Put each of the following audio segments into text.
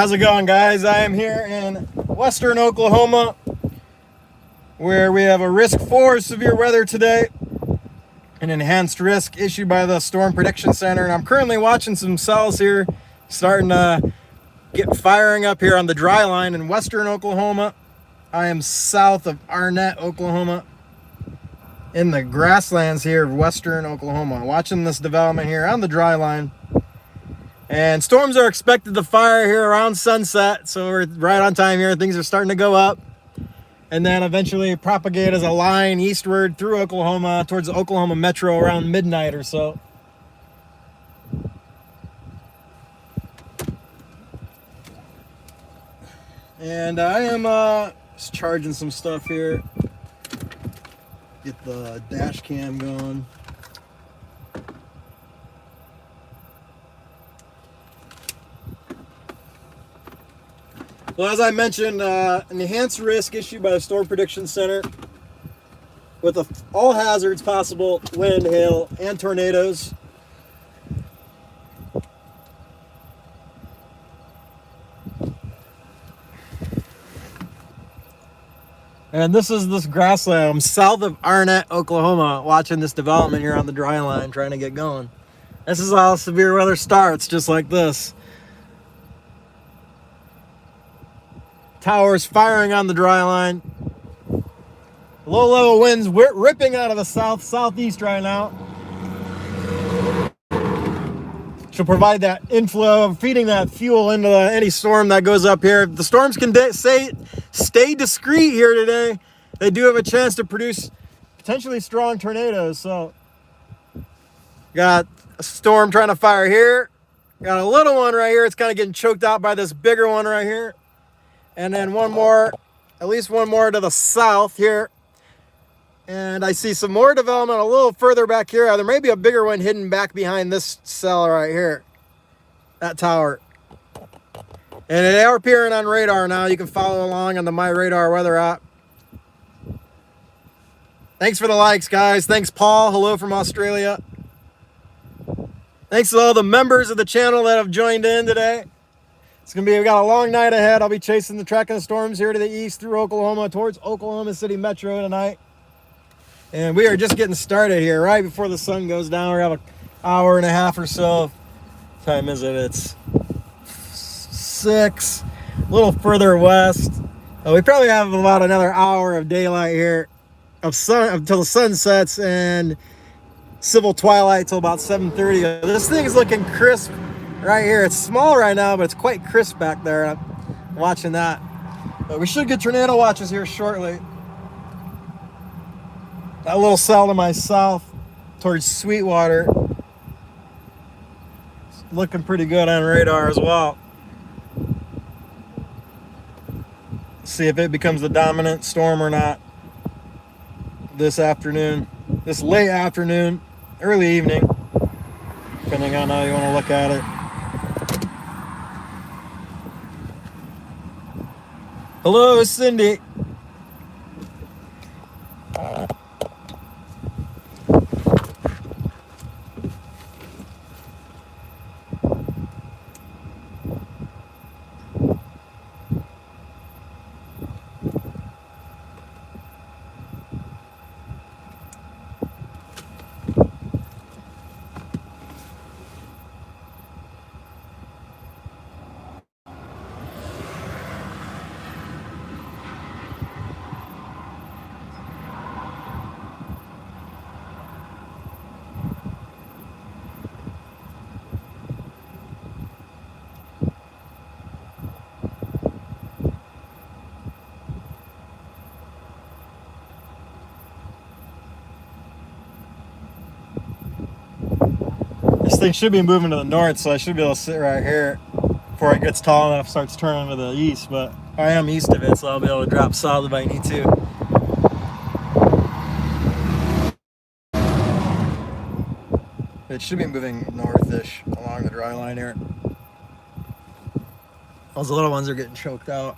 How's it going, guys? I am here in western Oklahoma where we have a risk for severe weather today, an enhanced risk issued by the Storm Prediction Center, and I'm currently watching some cells here starting to get firing up here on the dry line in western Oklahoma. I am south of Arnett, Oklahoma, in the grasslands here of western Oklahoma, watching this development here on the dry line. And storms are expected to fire here around sunset, so we're right on time here. Things are starting to go up and then eventually propagate as a line eastward through Oklahoma towards the Oklahoma metro around midnight or so. And I am just charging some stuff here. Get the dash cam going. Well, as I mentioned, an enhanced risk issued by the Storm Prediction Center with all hazards possible: wind, hail, and tornadoes. And this is this grassland. I'm south of Arnett, Oklahoma, watching this development here on the dry line, trying to get going. This is how severe weather starts, just like this. Towers firing on the dry line. Low level winds ripping out of the southeast right now. Should provide that inflow, feeding that fuel into any storm that goes up here. The storms can stay discreet here today. They do have a chance to produce potentially strong tornadoes. So got a storm trying to fire here. Got a little one right here. It's kind of getting choked out by this bigger one right here. And then one more, at least one more to the south here. And I see some more development a little further back here. There may be a bigger one hidden back behind this cell right here. That tower. And they are appearing on radar now. You can follow along on the My Radar weather app. Thanks for the likes, guys. Thanks, Paul. Hello from Australia. Thanks to all the members of the channel that have joined in today. We got a long night ahead. I'll be chasing tracking the storms here to the east through Oklahoma towards Oklahoma City Metro tonight. And we are just getting started here right before the sun goes down. We have an hour and a half or so. What time is it? It's 6, a little further west. We probably have about another hour of daylight here, of sun until the sun sets, and civil twilight till about 7:30. This thing is looking crisp right here. It's small right now, but it's quite crisp back there. I'm watching that. But we should get tornado watches here shortly. That little cell to my south towards Sweetwater, it's looking pretty good on radar as well. See if it becomes the dominant storm or not this afternoon, this late afternoon, early evening, depending on how you want to look at it. Hello, Cindy. This thing should be moving to the north, so I should be able to sit right here before it gets tall enough, starts turning to the east. But I am east of it, so I'll be able to drop south if I need to. It should be moving northish along the dry line here. Those little ones are getting choked out.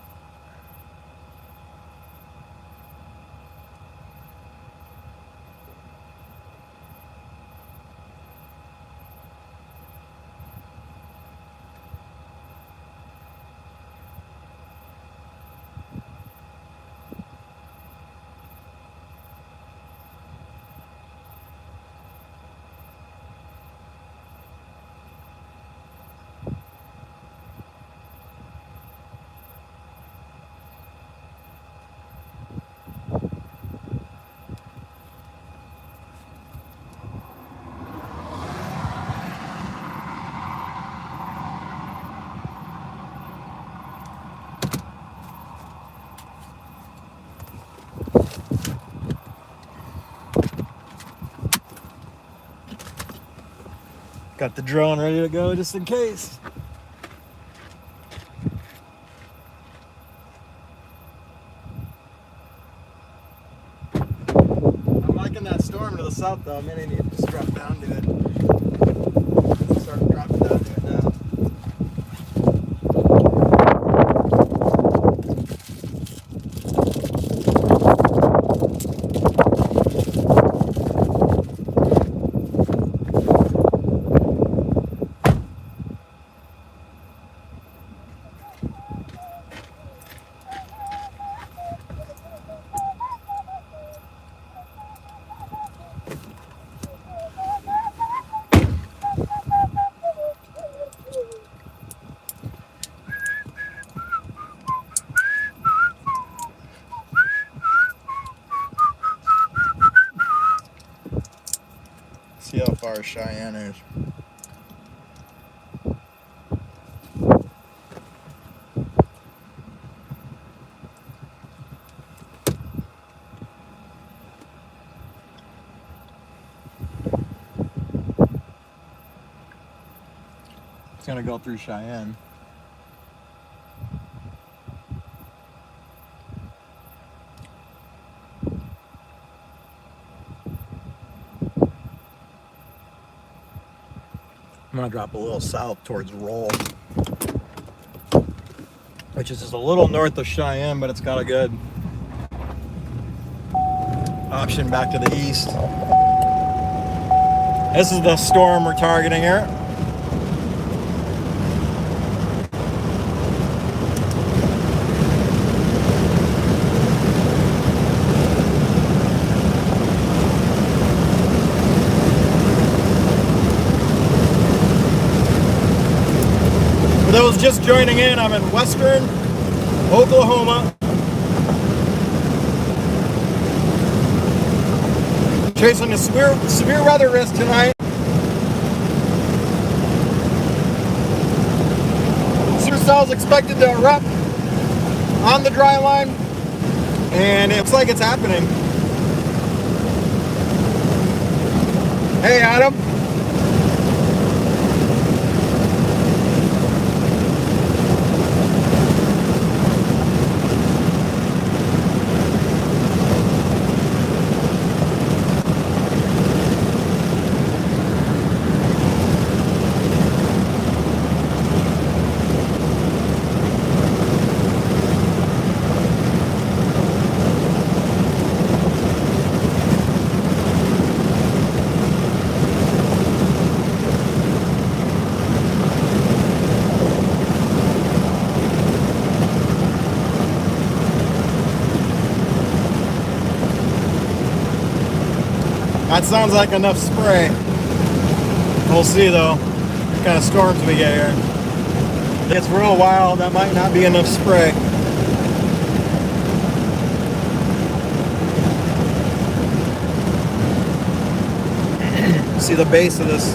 Got the drone ready to go just in case. I'm liking that storm to the south though. Maybe I need to just drop down to it. Start dropping down to it now. See how far Cheyenne is. It's gonna go through Cheyenne. I'm gonna drop a little south towards Roll, which is just a little north of Cheyenne, but it's got a good option back to the east. This is the storm we're targeting here. For those just joining in, I'm in western Oklahoma. Chasing a severe weather risk tonight. Supercell is expected to erupt on the dry line, and it looks like it's happening. Hey, Adam. That sounds like enough spray. We'll see though, what kind of storms we get here. If it's real wild, that might not be enough spray. See the base of this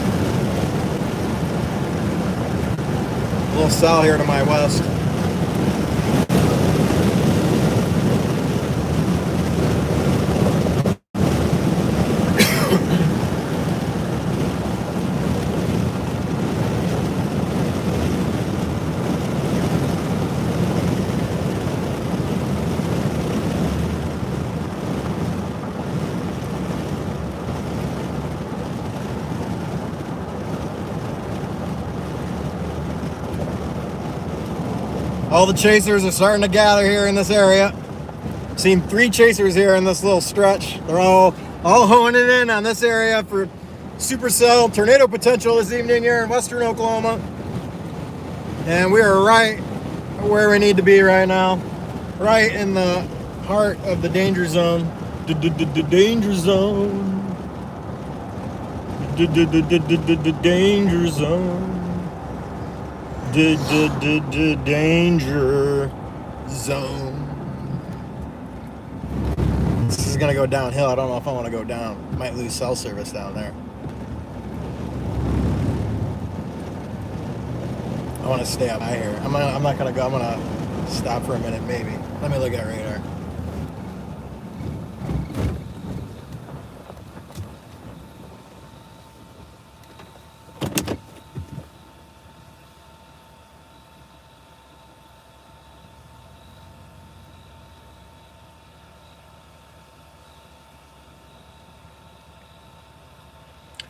little cell here to my west. All the chasers are starting to gather here in this area. Seen 3 chasers here in this little stretch. They're all honing in on this area for supercell tornado potential this evening here in western Oklahoma. And we are right where we need to be right now. Right in the heart of the danger zone. Danger zone. Danger zone. Danger zone. This is gonna go downhill. I don't know if I want to go down. Might lose cell service down there. I want to stay up high here. I'm not gonna go. I'm gonna stop for a minute, maybe. Let me look at radar.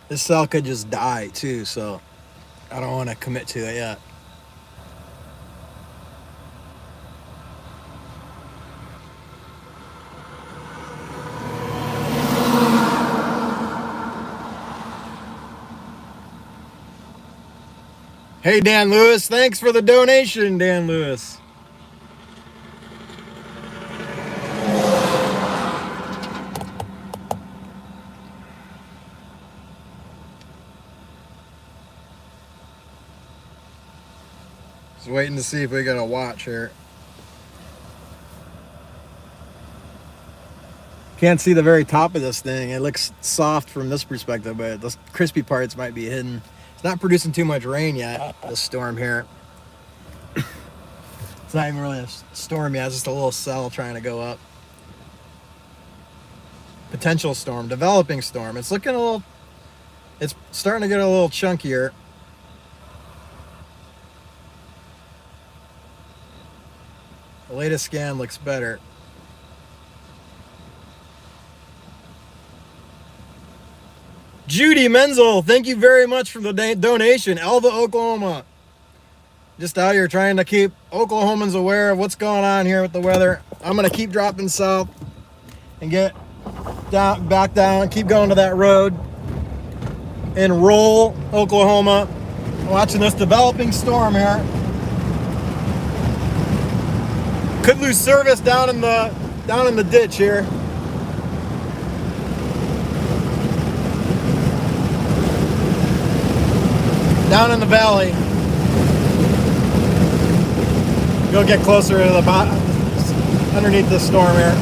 This cell could just die too, so I don't want to commit to it yet. Hey, Dan Lewis, thanks for the donation, Dan Lewis. Just waiting to see if we got a watch here. Can't see the very top of this thing. It looks soft from this perspective, but the crispy parts might be hidden. It's not producing too much rain yet, this storm here. It's not even really a storm yet, it's just a little cell trying to go up. Potential storm, developing storm. It's looking a little, it's starting to get a little chunkier. The latest scan looks better. Judy Menzel, thank you very much for the donation. Elva, Oklahoma. Just out here trying to keep Oklahomans aware of what's going on here with the weather. I'm going to keep dropping south and get down, back down, keep going to that road in Roll, Oklahoma. Watching this developing storm here. Could lose service down in the ditch here. Down in the valley. Go get closer to the bottom, underneath the storm here.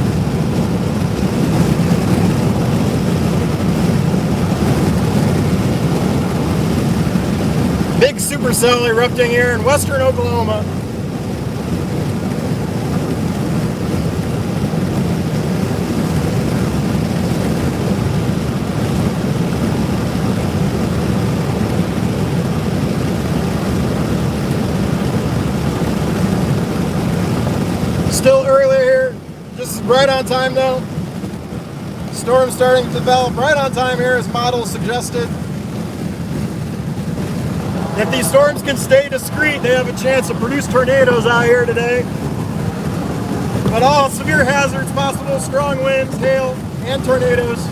Big supercell erupting here in western Oklahoma. Still early here, just right on time though. Storm starting to develop right on time here as models suggested. If these storms can stay discreet, they have a chance to produce tornadoes out here today. But all severe hazards possible, strong winds, hail, and tornadoes.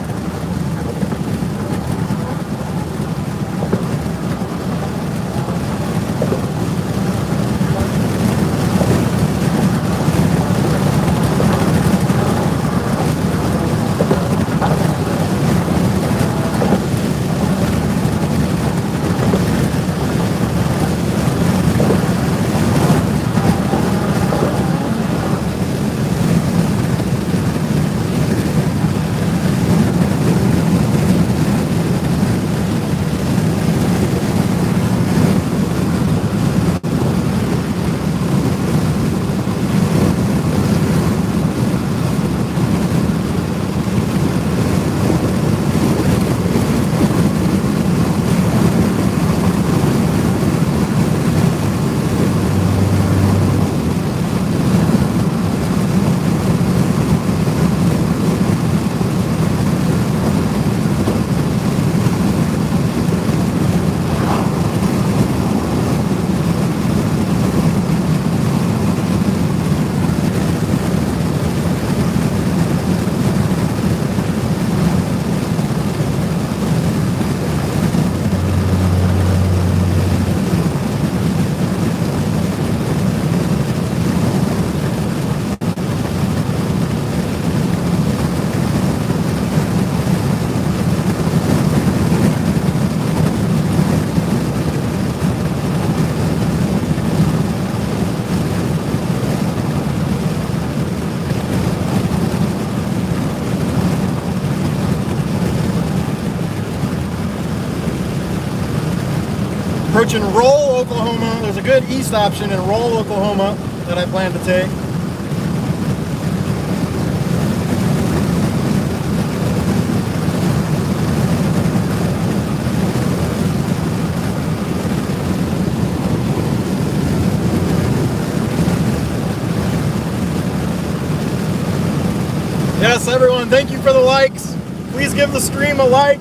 Approaching Roll, Oklahoma. There's a good east option in Roll, Oklahoma that I plan to take. Yes, everyone, thank you for the likes. Please give the stream a like.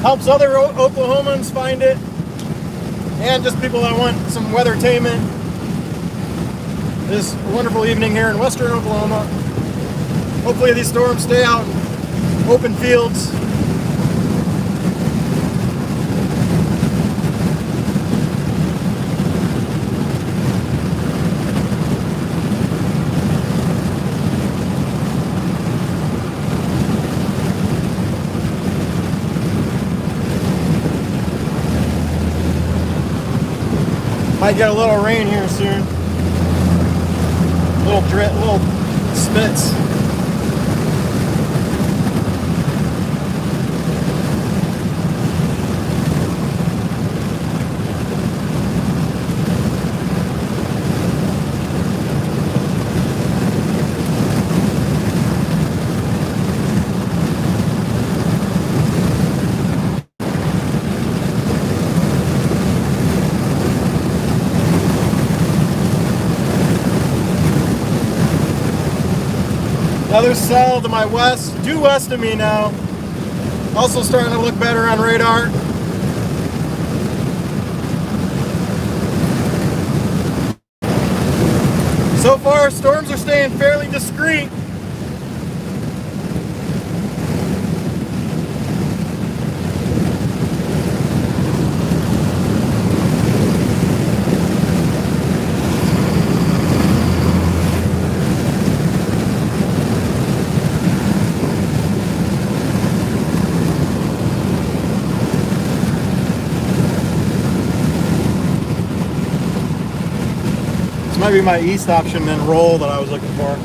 helps other Oklahomans find it, and just people that want some weathertainment. This wonderful evening here in western Oklahoma. Hopefully these storms stay out in open fields. Might get a little rain here soon. Little drip, little spits. Another cell to my west, due west of me now. Also starting to look better on radar. So far, storms are staying fairly discreet. Might be my east option and roll that I was looking for.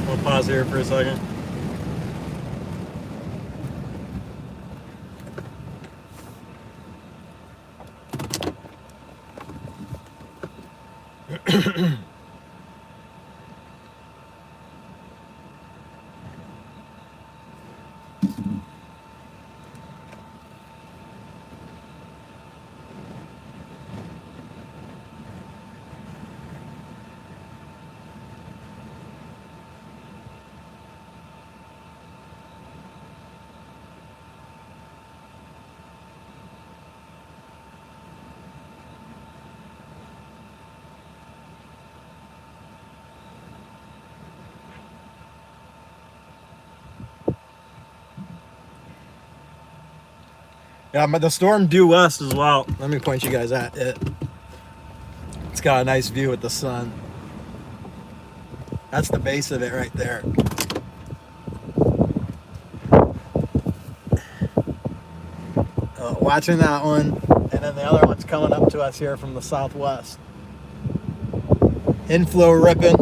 We'll pause here for a second. Yeah, but the storm due west as well. Let me point you guys at it. It's got a nice view with the sun. That's the base of it right there. Watching that one, and then the other one's coming up to us here from the southwest. Inflow ripping.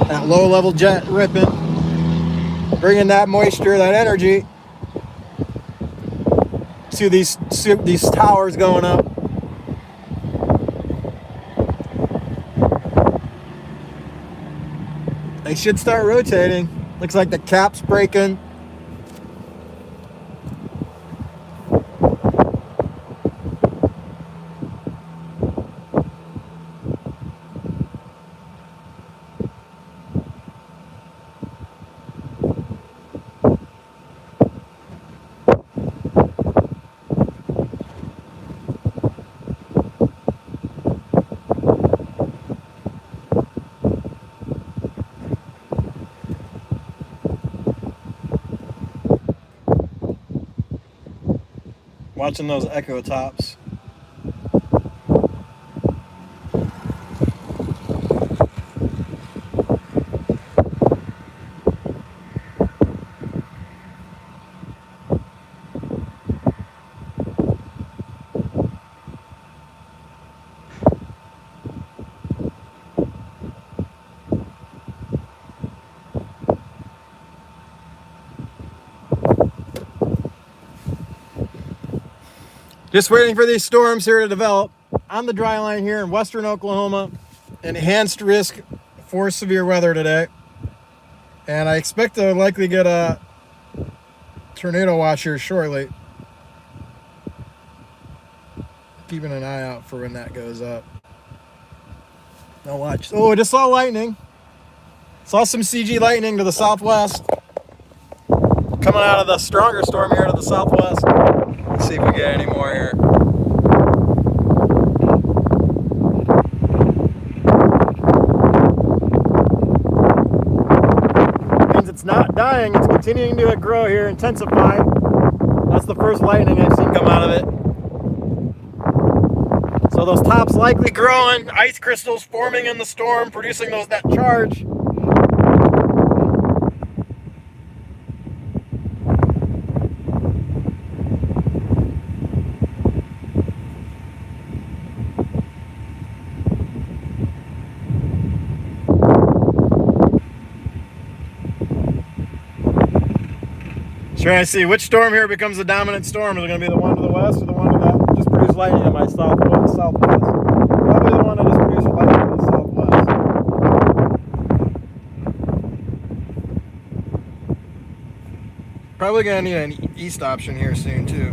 That low level jet ripping. Bringing that moisture, that energy to these towers going up. They should start rotating. Looks like the cap's breaking. Watching those echo tops. Just waiting for these storms here to develop on the dry line here in western Oklahoma. Enhanced risk for severe weather today. And I expect to likely get a tornado watch here shortly. Keeping an eye out for when that goes up. Now watch. Oh, I just saw lightning. Saw some CG lightning to the southwest. Coming out of the stronger storm here to the southwest. Let's see if we get any more here. Means it's not dying, it's continuing to grow here, intensify. That's the first lightning I've seen come out of it. So those tops likely growing, ice crystals forming in the storm, producing that charge. Trying to see which storm here becomes the dominant storm. Is it going to be the one to the west or the one that just produced lightning in my southwest? Probably the one that just produced lightning in the southwest. Probably going to need an east option here soon too.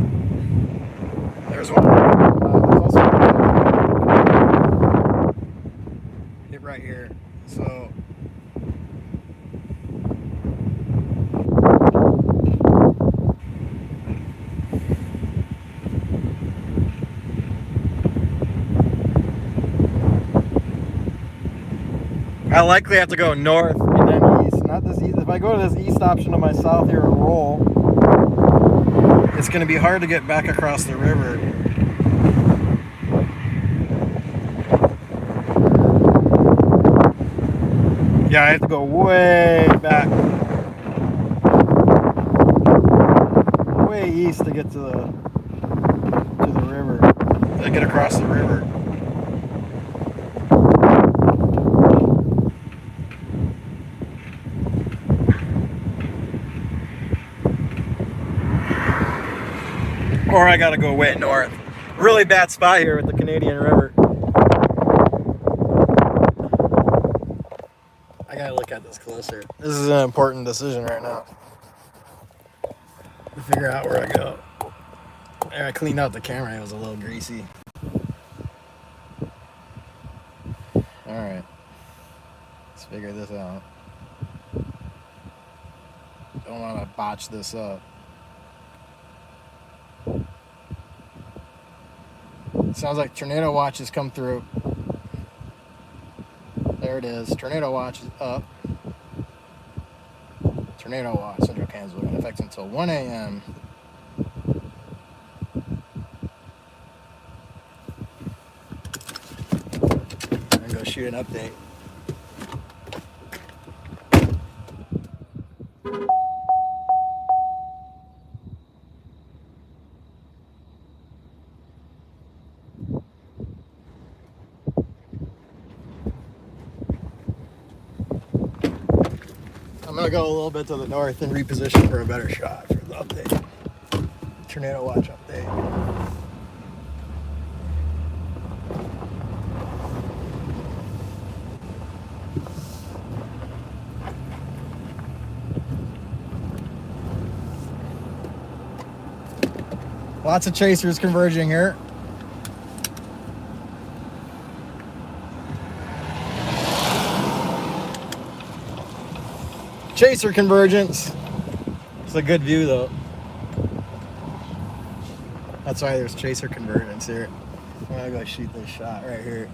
There's one. There's also hit right here. So. I likely have to go north and then east, not this east. If I go to this east option to my south here and roll, it's going to be hard to get back across the river. Yeah, I have to go way back, way east to get to the river, to get across the river. Or I gotta go way north. Really bad spot here with the Canadian River. I gotta look at this closer. This is an important decision right now. To figure out where I go. There, I cleaned out the camera, it was a little greasy. Alright. Let's figure this out. Don't wanna botch this up. Sounds like tornado watch has come through. There it is. Tornado watch is up. Tornado watch, Central Kansas, will be in effect until 1 a.m. I'm gonna go shoot an update. I'm gonna go a little bit to the north and reposition for a better shot for the update. Tornado watch update. Lots of chasers converging here. Chaser convergence. It's a good view though. That's why there's chaser convergence here. I'm gonna go shoot this shot right here.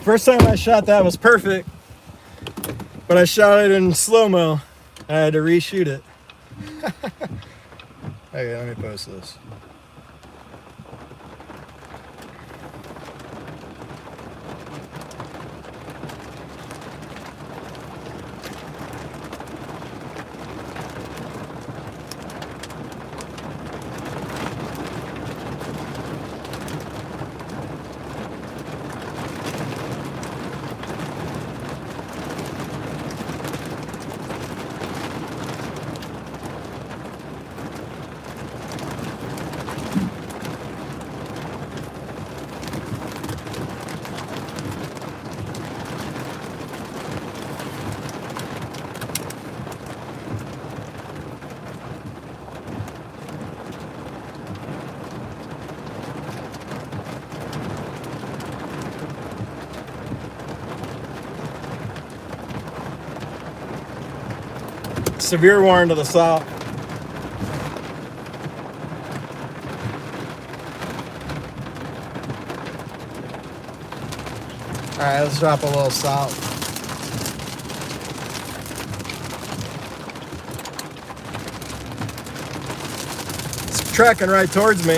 first time I shot that was perfect, but I shot it in slow-mo. I had to reshoot it. Okay, let me post this. Severe warning to the south. All right, let's drop a little south. It's tracking right towards me.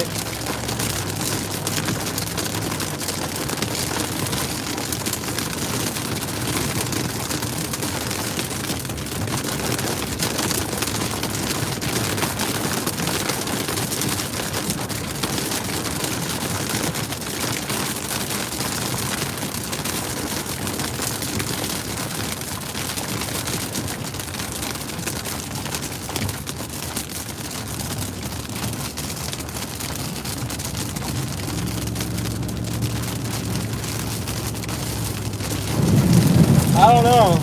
I don't know.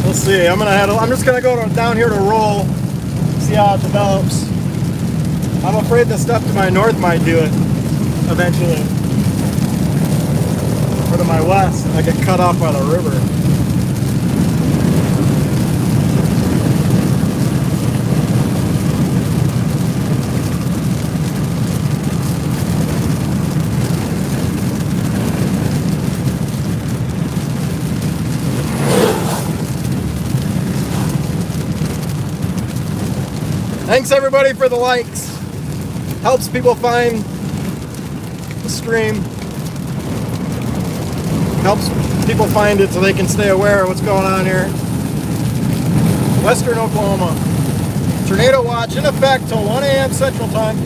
We'll see. I'm just gonna go down here to roll, see how it develops. I'm afraid the stuff to my north might do it eventually. Or to my west, I get cut off by the river. Thanks everybody for the likes. Helps people find the stream. Helps people find it so they can stay aware of what's going on here. Western Oklahoma. Tornado watch in effect till 1 a.m. Central Time.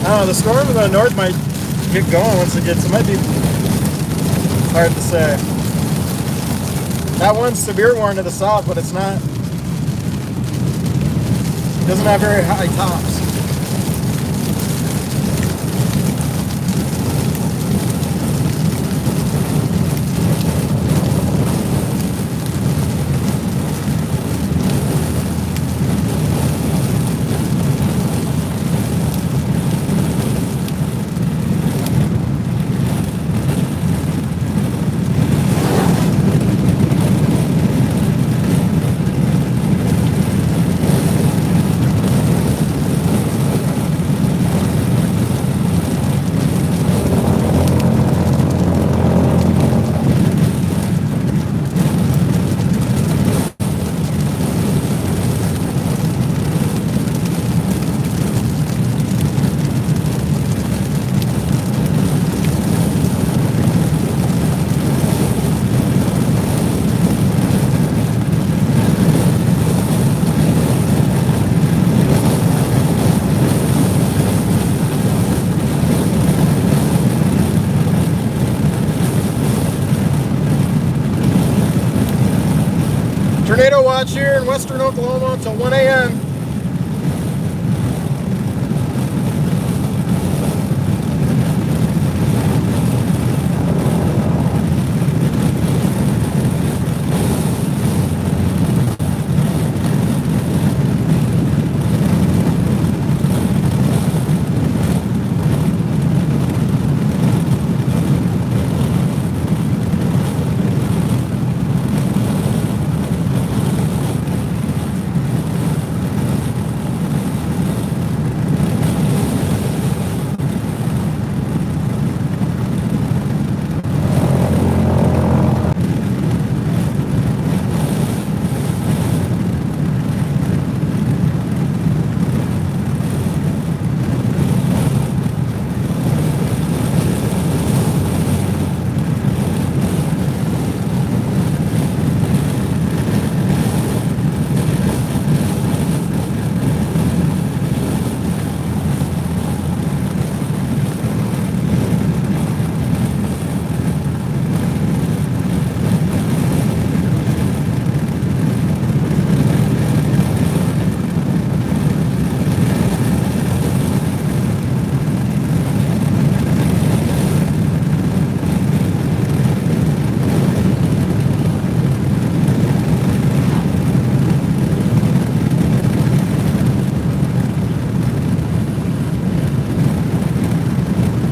I don't know, the storm in the north might get going once it might be hard to say. That one's severe warning to the south, but it's not, it doesn't have very high tops. Tornado watch here in western Oklahoma until 1 a.m.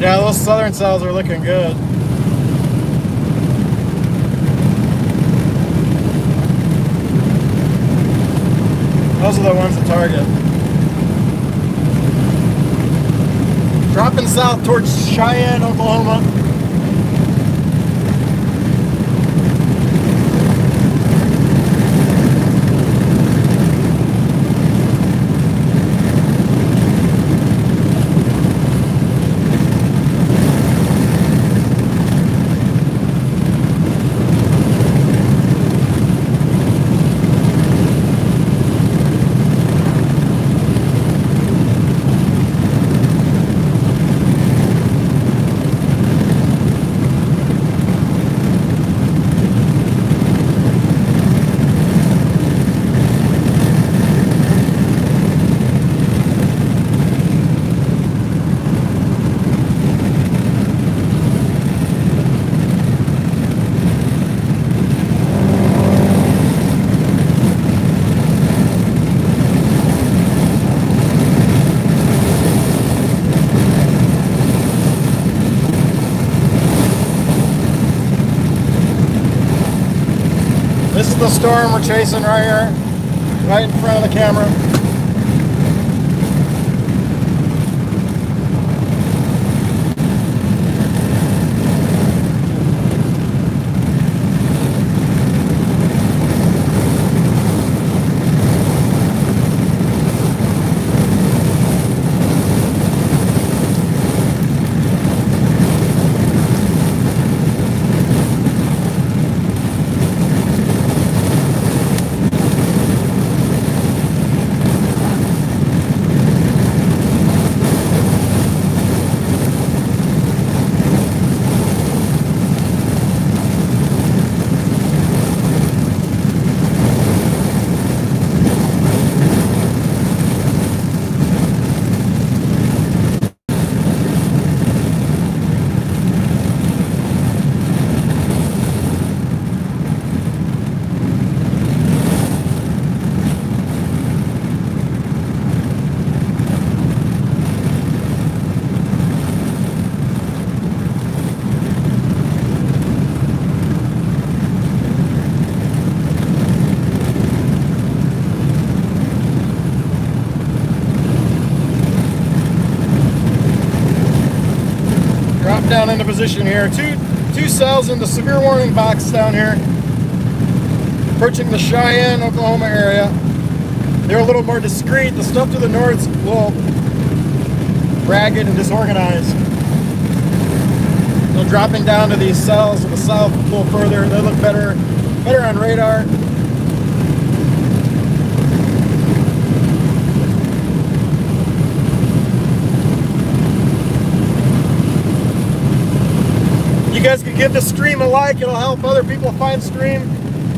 Yeah, those southern cells are looking good. Those are the ones to target. Dropping south towards Cheyenne, Oklahoma. This is the storm we're chasing right here, right in front of the camera. Down into position here. Two cells in the severe warning box down here. Approaching the Cheyenne, Oklahoma area. They're a little more discreet. The stuff to the north's a little ragged and disorganized. So dropping down to these cells to the south a little further, they look better on radar. You guys can give the stream a like. It'll help other people find stream,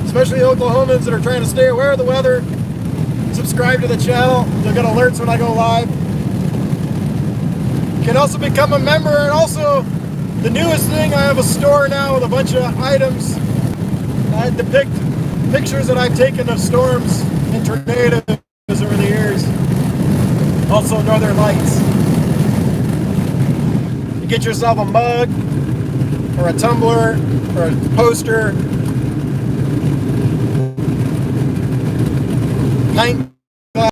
especially Oklahomans that are trying to stay aware of the weather. Subscribe to the channel. You'll get alerts when I go live. You can also become a member, and also the newest thing, I have a store now with a bunch of items. I depict pictures that I've taken of storms and tornadoes over the years. Also northern lights. You get yourself a mug, or a tumbler, or a poster, pint glass.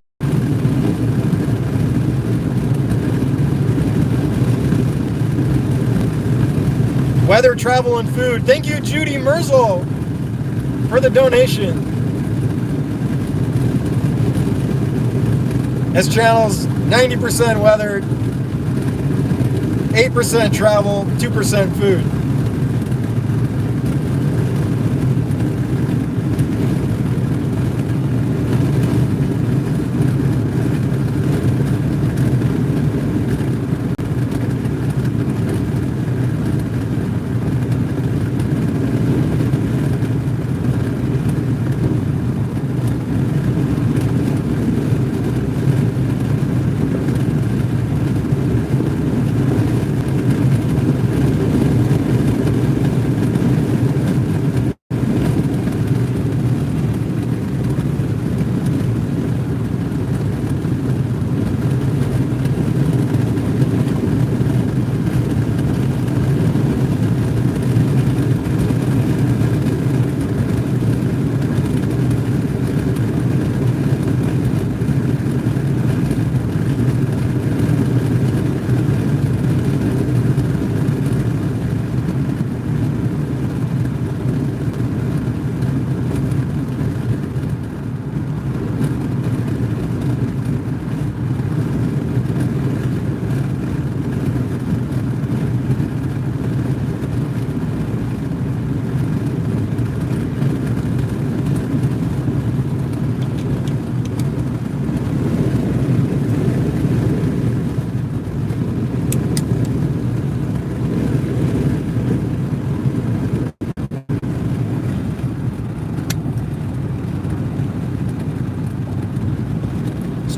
Weather, travel, and food. Thank you, Judy Merzel, for the donation. This channel's 90% weather, 8% travel, 2% food.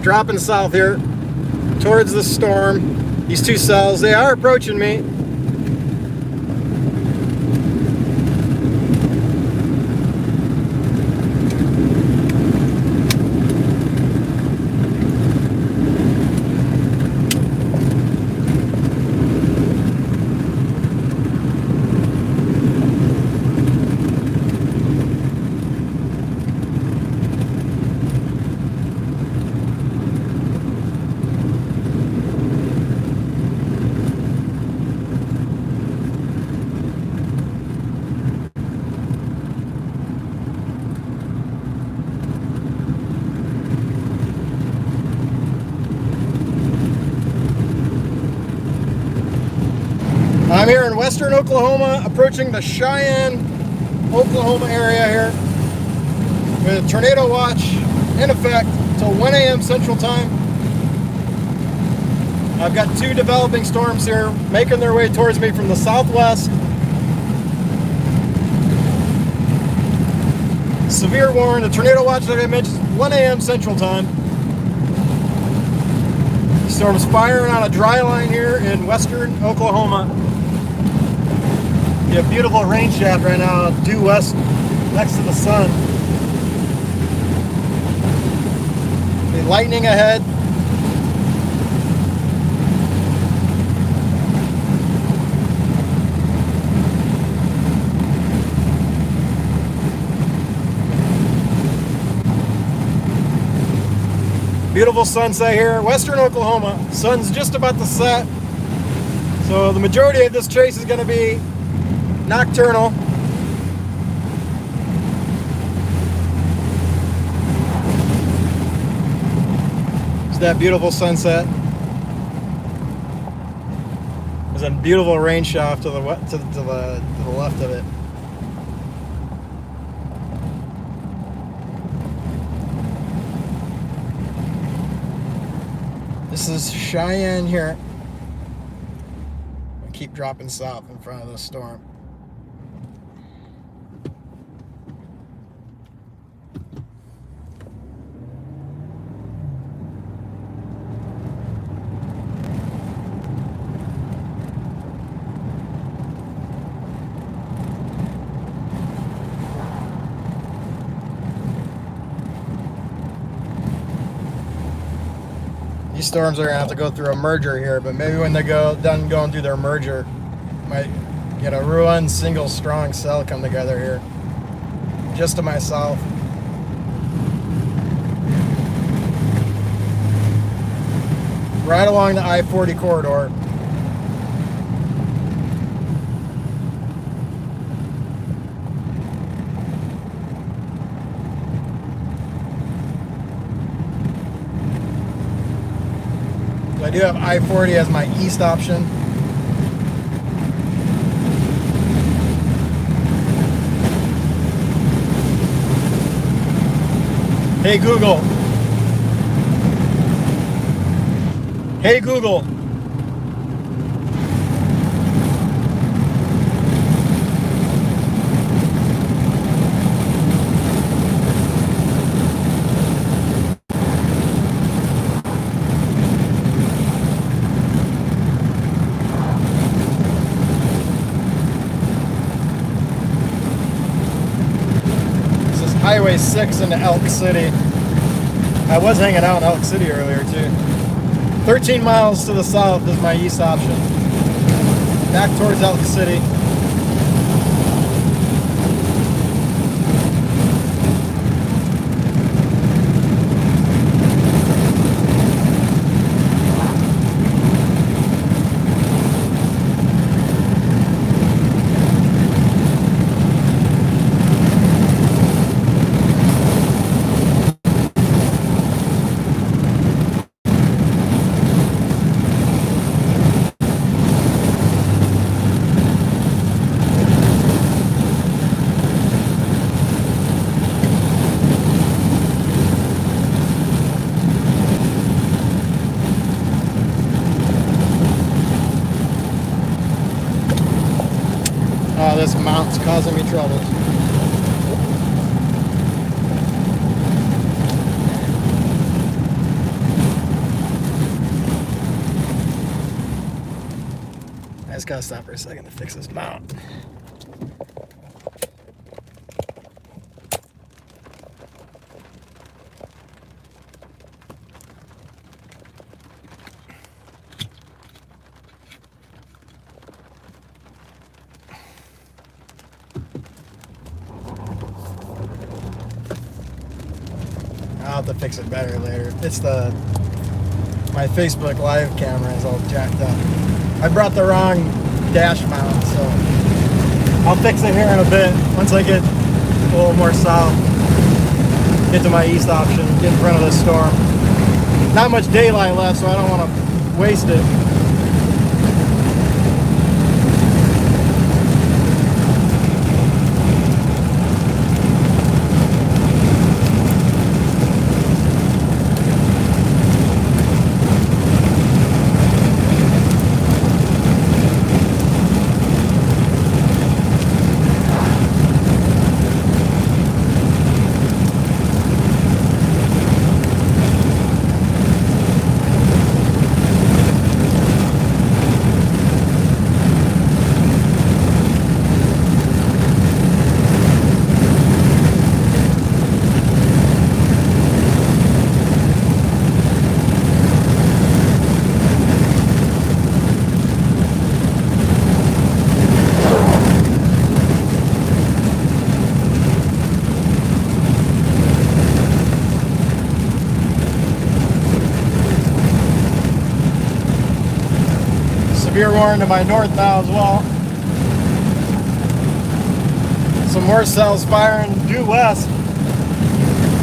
dropping south here towards the storm. These two cells, they are approaching me. I'm here in western Oklahoma, approaching the Cheyenne, Oklahoma area here with a tornado watch in effect till 1 a.m. Central Time. I've got two developing storms here making their way towards me from the southwest. Severe warning, the tornado watch, like I mentioned, 1 a.m. Central Time. The storm's firing on a dry line here in western Oklahoma. You have beautiful rain shaft right now, due west next to the sun. The lightning ahead. Beautiful sunset here, western Oklahoma. Sun's just about to set. So the majority of this chase is going to be nocturnal. It's that beautiful sunset. There's a beautiful rain shaft to the left of it. This is Cheyenne here. I keep dropping south in front of the storm. These storms are gonna have to go through a merger here, but maybe when they done going through their merger, might get a ruined single strong cell come together here, just to my south. Right along the I-40 corridor. I do have I-40 as my east option. Hey Google. Hey Google. Highway 6 into Elk City. I was hanging out in Elk City earlier too. 13 miles to the south is my east option. Back towards Elk City. Oh, this mount's causing me trouble. gotta stop for a second to fix this mount. I'll have to fix it better later. It's my Facebook live camera is all jacked up. I brought the wrong dash mount, so I'll fix it here in a bit once I get a little more south. Get to my east option, get in front of this storm. Not much daylight left, so I don't want to waste it. Severe warning to my north now as well. Some more cells firing due west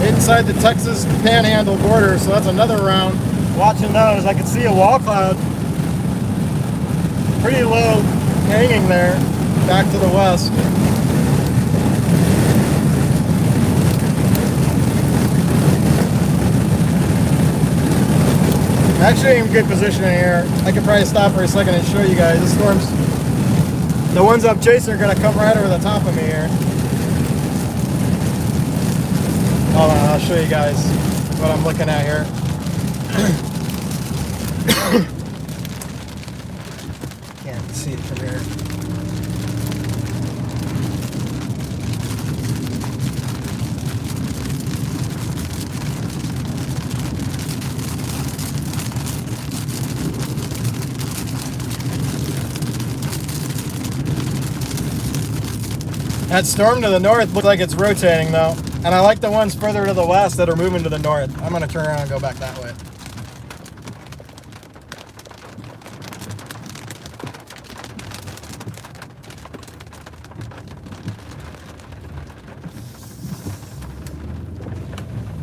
inside the Texas Panhandle border, so that's another round. Watching those, I can see a wall cloud pretty low hanging there back to the west. Actually in good position in here. I could probably stop for a second and show you guys. The storms, the ones I'm chasing are going to come right over the top of me here. Hold on, I'll show you guys what I'm looking at here. Can't see it from here. That storm to the north looks like it's rotating though. And I like the ones further to the west that are moving to the north. I'm going to turn around and go back that way.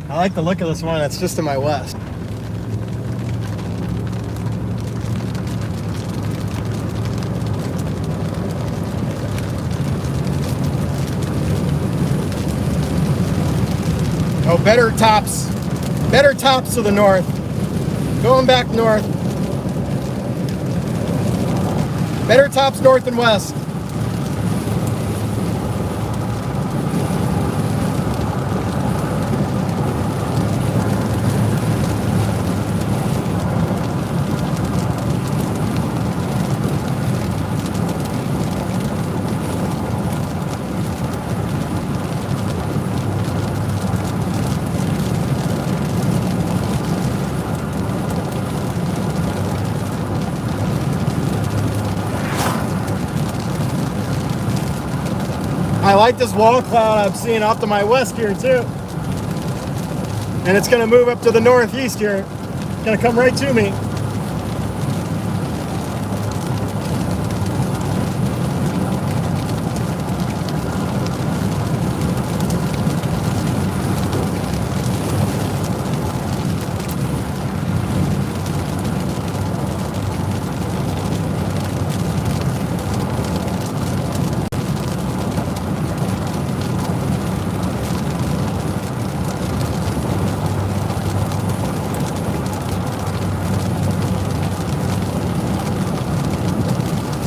I like the look of this one. It's just to my west. Oh, better tops to the north. Going back north. Better tops north and west. I like this wall cloud I'm seeing off to my west here too. And it's going to move up to the northeast here. It's going to come right to me.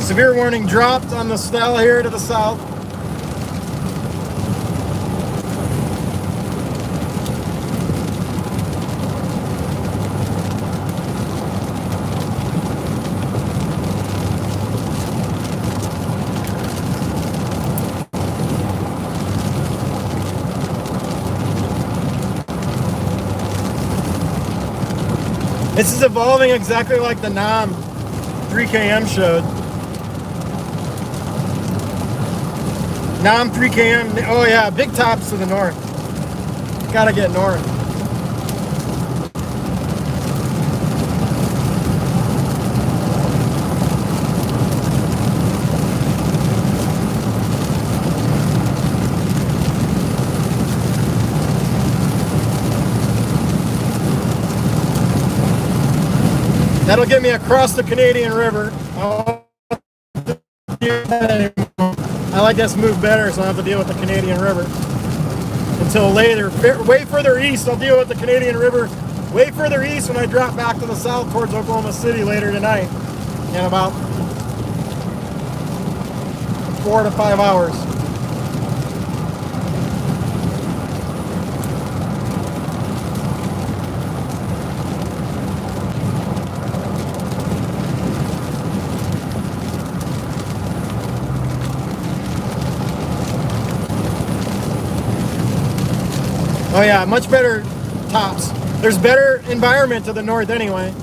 Severe warning dropped on the cell here to the south. This is evolving exactly like the NAM 3KM showed. NAM 3KM, oh yeah, big tops to the north. Gotta get north. That'll get me across the Canadian River. I like this move better, so I don't have to deal with the Canadian River until later. Way further east, I'll deal with the Canadian River way further east when I drop back to the south towards Oklahoma City later tonight in about 4 to 5 hours. Oh yeah, much better tops. There's better environment to the north anyway.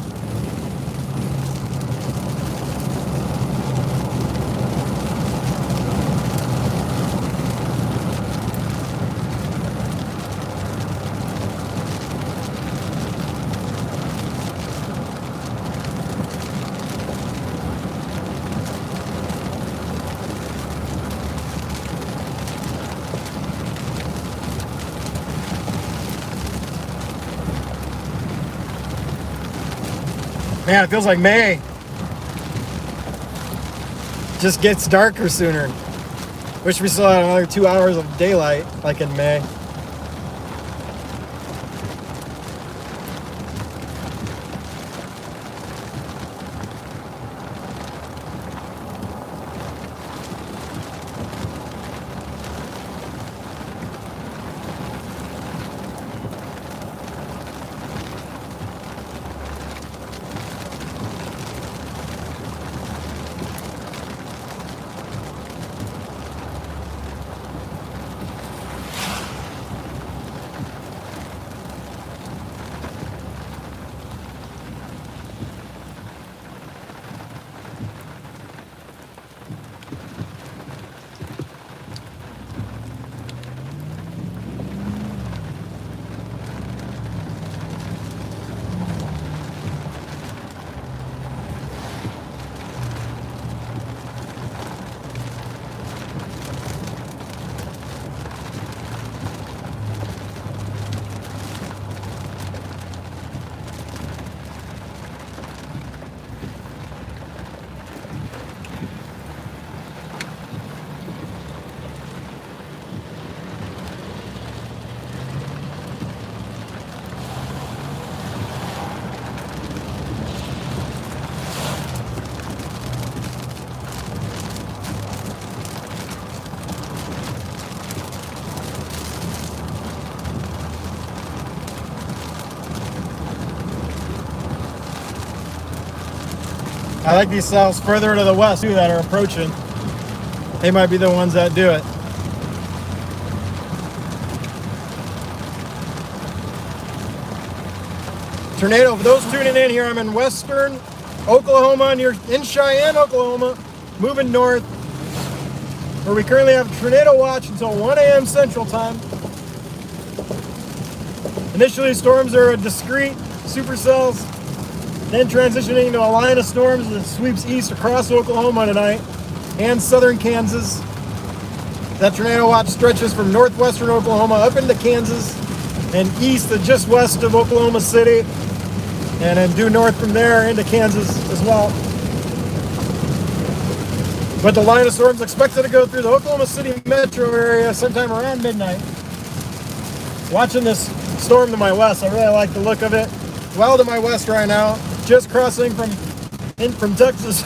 Man, it feels like May. Just gets darker sooner. Wish we still had another 2 hours of daylight, like in May. I like these cells further to the west too that are approaching. They might be the ones that do it. Tornado, for those tuning in here, I'm in western Oklahoma, in Cheyenne, Oklahoma, moving north, where we currently have a tornado watch until 1 a.m. Central Time. Initially, storms are a discrete supercells, then transitioning to a line of storms that sweeps east across Oklahoma tonight and southern Kansas. That tornado watch stretches from northwestern Oklahoma up into Kansas and east to just west of Oklahoma City, and then due north from there into Kansas as well. But the line of storms expected to go through the Oklahoma City metro area sometime around midnight. Watching this storm to my west, I really like the look of it. Well to my west right now, just crossing from Texas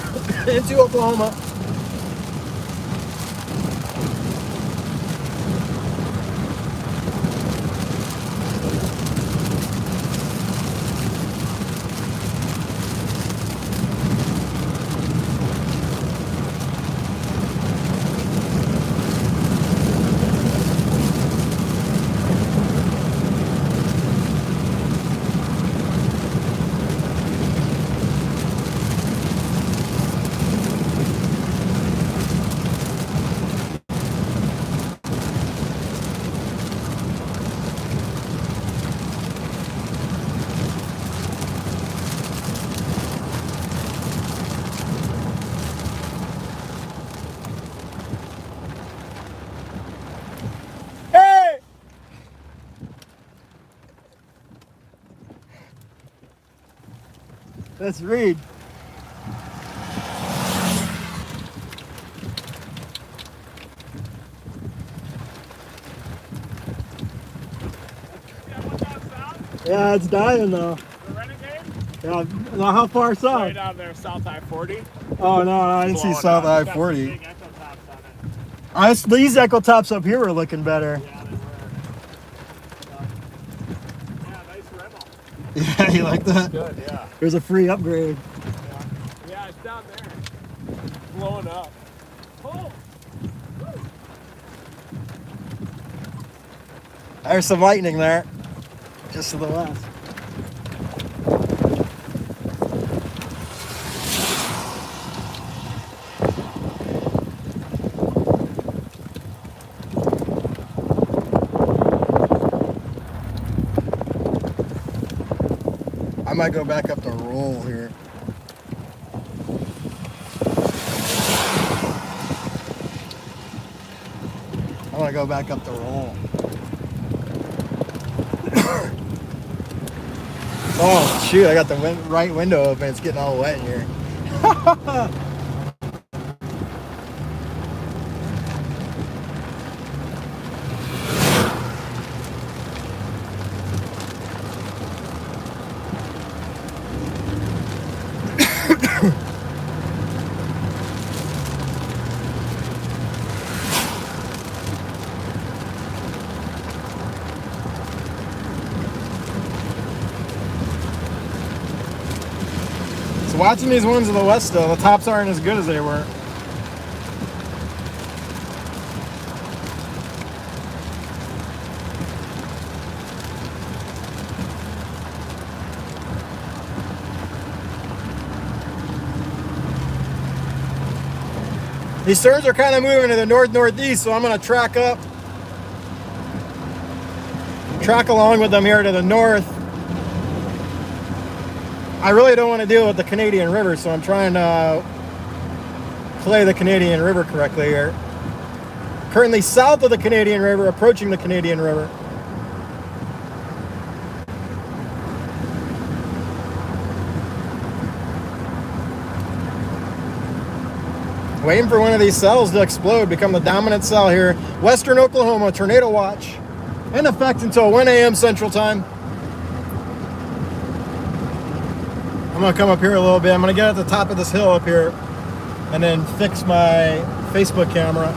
into Oklahoma. Let's read. Yeah, it's dying though. The Renegade? Yeah, now how far south? Right out there, South I-40. Oh no, I didn't see South I-40. Big echo tops on it. These echo tops up here were looking better. Yeah, they were. Yeah, nice Remo. Yeah, you like that? Good, yeah. There's a free upgrade. Yeah, it's down there. Blowing up. Oh! There's some lightning there, just to the west. I might go back up the roll here. I want to go back up the roll. Oh shoot, I got the right window open. It's getting all wet in here. So watching these ones in the west still, the tops aren't as good as they were. These turns are kind of moving to the north-northeast, so I'm going to track along with them here to the north. I really don't want to deal with the Canadian River, so I'm trying to play the Canadian River correctly here. Currently south of the Canadian River, approaching the Canadian River. Waiting for one of these cells to explode, become the dominant cell here. Western Oklahoma, tornado watch in effect until 1 a.m. Central Time. I'm gonna come up here a little bit. I'm gonna get at the top of this hill up here and then fix my Facebook camera.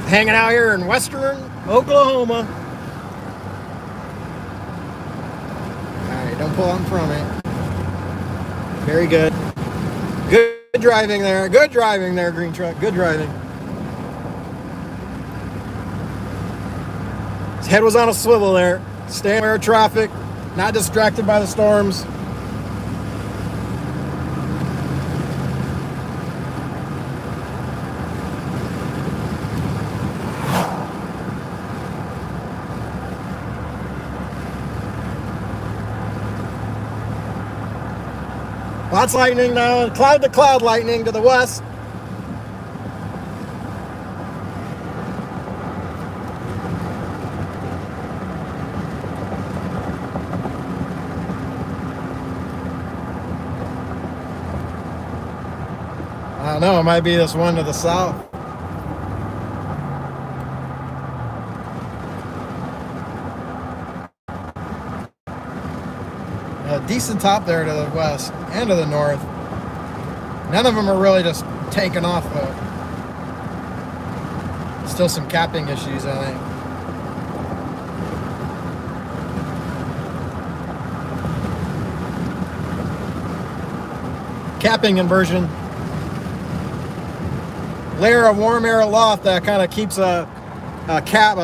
Hanging out here in Western Oklahoma. Don't pull out from it. Very good. Good driving there. Good driving there, green truck. Good driving. His head was on a swivel there. Staying aware of traffic. Not distracted by the storms. Lots of lightning now, cloud to cloud lightning to the west. I don't know, it might be this one to the south. A decent top there to the west and to the north. None of them are really just taking off though. Still some capping issues, I think. Capping inversion. Layer of warm air aloft that kind of keeps a cap,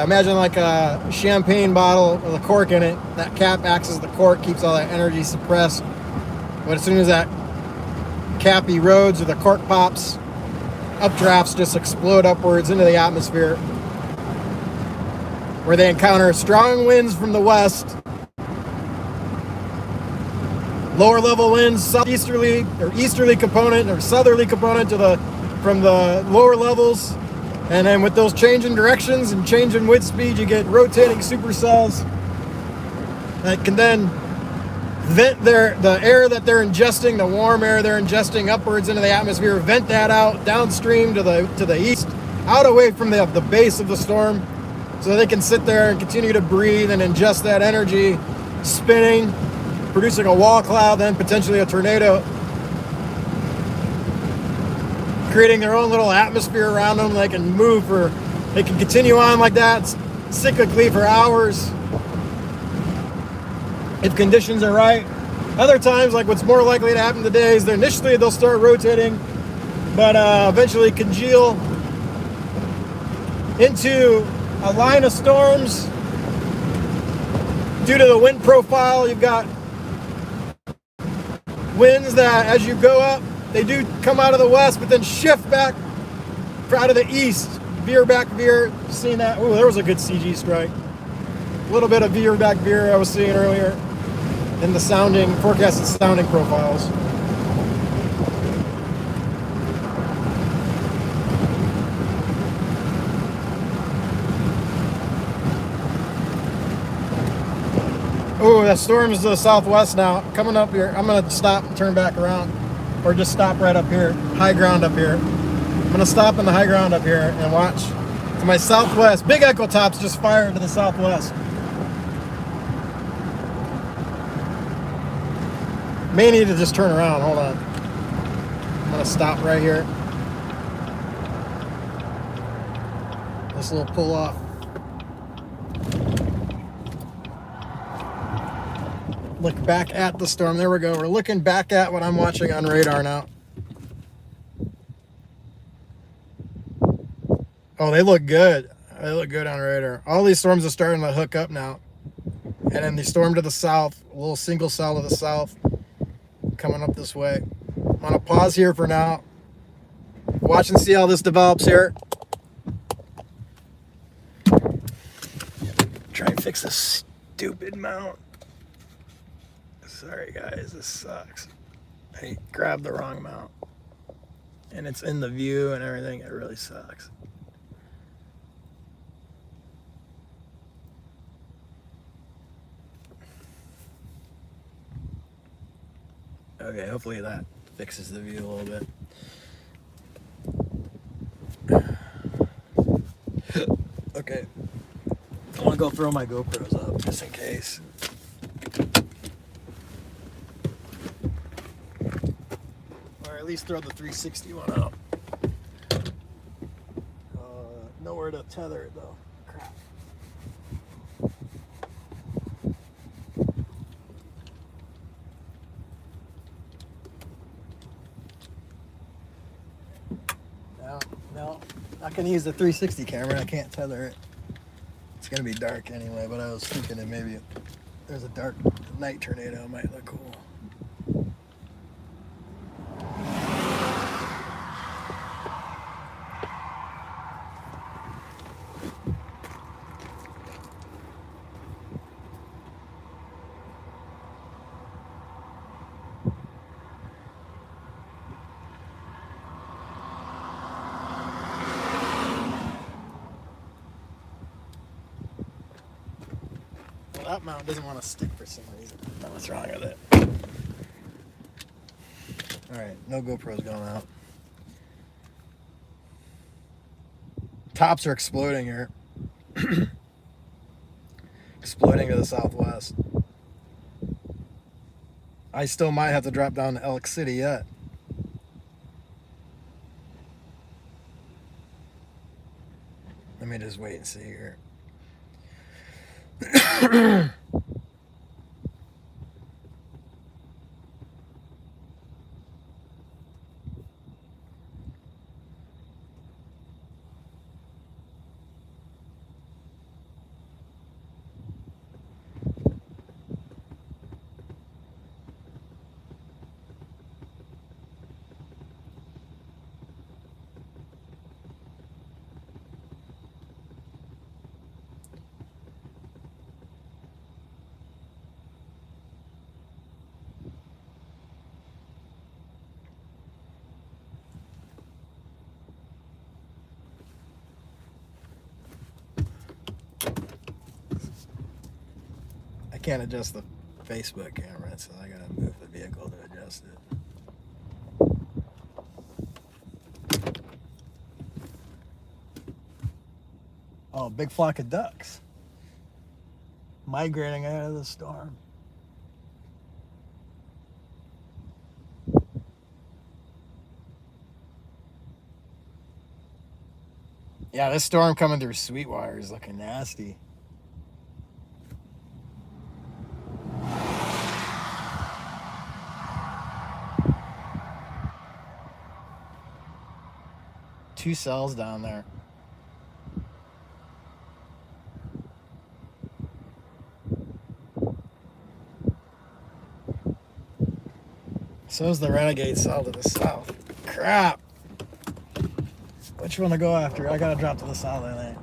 imagine like a champagne bottle with a cork in it. That cap acts as the cork, keeps all that energy suppressed. But as soon as that cap erodes or the cork pops, updrafts just explode upwards into the atmosphere, where they encounter strong winds from the west lower level winds, southeasterly or easterly component or southerly component from the lower levels. And then with those changing directions and changing wind speed, you get rotating supercells that can then vent the air that they're ingesting, the warm air they're ingesting upwards into the atmosphere, vent that out downstream to the east, out away from the base of the storm, so they can sit there and continue to breathe and ingest that energy, spinning, producing a wall cloud, then potentially a tornado, creating their own little atmosphere around them. They can they can continue on like that cyclically for hours if conditions are right. Other times, like what's more likely to happen today, is initially they'll start rotating, but eventually congeal into a line of storms. Due to the wind profile, you've got winds that, as you go up, they do come out of the west, but then shift back out of the east. Veer. Seen that? Oh, there was a good CG strike. A little bit of veer I was seeing earlier in the forecasted sounding profiles. Oh, that storm is to the southwest now. Coming up here. I'm going to stop and turn back around. Or just stop right up here. High ground up here. I'm going to stop in the high ground up here and watch to my southwest. Big Echo Tops just fired to the southwest. May need to just turn around. Hold on. I'm going to stop right here. This little pull off. Look back at the storm. There we go. We're looking back at what I'm watching on radar now. Oh, they look good. They look good on radar. All these storms are starting to hook up now. And then the storm to the south, a little single cell to the south, coming up this way. I'm going to pause here for now. Watch and see how this develops here. Try and fix this stupid mount. Sorry guys, this sucks. I grabbed the wrong mount. And it's in the view and everything. It really sucks. Okay, hopefully that fixes the view a little bit. Okay. I want to go throw my GoPros up just in case. Or at least throw the 360 one up. Nowhere to tether it though. Crap. No, not gonna use the 360 camera. I can't tether it. It's gonna be dark anyway, but I was thinking that maybe there's a dark night tornado. It might look cool. That mount doesn't want to stick for some reason. I don't know what's wrong with it. Alright, no GoPros going out. Tops are exploding here. Exploding to the southwest. I still might have to drop down to Elk City yet. Let me just wait and see here. can't adjust the Facebook camera, so I gotta move the vehicle to adjust it. Oh, big flock of ducks migrating out of the storm. Yeah, this storm coming through Sweetwater is looking nasty. Two cells down there. So is the Renegade cell to the south. Crap. Which one to go after? I gotta drop to the south, I think.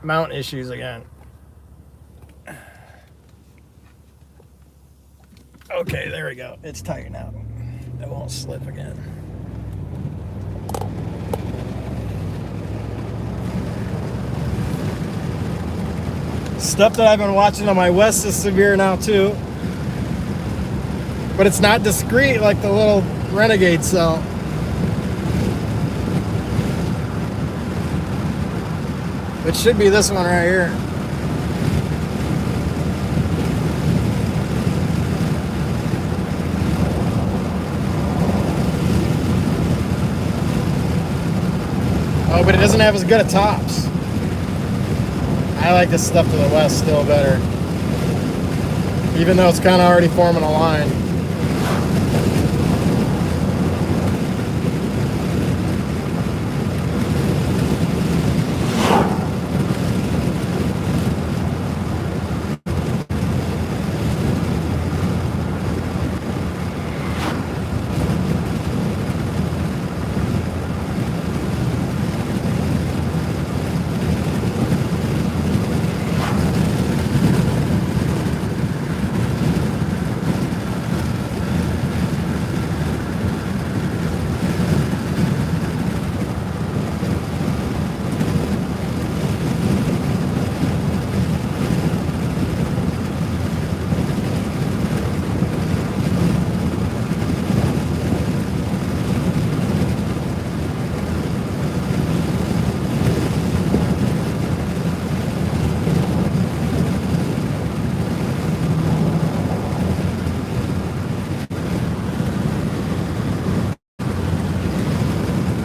Mount issues again. Okay, there we go. It's tight now. It won't slip again. Stuff that I've been watching on my West is severe now too. But it's not discreet like the little Renegade cell. It should be this one right here. Oh, but it doesn't have as good a tops. I like this stuff to the west still better. Even though it's kind of already forming a line.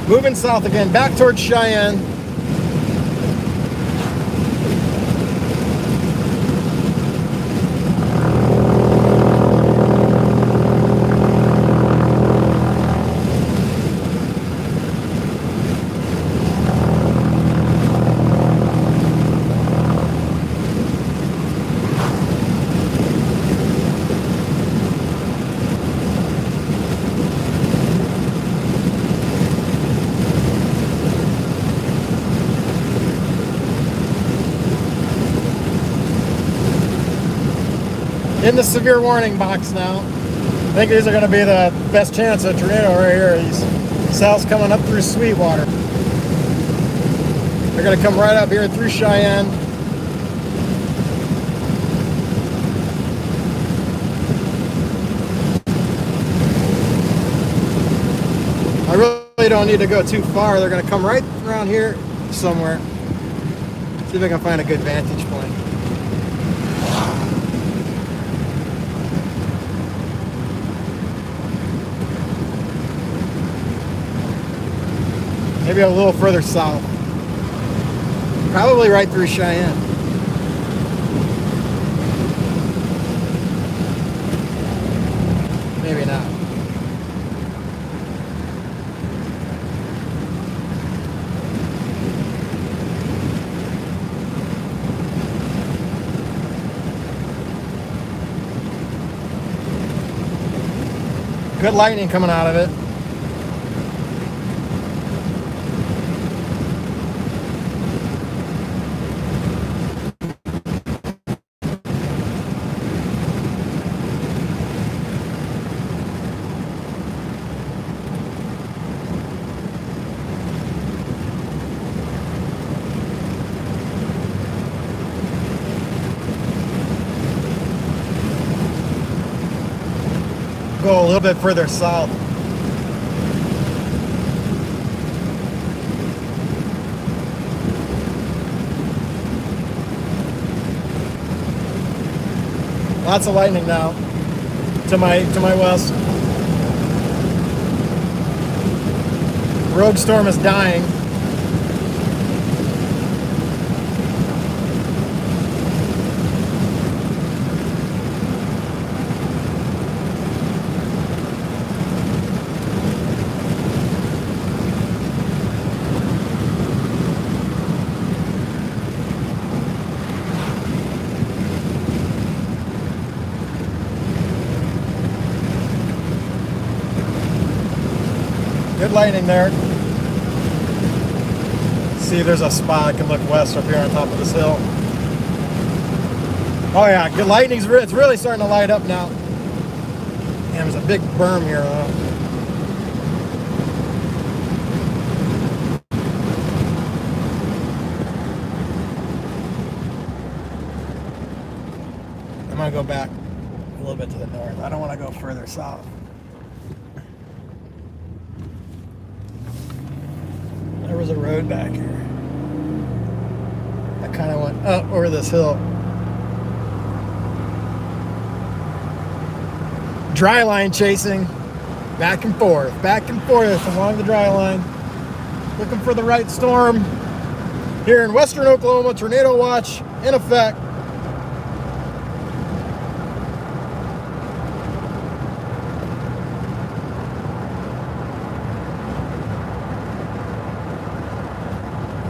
Moving south again, back towards Cheyenne. In the severe warning box now. I think these are going to be the best chance of tornado right here. These cells coming up through Sweetwater. They're going to come right up here through Cheyenne. I really don't need to go too far. They're going to come right around here somewhere. See if I can find a good vantage point. Maybe a little further south. Probably right through Cheyenne. Maybe not. Good lightning coming out of it. Go a little bit further south. Lots of lightning now to my west. Rogue storm is dying. Good lightning there. See, there's a spot I can look west up here on top of this hill. Oh yeah, good lightning's it's really starting to light up now. Damn, there's a big berm here though. I'm gonna go back a little bit to the north. I don't want to go further south. There was a road back here. I kind of went up over this hill. Dry line chasing, back and forth along the dry line. Looking for the right storm. Here in western Oklahoma, tornado watch in effect.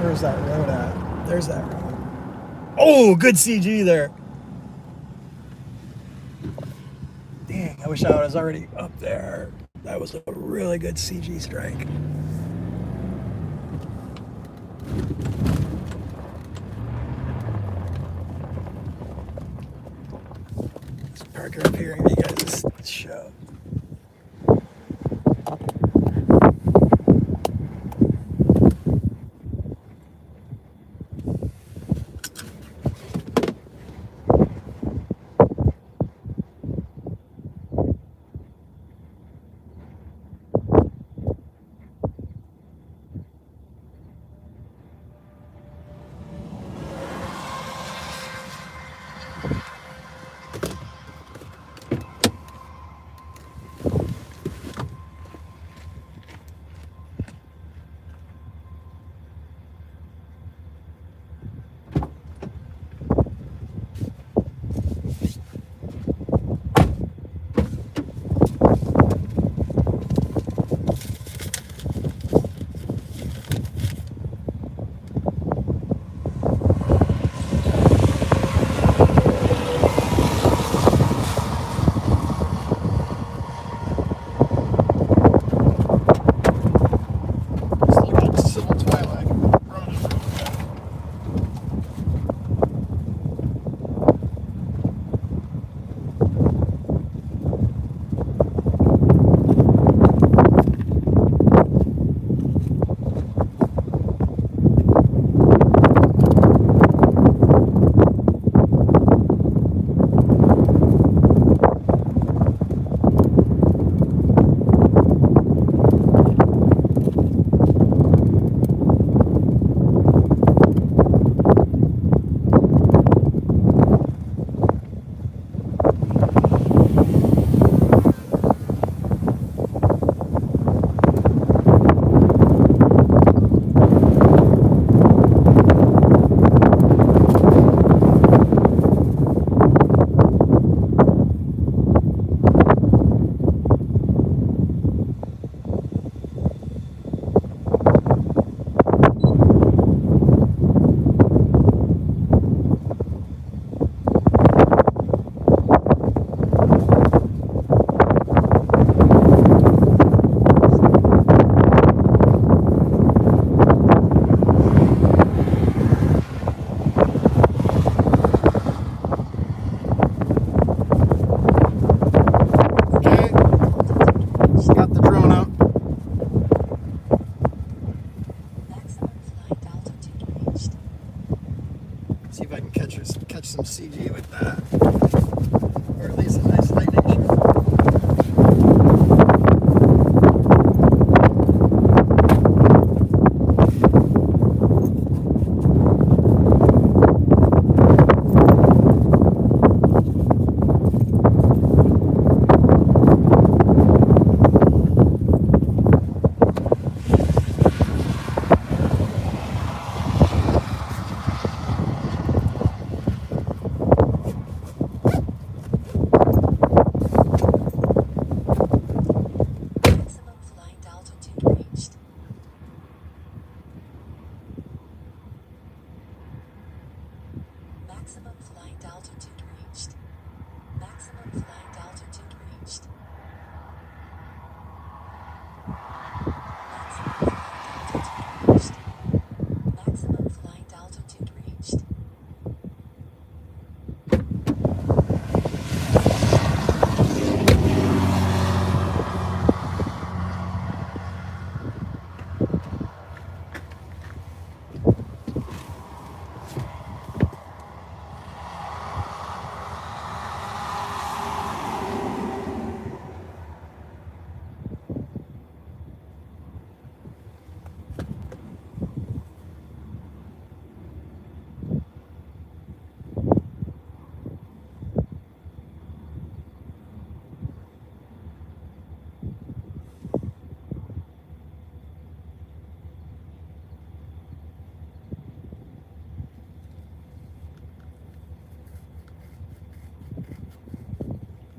Where's that road at? There's that road. Oh, good CG there. Dang, I wish I was already up there. That was a really good CG strike. Let's park her up here and give you guys a show.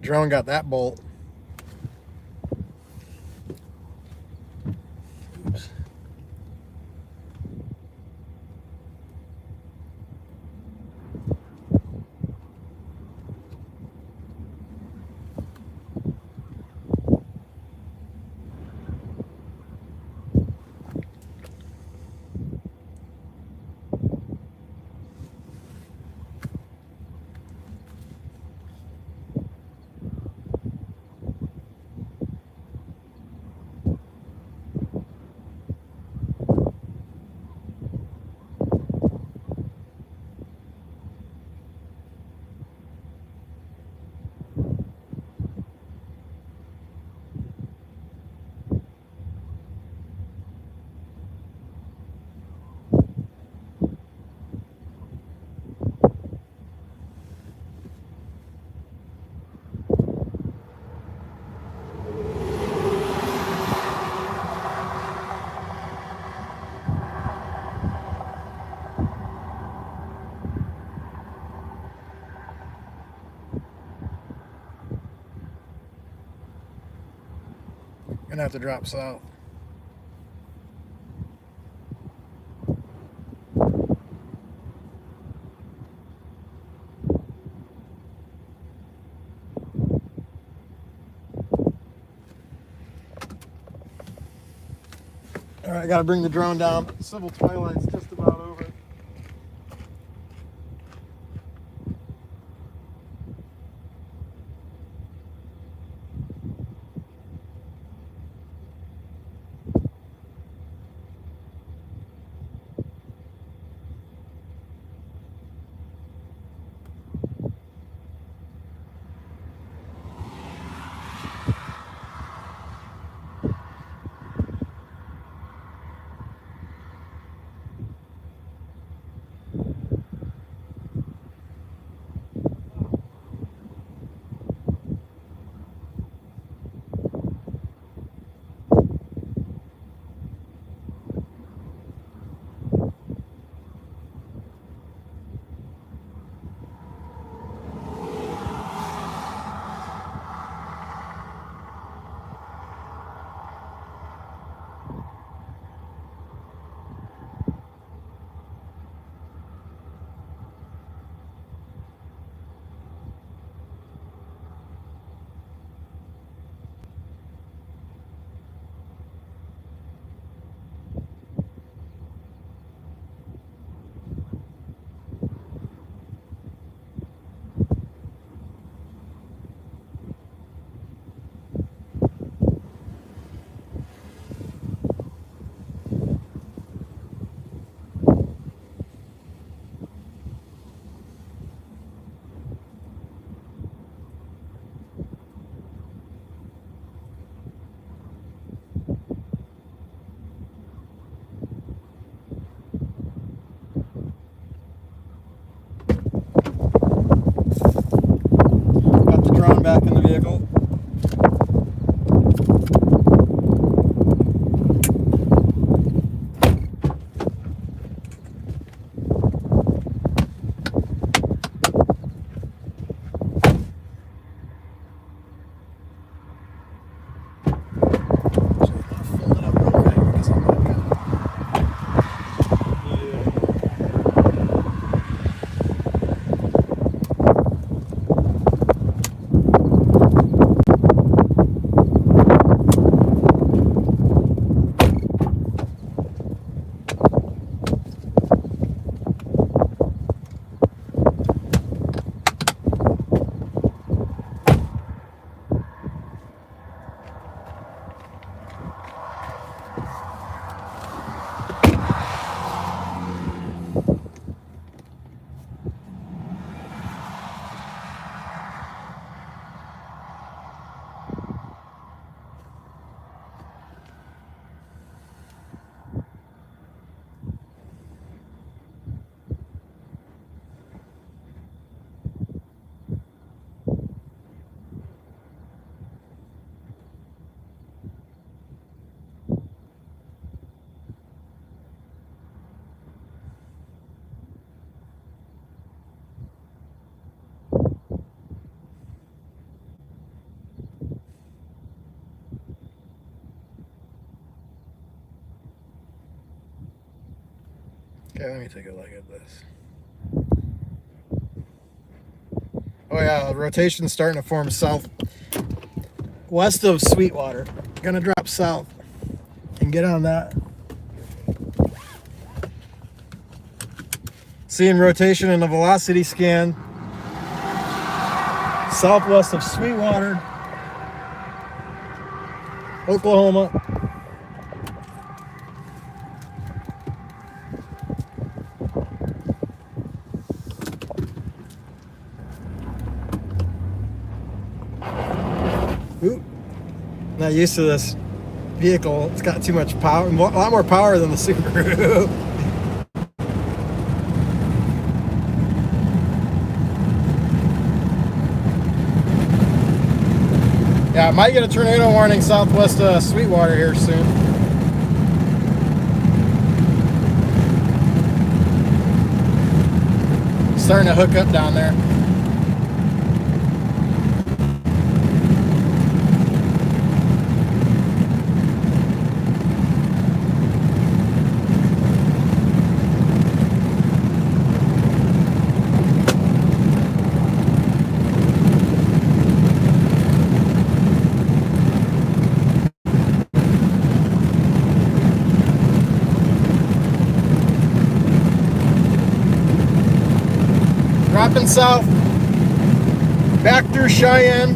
Drone got that bolt. Oops. Gonna have to drop south. All right, gotta bring the drone down. Civil twilight's just about over. Okay, let me take a look at this. Oh yeah, rotation's starting to form south west of Sweetwater. Gonna drop south and get on that. Seeing rotation in the velocity scan southwest of Sweetwater, Oklahoma. Ooh, not used to this vehicle. It's got too much power, a lot more power than the Subaru. Yeah, I might get a tornado warning southwest of Sweetwater here soon. Starting to hook up down there. Dropping south, back through Cheyenne.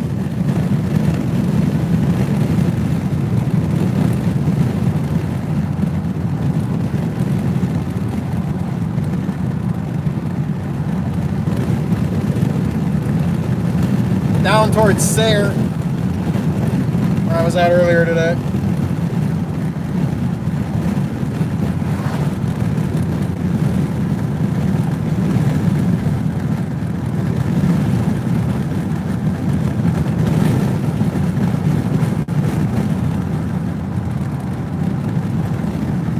Down towards Sayre, where I was at earlier today.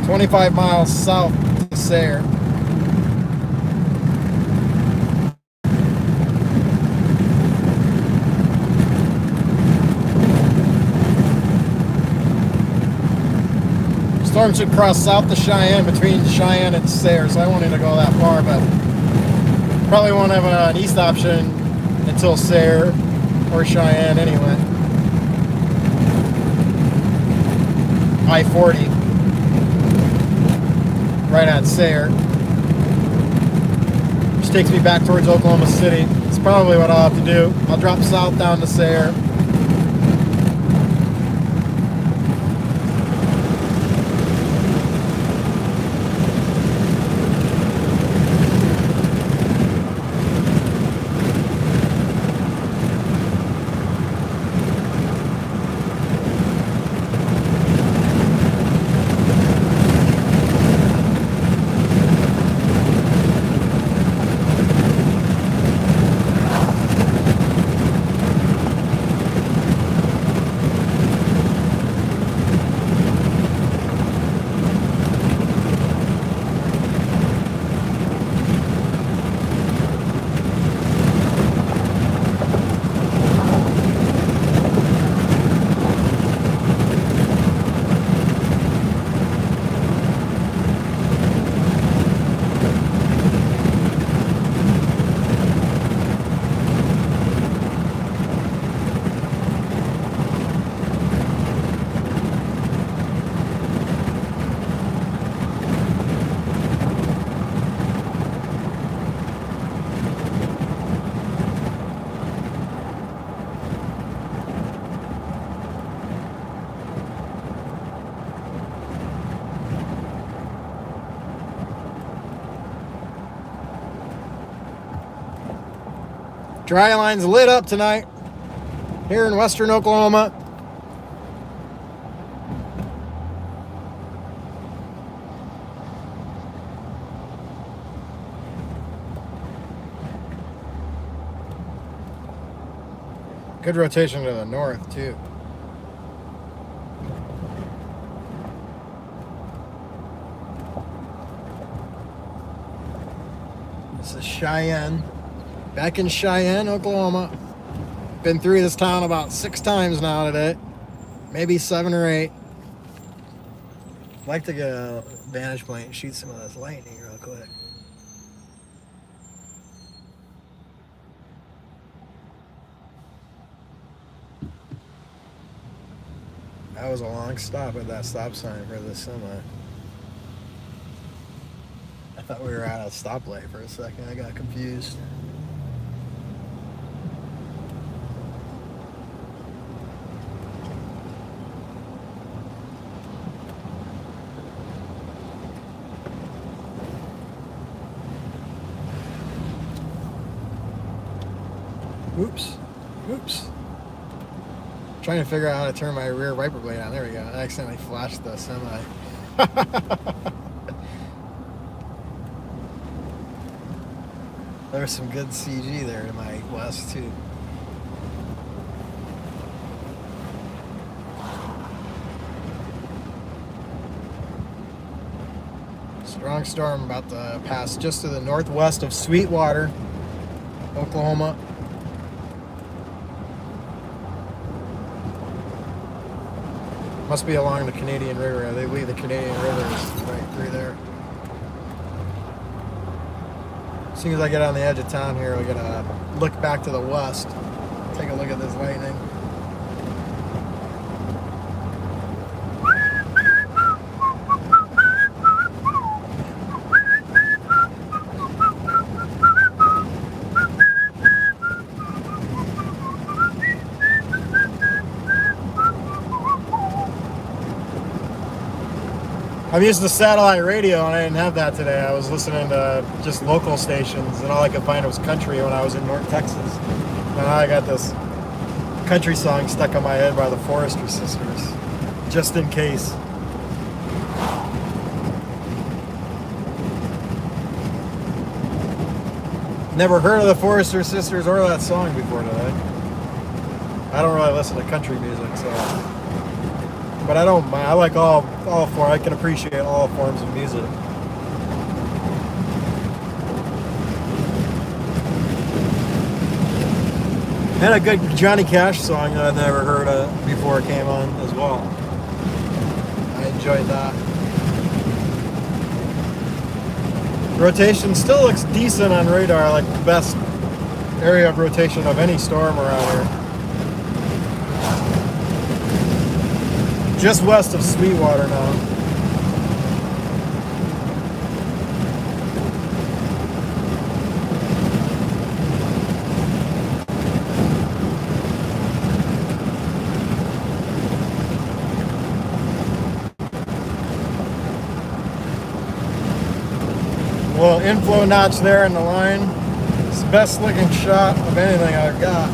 "25 miles south to Sayre." Storm should cross south to Cheyenne, between Cheyenne and Sayre, so I won't need to go that far, but probably won't have an east option until Sayre or Cheyenne anyway. I-40. Right at Sayre, which takes me back towards Oklahoma City. It's probably what I'll have to do. I'll drop south down to Sayre. Dry line's lit up tonight here in western Oklahoma. Good rotation to the north too. This is Cheyenne. Back in Cheyenne, Oklahoma. Been through this town about 6 times now today. Maybe 7 or 8. I'd like to get a vantage point and shoot some of this lightning real quick. That was a long stop at that stop sign for the semi. I thought we were at a stoplight for a second. I got confused. Oops. Oops. Trying to figure out how to turn my rear wiper blade on. There we go. I accidentally flashed the semi. There's some good CG there to my west too. Strong storm about to pass just to the northwest of Sweetwater, Oklahoma. Must be along the Canadian River. They believe the Canadian River is right through there. As soon as I get on the edge of town here, we're gonna look back to the west. Take a look at this lightning. I'm used to satellite radio, and I didn't have that today. I was listening to just local stations, and all I could find was country when I was in North Texas. And now I got this country song stuck in my head by the Forester Sisters, just in case. Never heard of the Forester Sisters or that song before today. I don't really listen to country music, so... But I don't mind. I like all forms. I can appreciate all forms of music. And a good Johnny Cash song that I've never heard of before it came on as well. I enjoyed that. Rotation still looks decent on radar, like the best area of rotation of any storm around here. Just west of Sweetwater now. Little inflow notch there in the line. It's the best looking shot of anything I've got.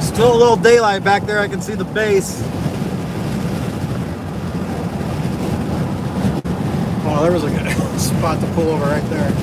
Still a little daylight back there. I can see the base. Oh, there was a good spot to pull over right there.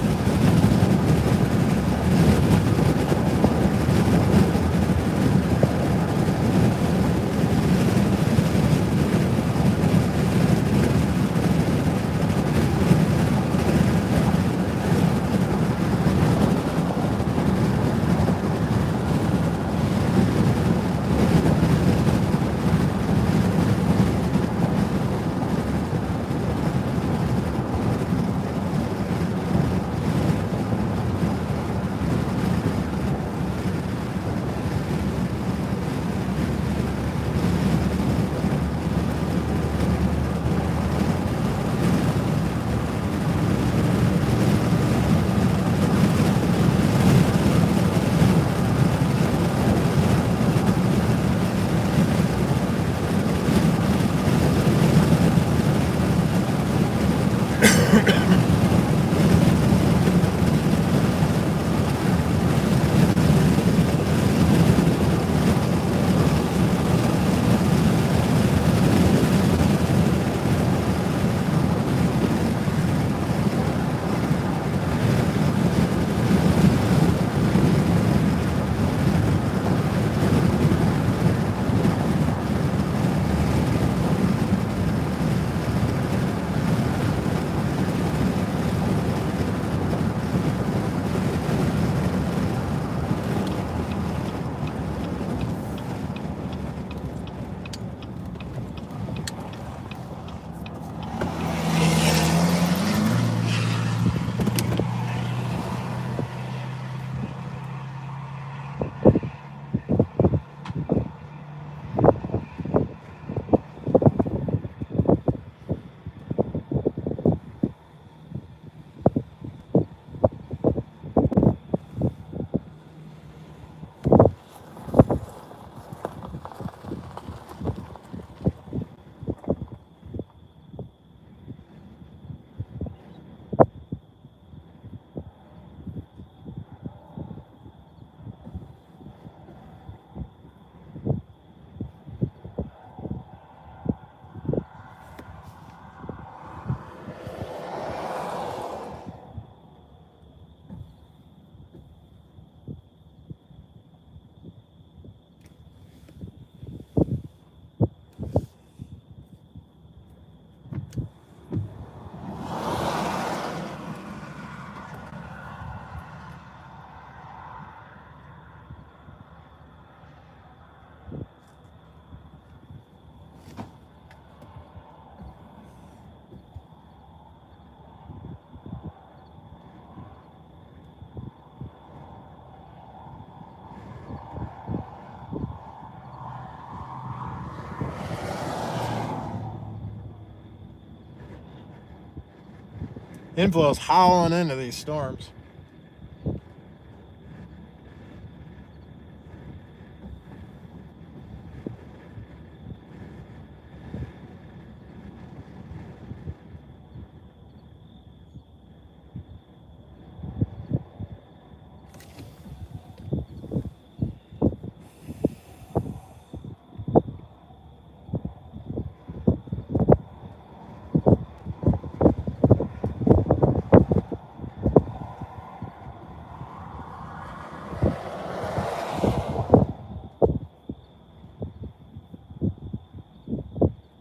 Inflow's howling into these storms.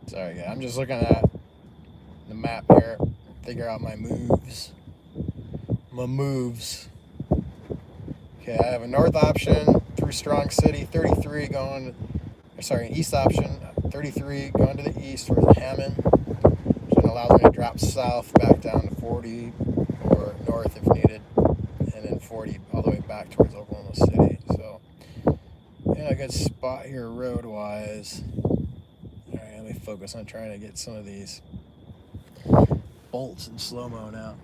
Sorry, I'm just looking at the map here, figure out my moves. Okay, I have a north option through Strong City, 33 going, sorry, an east option, 33 going to the east towards Hammond, which then allows me to drop south back down to 40 or north if needed, and then 40 all the way back towards Oklahoma City. So, yeah, a good spot here road-wise. All right, let me focus on trying to get some of these bolts in slow-mo now.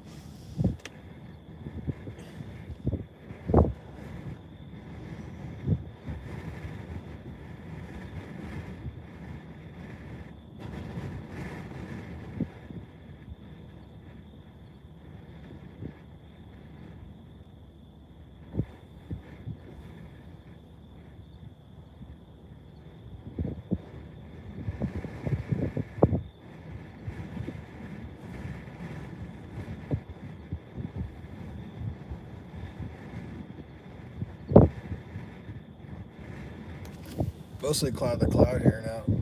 Mostly cloud to cloud here now.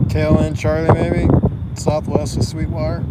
Tail end Charlie maybe, southwest of Sweetwater.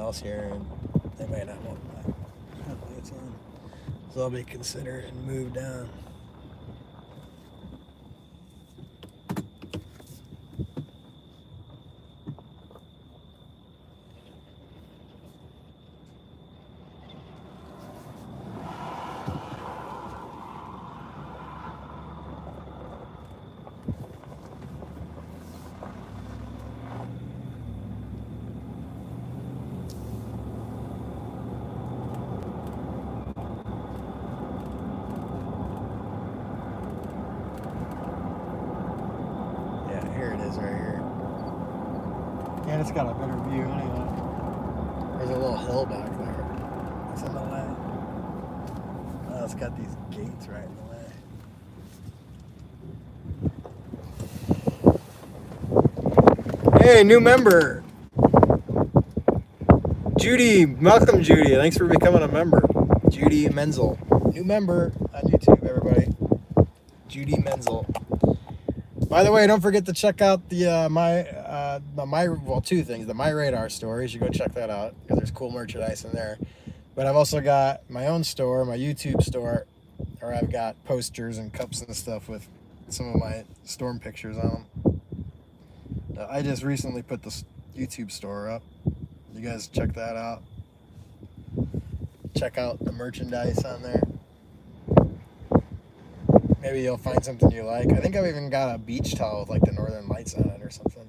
house here, and they might not want my lights on. So I'll be considered and moved down. Here it is right here. And it's got a better view anyway. There's a little hill back there. It's in the way. Oh, it's got these gates right in the way. Hey, new member. Judy, welcome Judy. Thanks for becoming a member. Judy Menzel. New member on YouTube, everybody. Judy Menzel. By the way, don't forget to check out the two things. The My Radar store. You should go check that out because there's cool merchandise in there. But I've also got my own store, my YouTube store, where I've got posters and cups and stuff with some of my storm pictures on them. I just recently put the YouTube store up. You guys check that out. Check out the merchandise on there. Maybe you'll find something you like. I think I've even got a beach towel with like the Northern Lights on it or something.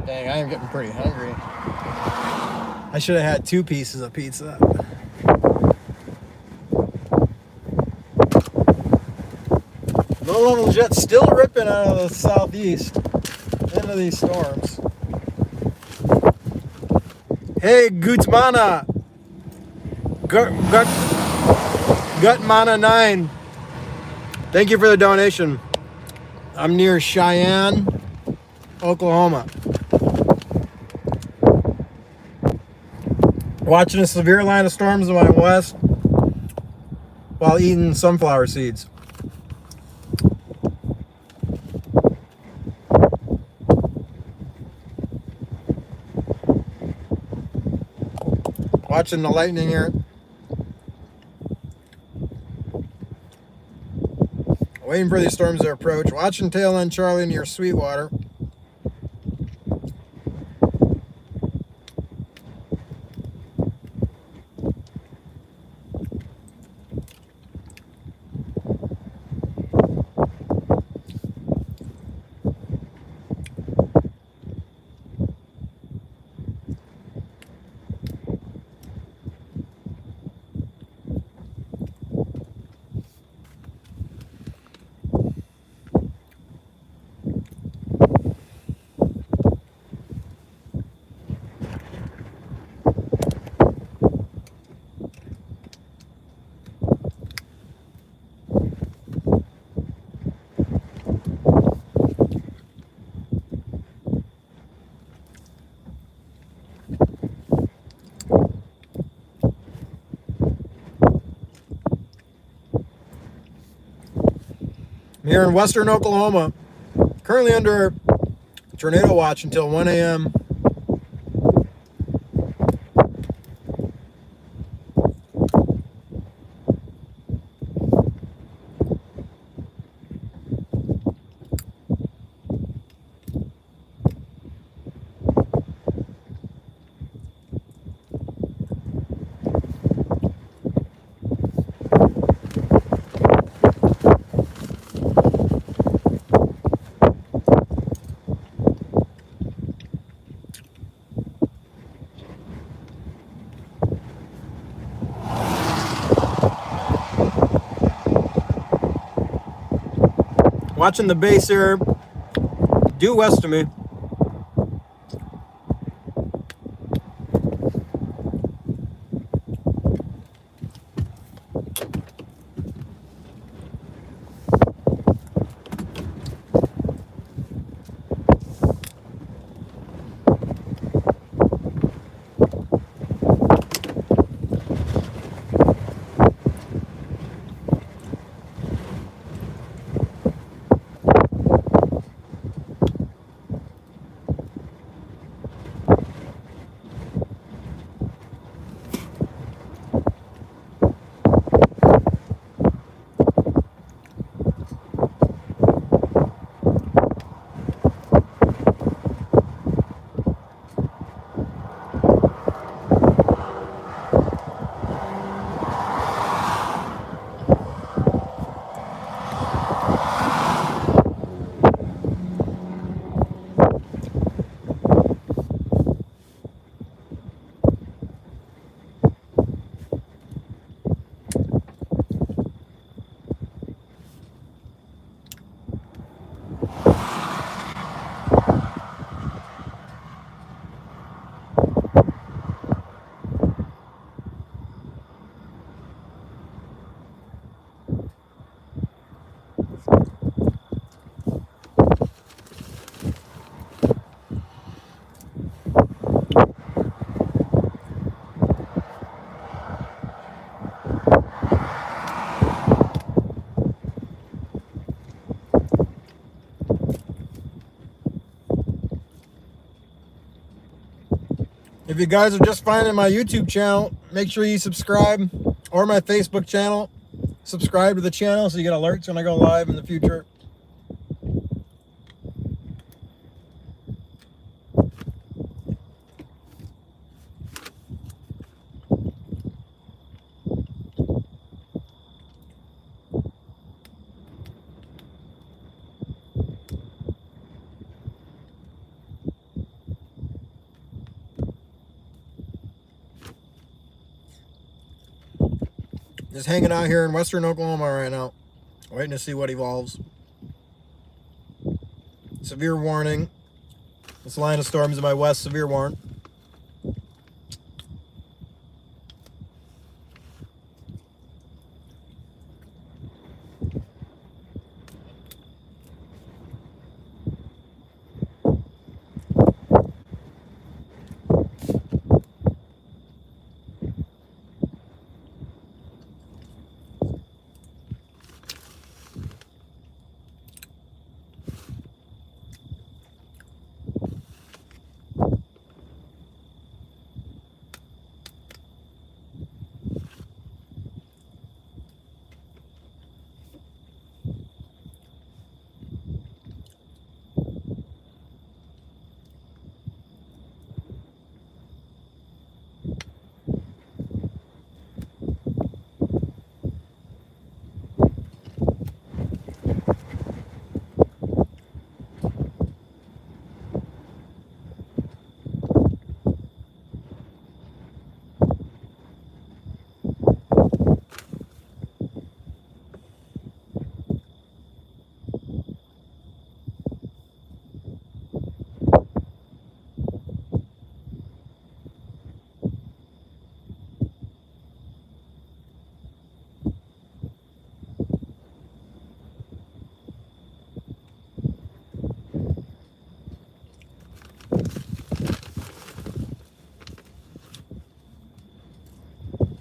Dang, I am getting pretty hungry. I should have had 2 pieces of pizza. Low-level jet still ripping out of the southeast into these storms. Hey, Gutsmana. Gutmana 9. Thank you for the donation. I'm near Cheyenne, Oklahoma. Watching a severe line of storms in my west while eating sunflower seeds. Watching the lightning here. Waiting for these storms to approach. Watching tail end Charlie near Sweetwater. I'm here in western Oklahoma, currently under tornado watch until 1 a.m. watching the base here due west of me. If you guys are just finding my YouTube channel, make sure you subscribe, or my Facebook channel. Subscribe to the channel so you get alerts when I go live in the future. Just hanging out here in western Oklahoma right now, waiting to see what evolves. Severe warning. This line of storms in my west, severe warning.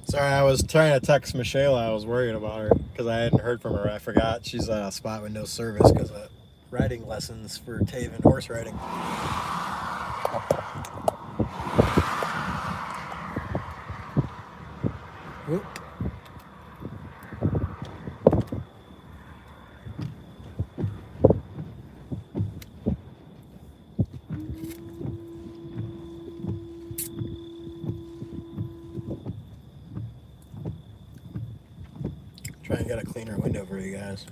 Sorry, I was trying to text Michelle. I was worried about her because I hadn't heard from her. I forgot she's on a spot with no service because of riding lessons for Taven horse riding. Whoop. Try and get a cleaner window for you guys.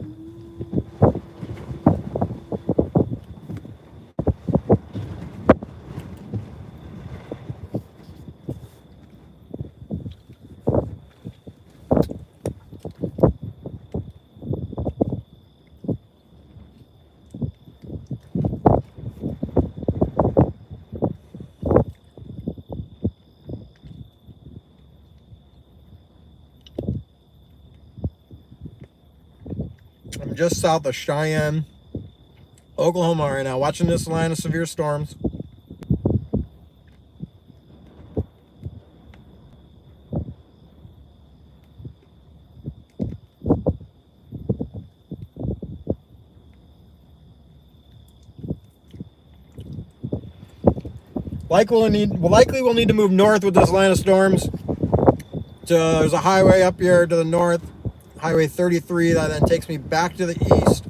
I'm just south of Cheyenne, Oklahoma right now, watching this line of severe storms. Likely we'll need to move north with this line of storms. There's a highway up here to the north, Highway 33, that then takes me back to the east.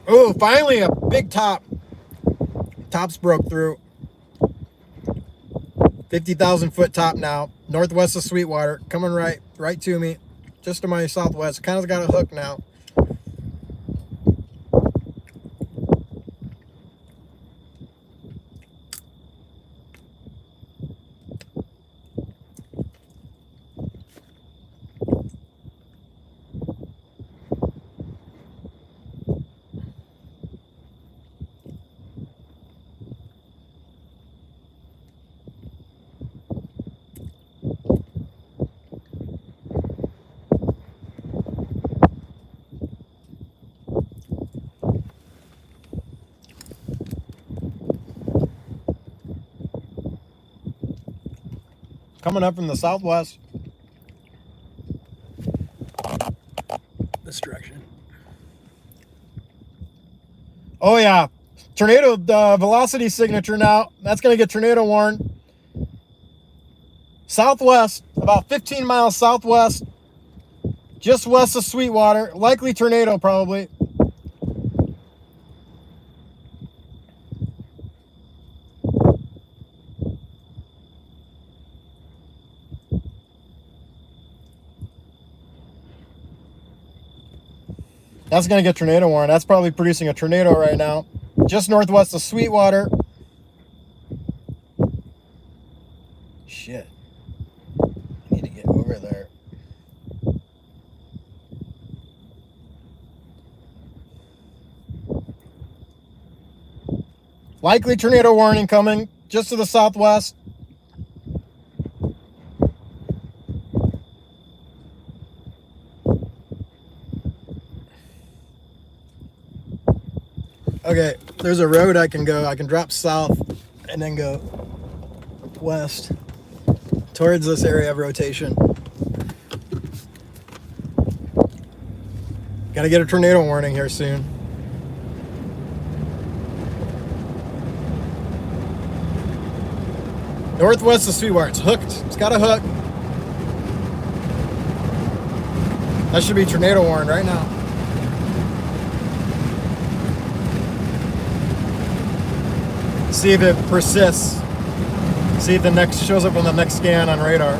Oh, finally a big top. Tops broke through. 50,000 foot top now, northwest of Sweetwater, coming right to me, just to my southwest. Kind of got a hook now. Coming up from the southwest. This direction. Oh yeah, tornado velocity signature now. That's going to get tornado warned. Southwest, about 15 miles southwest, just west of Sweetwater. Likely tornado probably. That's going to get tornado warned. That's probably producing a tornado right now. Just northwest of Sweetwater. Shit. I need to get over there. Likely tornado warning coming just to the southwest. Okay, there's a road I can go. I can drop south and then go west towards this area of rotation. Gotta get a tornado warning here soon. Northwest of Sweetwater. It's hooked. It's got a hook. That should be tornado warned right now. See if it persists. See if the next shows up on the next scan on radar.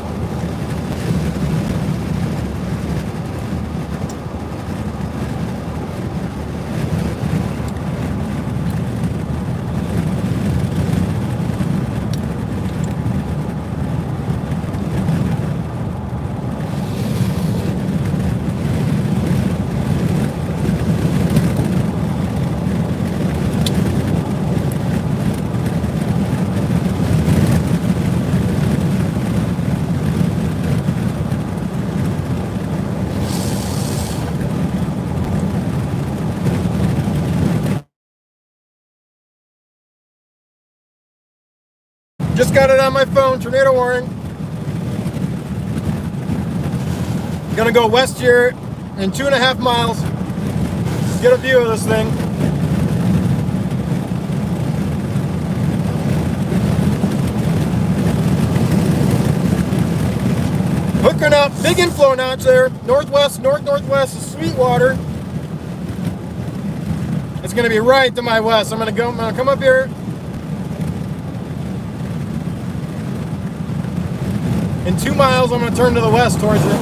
Just got it on my phone, tornado warning. Gonna go west here in 2.5 miles. Get a view of this thing. Hooking up, big inflow notch there. Northwest of Sweetwater. It's gonna be right to my west. I'm gonna come up here. In 2 miles, I'm going to turn to the west towards it,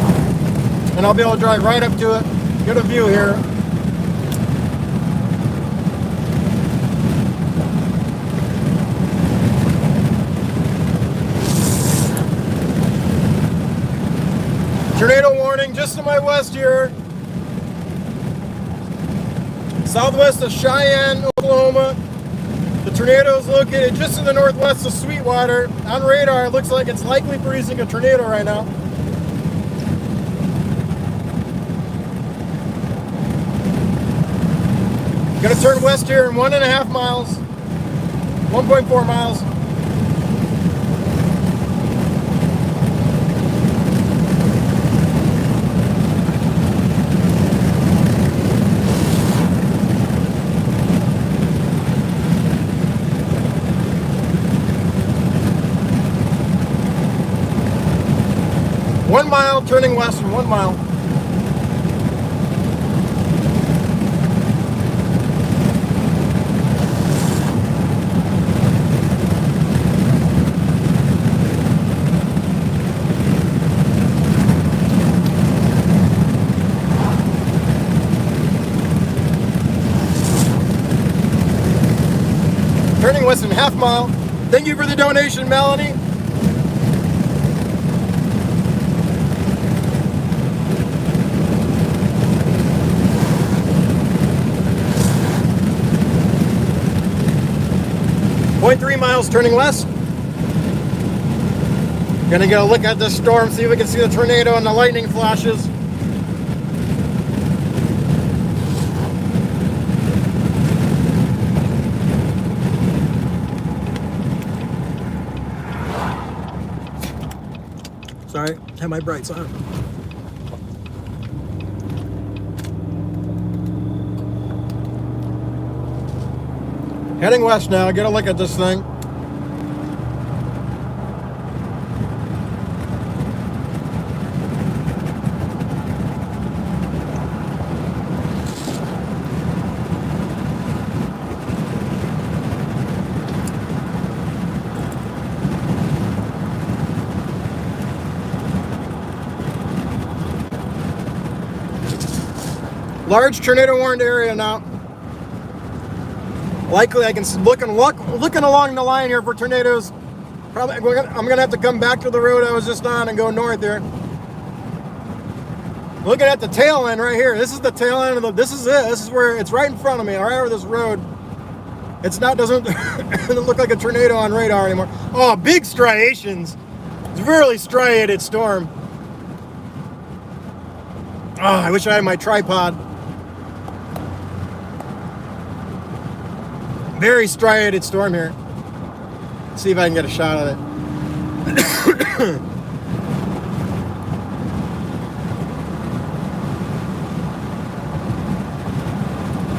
and I'll be able to drive right up to it, get a view here. Tornado warning just to my west here. Southwest of Cheyenne, Oklahoma. The tornado is located just to the northwest of Sweetwater. On radar, it looks like it's likely producing a tornado right now. Gonna turn west here in 1.5 miles, 1.4 miles. One mile, turning west in 1 mile. Turning west in 1/2 mile. Thank you for the donation, Melanie. .3 miles turning west. Gonna get a look at this storm, see if we can see the tornado and the lightning flashes. Sorry, have my brights on. Heading west now, get a look at this thing. Large tornado warned area now. Likely, I can looking along the line here for tornadoes. Probably, I'm gonna have to come back to the road I was just on and go north here. Looking at the tail end right here. This is the tail end of the. This is it. This is where it's right in front of me, right over this road. It's not doesn't look like a tornado on radar anymore. Oh, big striations. It's a really striated storm. Oh, I wish I had my tripod. Very striated storm here. Let's see if I can get a shot of it.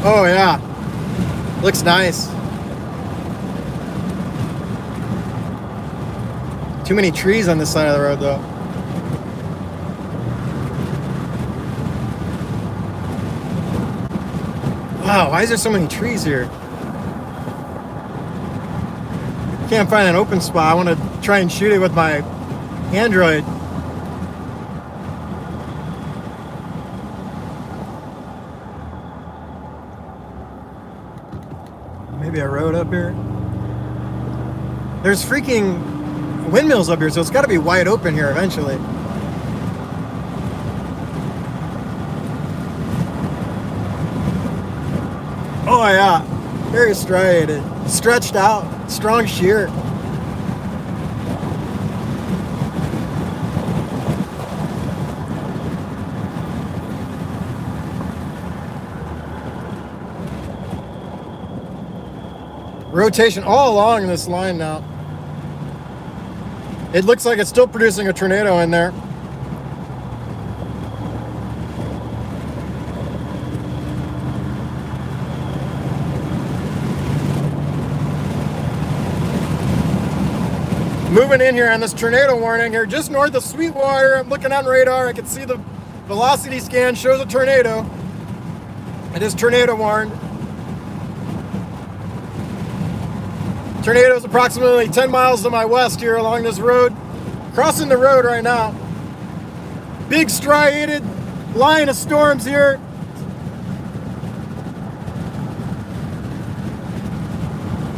Oh yeah, looks nice. Too many trees on this side of the road though. Wow, why is there so many trees here? Can't find an open spot. I want to try and shoot it with my Android. Maybe a road up here. There's freaking windmills up here, so it's got to be wide open here eventually. Oh yeah, very striated, stretched out. Strong shear. Rotation all along this line now. It looks like it's still producing a tornado in there. Moving in here on this tornado warning here, just north of Sweetwater. I'm looking on radar. I can see the velocity scan shows a tornado. It is tornado warned. Tornado is approximately 10 miles to my west here along this road. Crossing the road right now. Big striated line of storms here.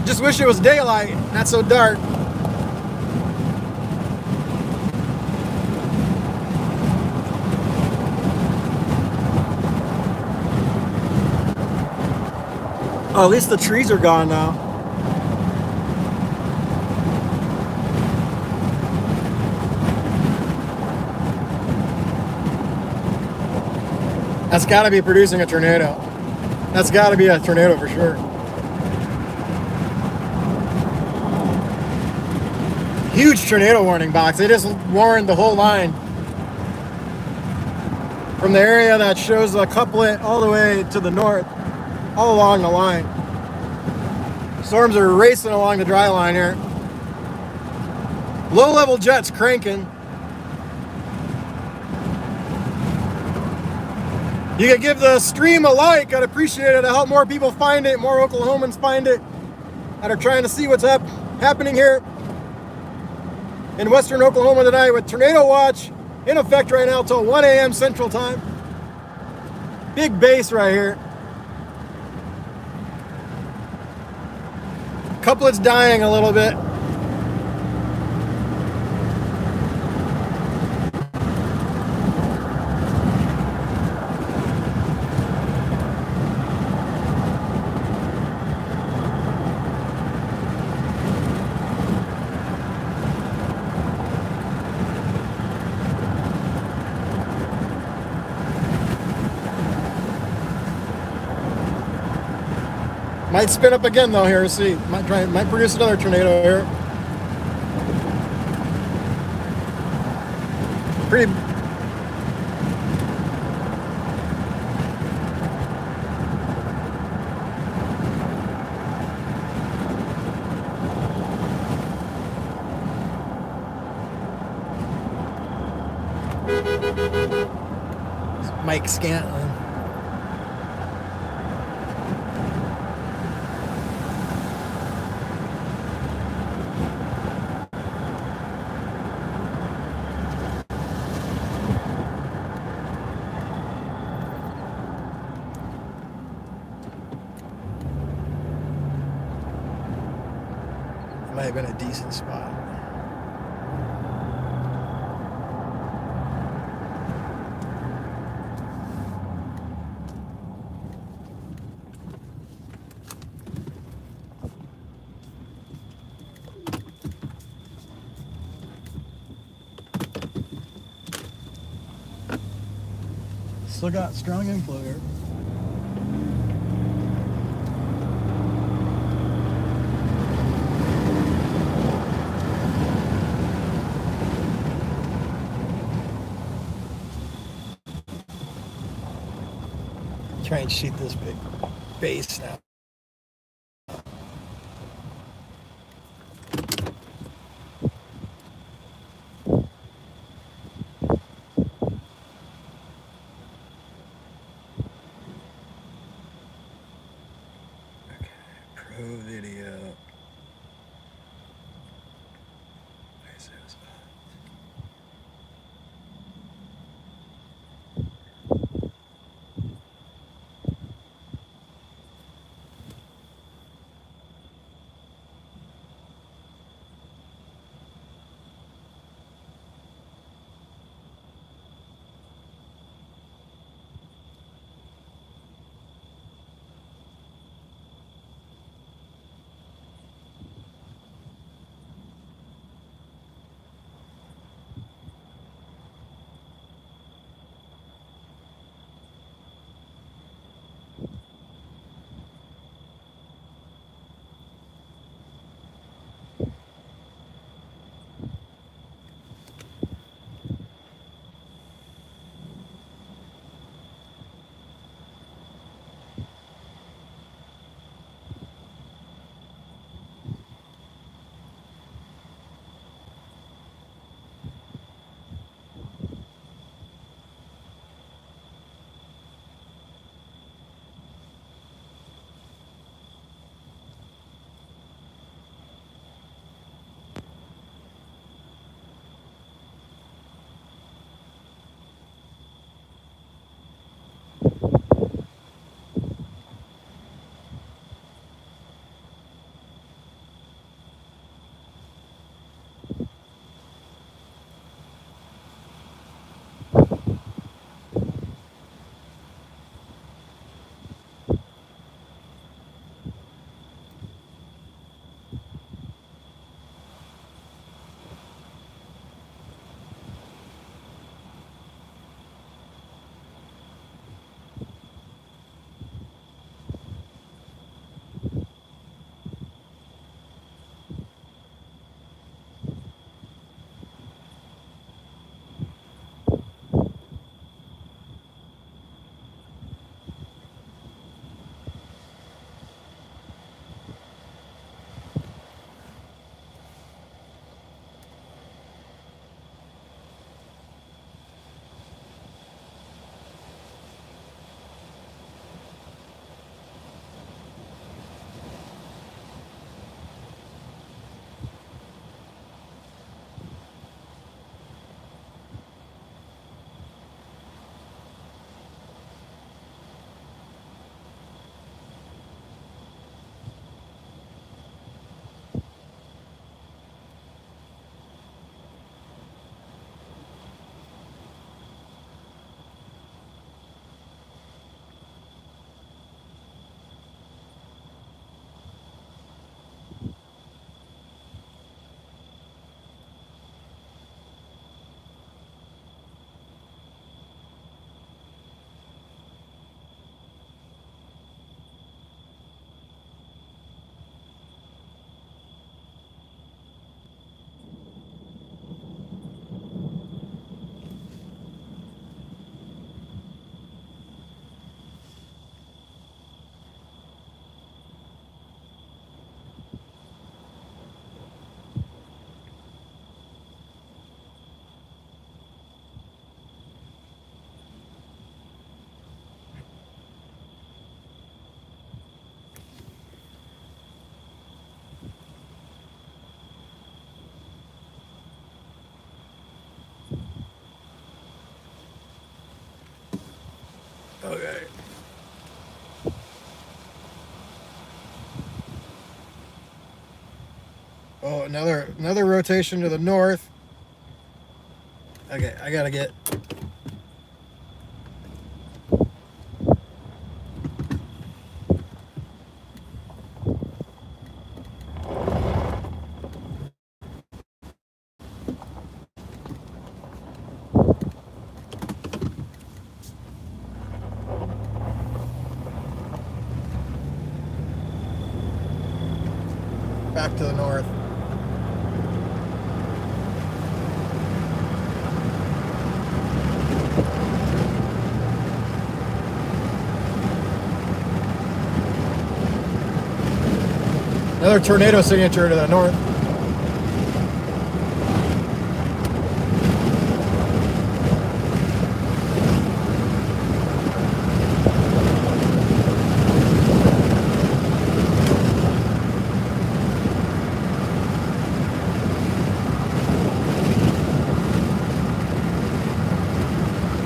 Just wish it was daylight, not so dark. Oh, at least the trees are gone now. That's got to be producing a tornado. That's got to be a tornado for sure. Huge tornado warning box. They just warned the whole line. From the area that shows the couplet all the way to the north, all along the line. Storms are racing along the dry line here. Low-level jets cranking. You could give the stream a like. I'd appreciate it to help more people find it, more Oklahomans find it that are trying to see what's happening here in western Oklahoma tonight with tornado watch in effect right now till 1 a.m. Central Time. Big base right here. Couplet's dying a little bit. Might spin up again though here, see. Might produce another tornado here. Pretty Mike Scantlin. Might have been a decent spot. Still got strong inflow here. Try and shoot this big base now. Okay, pro video. Where's those? Oh, another rotation to the north. Okay, I gotta get. Back to the north. Another tornado signature to the north.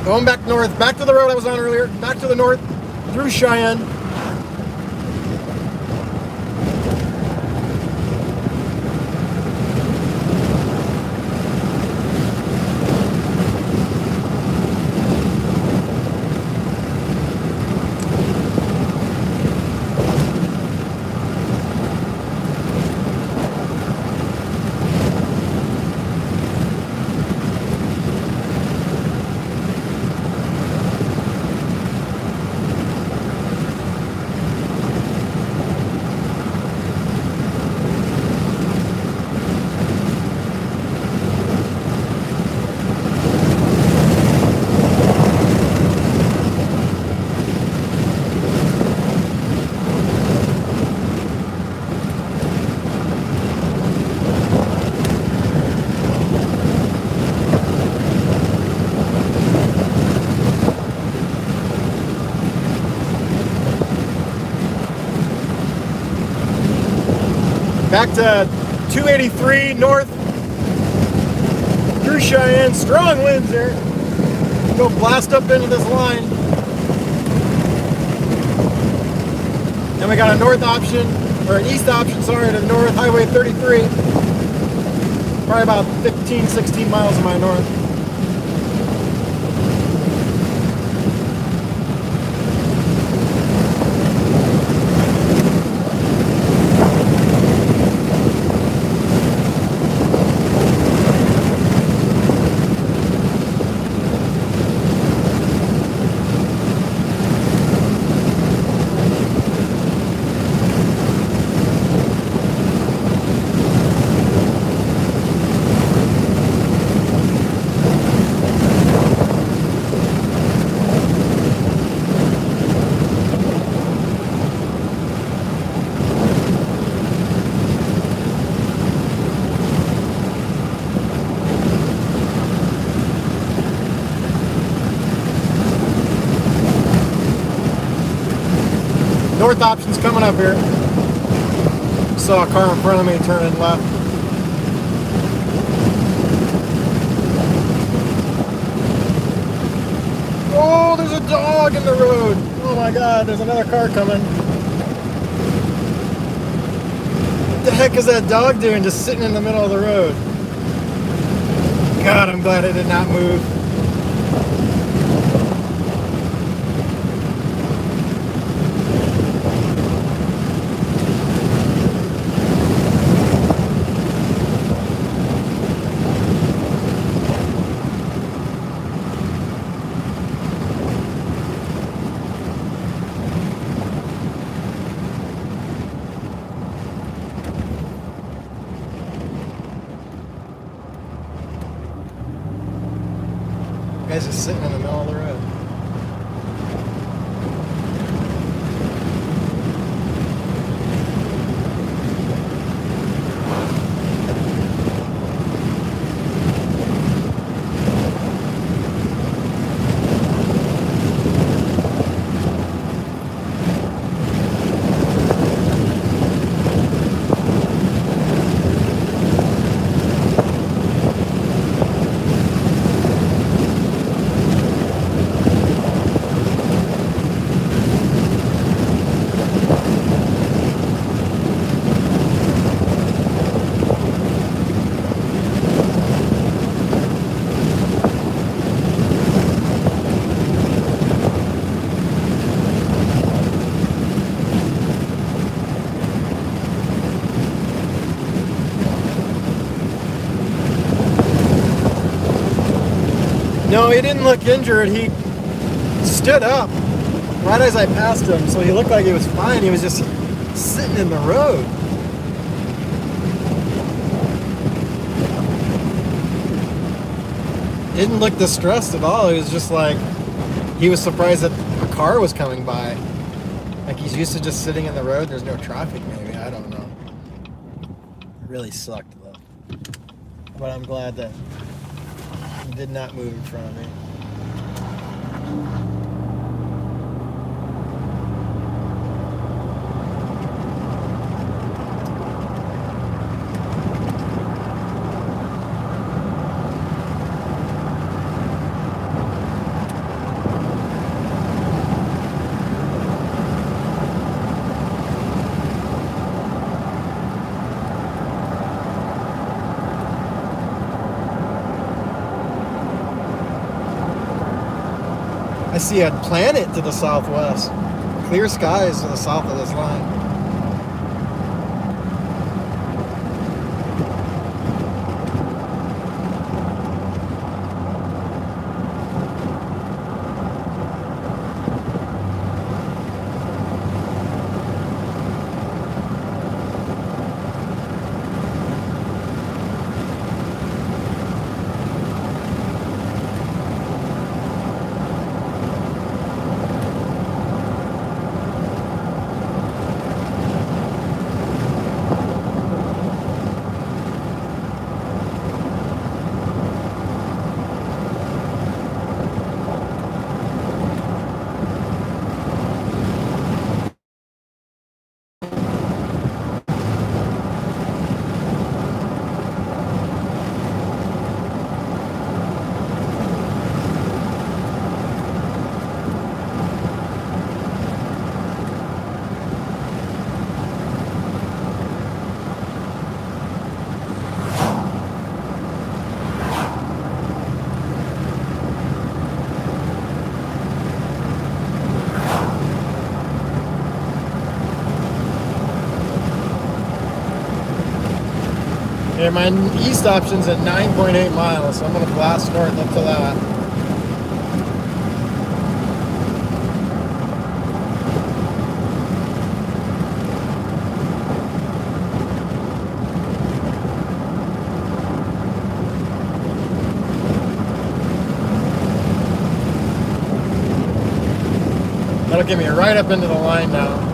Going back north, back to the road I was on earlier, back to the north, through Cheyenne. Back to 283 north through Cheyenne. Strong winds there. Go blast up into this line. Then we got a north option, or an east option, sorry, to the north, Highway 33. Probably about 15, 16 miles to my north. North option's coming up here. Saw a car in front of me turning left. Oh, there's a dog in the road. Oh my God, there's another car coming. What the heck is that dog doing just sitting in the middle of the road? God, I'm glad it did not move. Guy's just sitting in the middle of the road. No, he didn't look injured. He stood up right as I passed him, so he looked like he was fine. He was just sitting in the road. Didn't look distressed at all. He was just like, he was surprised that a car was coming by. Like he's used to just sitting in the road. There's no traffic, maybe. I don't know. It really sucked, though. But I'm glad that he did not move in front of me. I see a planet to the southwest. Clear skies to the south of this line. Yeah, my east option's at 9.8 miles, so I'm going to blast north up to that. That'll get me right up into the line now.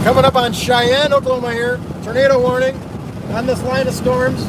Coming up on Cheyenne, Oklahoma here. Tornado warning on this line of storms.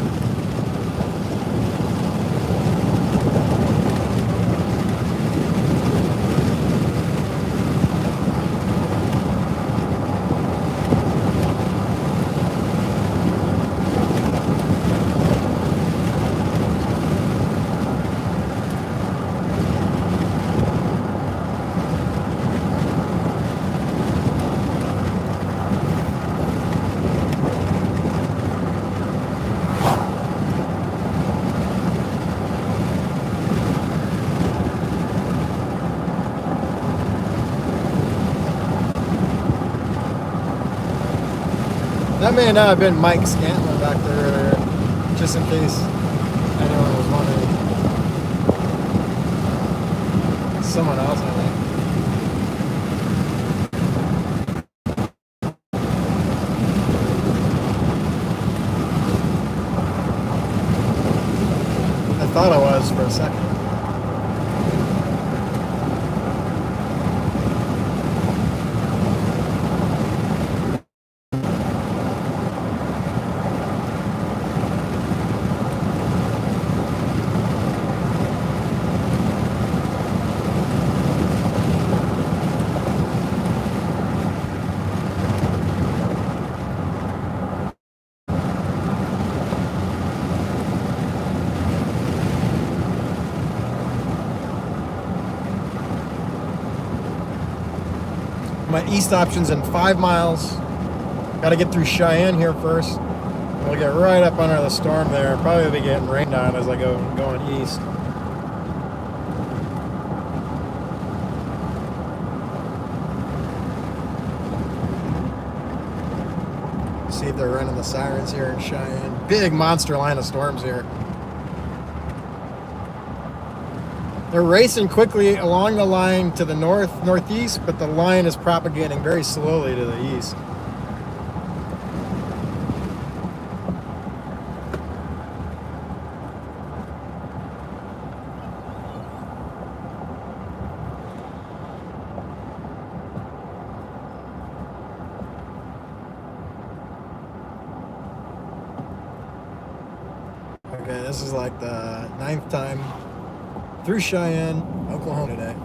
That may not have been Mike Scantlin back there earlier, just in case anyone was wondering. Someone else, I think. I thought I was for a second. My east option's in 5 miles. Got to get through Cheyenne here first. We'll get right up under the storm there. Probably be getting rained on as I go going east. See if they're running the sirens here in Cheyenne. Big monster line of storms here. They're racing quickly along the line to the northeast, but the line is propagating very slowly to the east. Okay, this is like the 9th time through Cheyenne, Oklahoma today.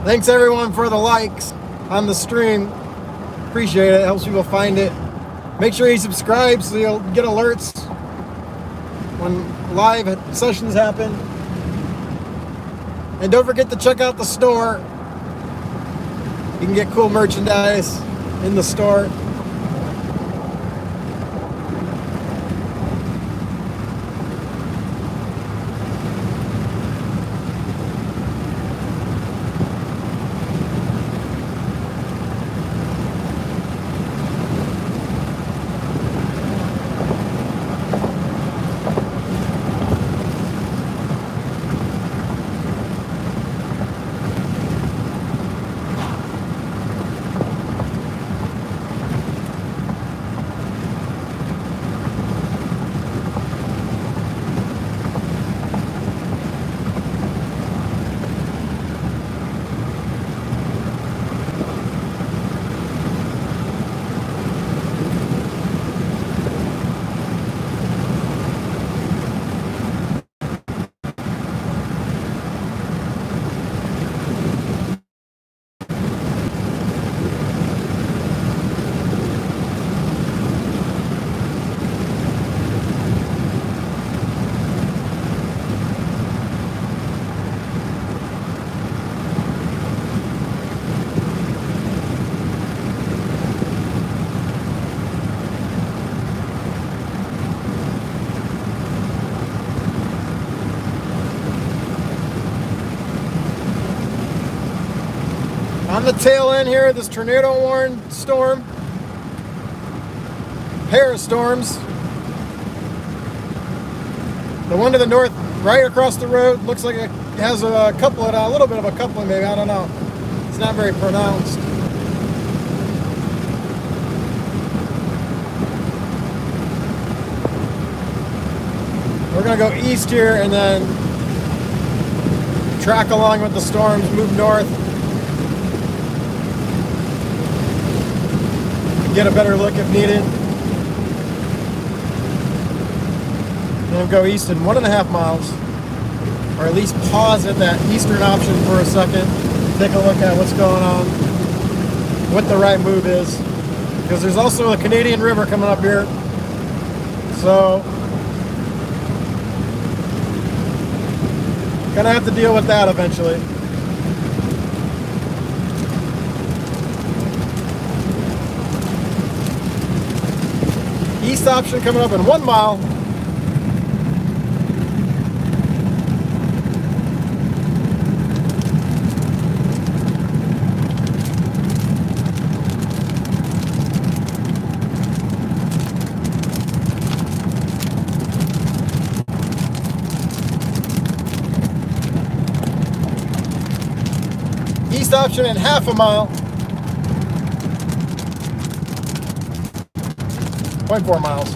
Thanks everyone for the likes on the stream. Appreciate it. Helps people find it. Make sure you subscribe so you'll get alerts when live sessions happen. And don't forget to check out the store. You can get cool merchandise in the store. On the tail end here, this tornado warned storm, pair of storms. The one to the north, right across the road, looks like it has a couplet, a little bit of a coupling maybe, I don't know. It's not very pronounced. We're gonna go east here and then track along with the storms, move north. get a better look if needed. And we'll go east in 1.5 miles, or at least pause at that eastern option for a second, take a look at what's going on, what the right move is, because there's also a Canadian River coming up here, so gonna have to deal with that eventually. East option coming up in 1 mile. East option in 1/2 mile. 0.4 miles.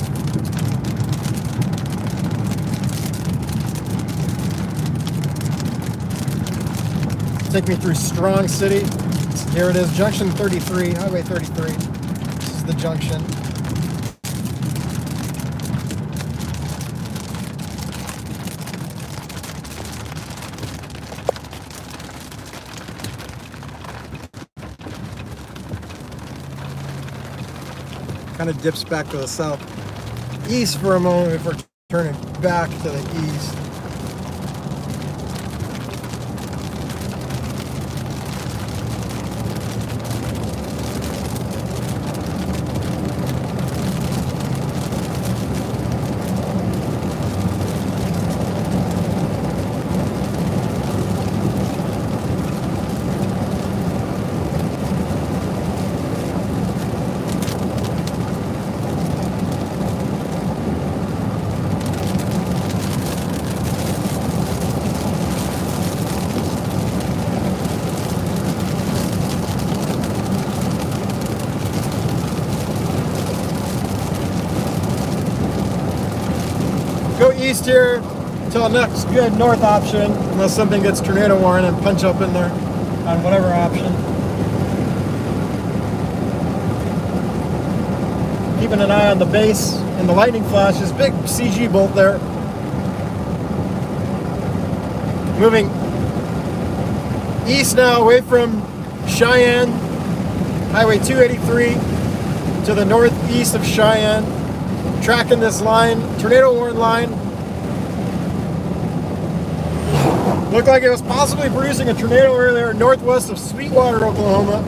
Take me through Strong City. Here it is, junction 33, highway 33. This is the junction. Kind of dips back to the southeast for a moment before turning back to the east. Go east here till next good north option, unless something gets tornado warning, and punch up in there on whatever option. Keeping an eye on the base and the lightning flashes. Big CG bolt there. Moving east now away from Cheyenne, Highway 283 to the northeast of Cheyenne. Tracking this line, tornado warning line. Looked like it was possibly producing a tornado earlier northwest of Sweetwater, Oklahoma.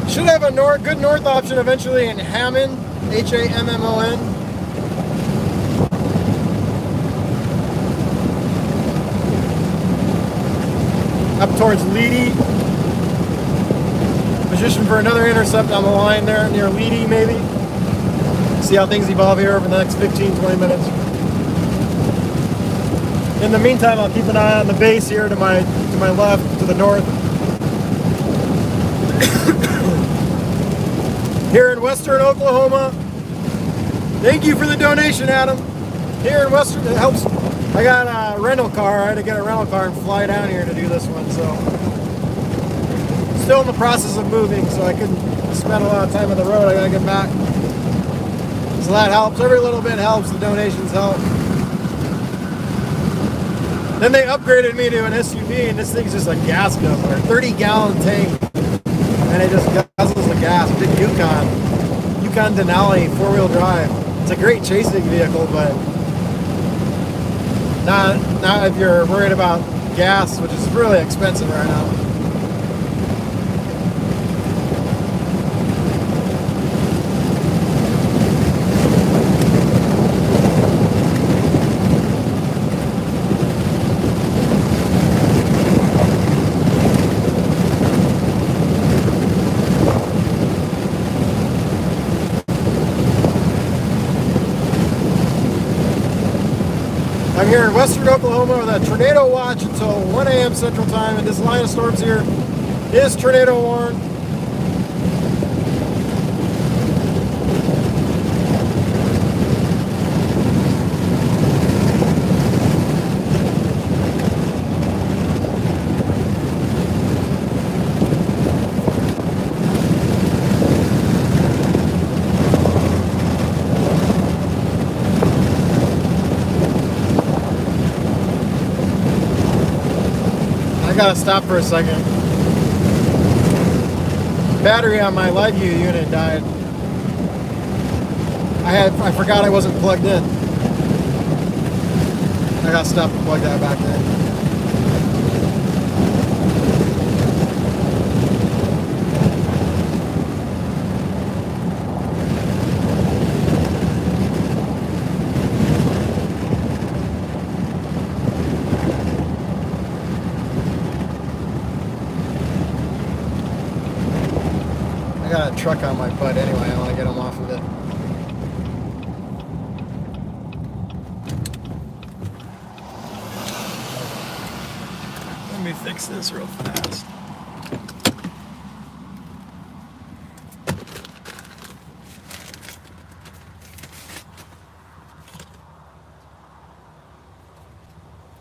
Should have a good north option eventually in Hammond, Hammon. Up towards Leedy. Position for another intercept on the line there near Leedy, maybe. See how things evolve here over the next 15-20 minutes. In the meantime, I'll keep an eye on the base here to my left, to the north. Here in western Oklahoma. Thank you for the donation, Adam. Here in western, it helps. I got a rental car. I had to get a rental car and fly down here to do this one, so still in the process of moving, so I couldn't spend a lot of time on the road. I gotta get back. So that helps. Every little bit helps. The donations help. Then they upgraded me to an SUV, and this thing's just a gas guzzler. 30-gallon tank, and it just guzzles the gas. Big Yukon Denali 4-wheel drive. It's a great chasing vehicle, but not if you're worried about gas, which is really expensive right now. I'm here in western Oklahoma with a tornado watch until 1 a.m. Central Time, and this line of storms here is tornado warned. I gotta stop for a second. Battery on my light view unit died. I forgot I wasn't plugged in. I gotta stop and plug that back in. I got a truck on my butt anyway. I want to get him off of it. Let me fix this real fast.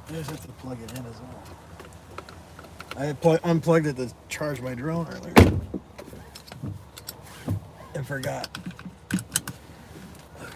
I just have to plug it in as well. I unplugged it to charge my drone earlier. And forgot. Okay.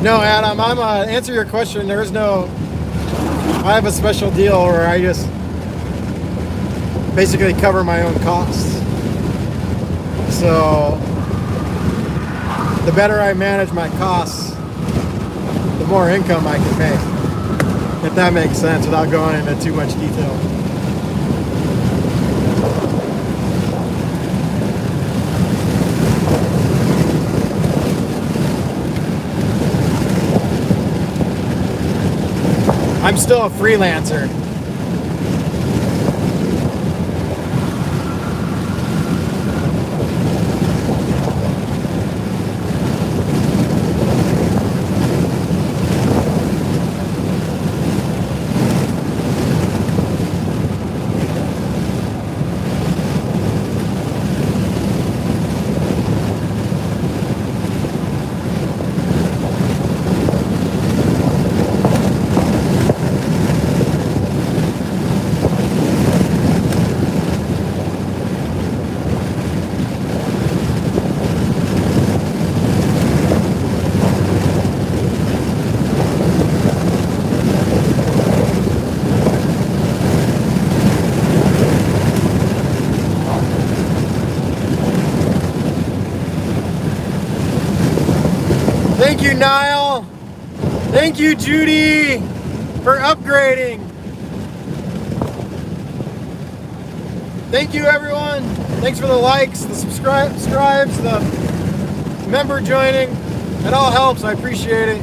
No, Adam, I'm answer your question. There is no. I have a special deal where I just basically cover my own costs. So the better I manage my costs, the more income I can make. If that makes sense, without going into too much detail. I'm still a freelancer. Thank you, Niall. Thank you, Judy, for upgrading. Thank you, everyone. Thanks for the likes, the subscribes, the member joining. It all helps. I appreciate it.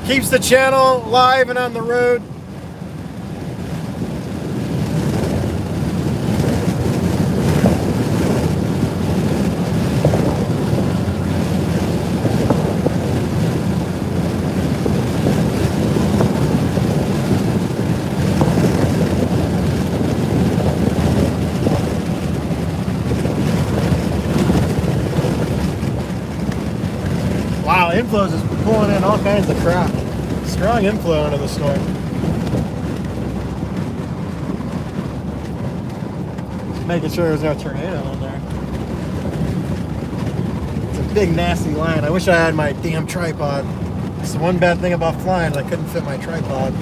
Keeps the channel live and on the road. Wow, inflows is pulling in all kinds of crap. Strong inflow into the storm. Making sure there's no tornado in there. It's a big nasty line. I wish I had my damn tripod. It's the one bad thing about flying is I couldn't fit my tripod.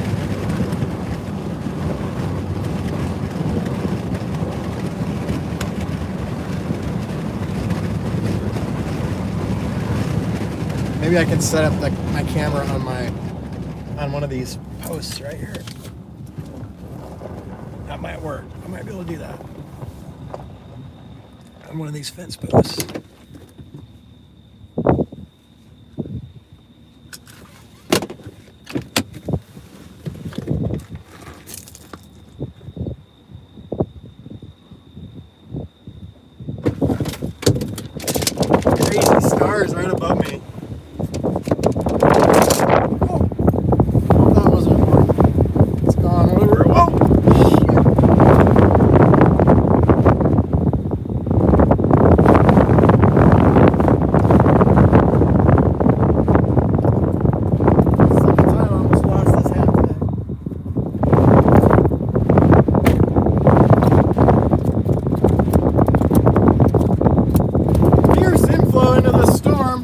Maybe I can set up my camera on one of these posts right here. That might work. I might be able to do that. On one of these fence posts. cars right above me. Oh, that wasn't important. It's gone over. Oh, second time I almost lost this hand today. Fierce inflow into the storm.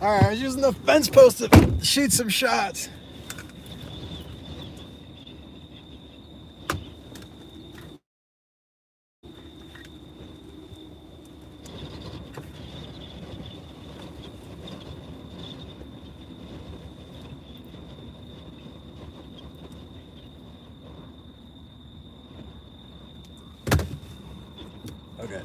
All right, I was using the fence post to shoot some shots. Okay.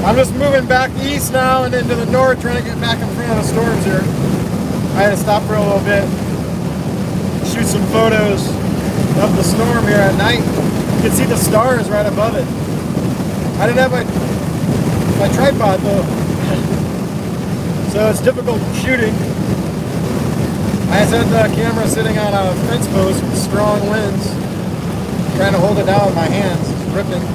I'm just moving back east now and into the north, trying to get back in front of the storms here. I had to stop for a little bit, shoot some photos of the storm here at night. You can see the stars right above it. I didn't have my tripod though, so it's difficult shooting. I just had the camera sitting on a fence post with strong winds, trying to hold it down with my hands. It's ripping.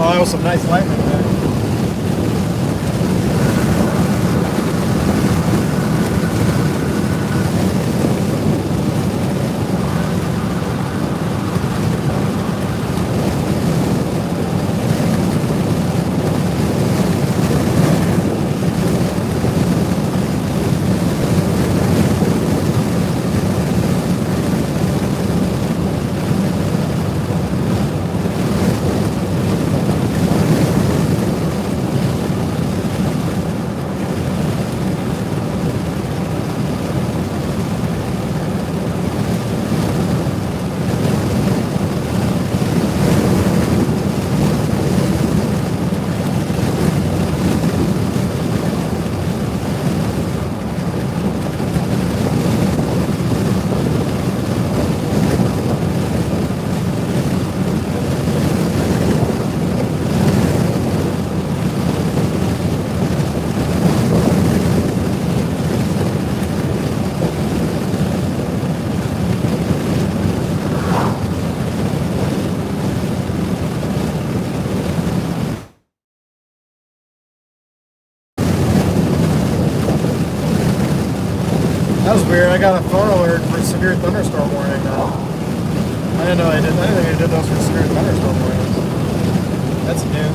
Oh, that was some nice lightning there. That was weird. I got a phone alert for severe thunderstorm warning now. I didn't know I did. I didn't think I did those for severe thunderstorm warnings. That's new.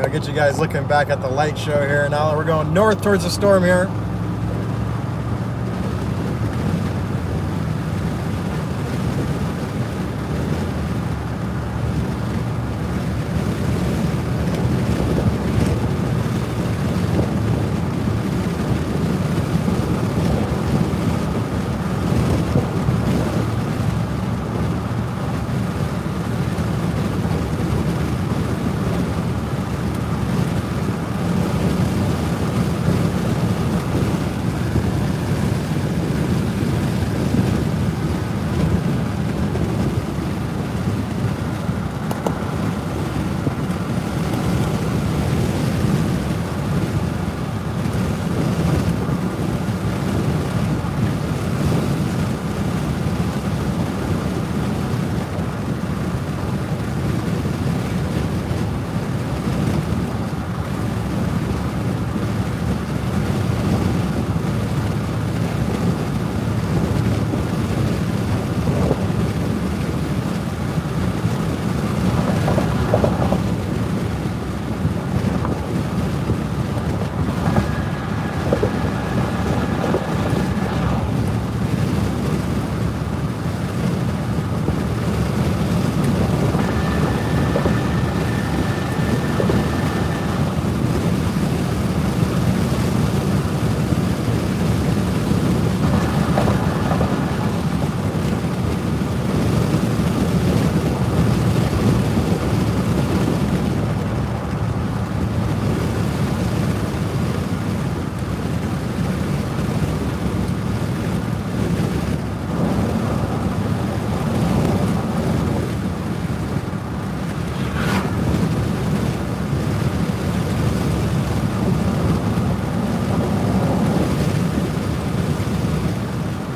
I'll get you guys looking back at the light show here. Now we're going north towards the storm here.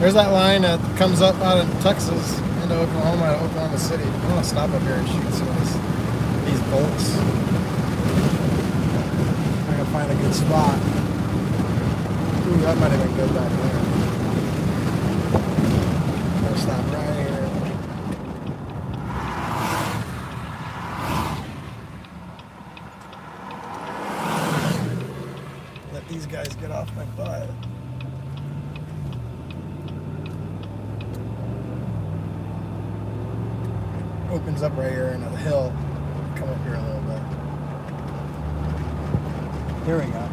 There's that line that comes up out of Texas into Oklahoma, Oklahoma City. I'm gonna stop up here and shoot some of these bolts. I'm gonna find a good spot. Ooh, that might have been good back there. I'm gonna stop right here. Let these guys get off my butt. Opens up right here into the hill. Come up here a little bit. Here we go.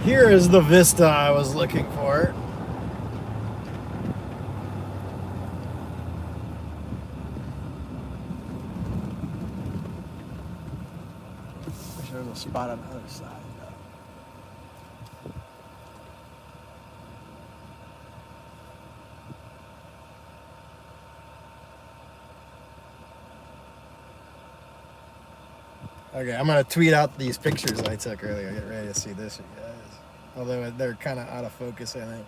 Here is the vista I was looking for. Wish there was a spot on the other side. Okay, I'm gonna tweet out these pictures I took earlier. Get ready to see this, you guys. Although they're kind of out of focus, I think.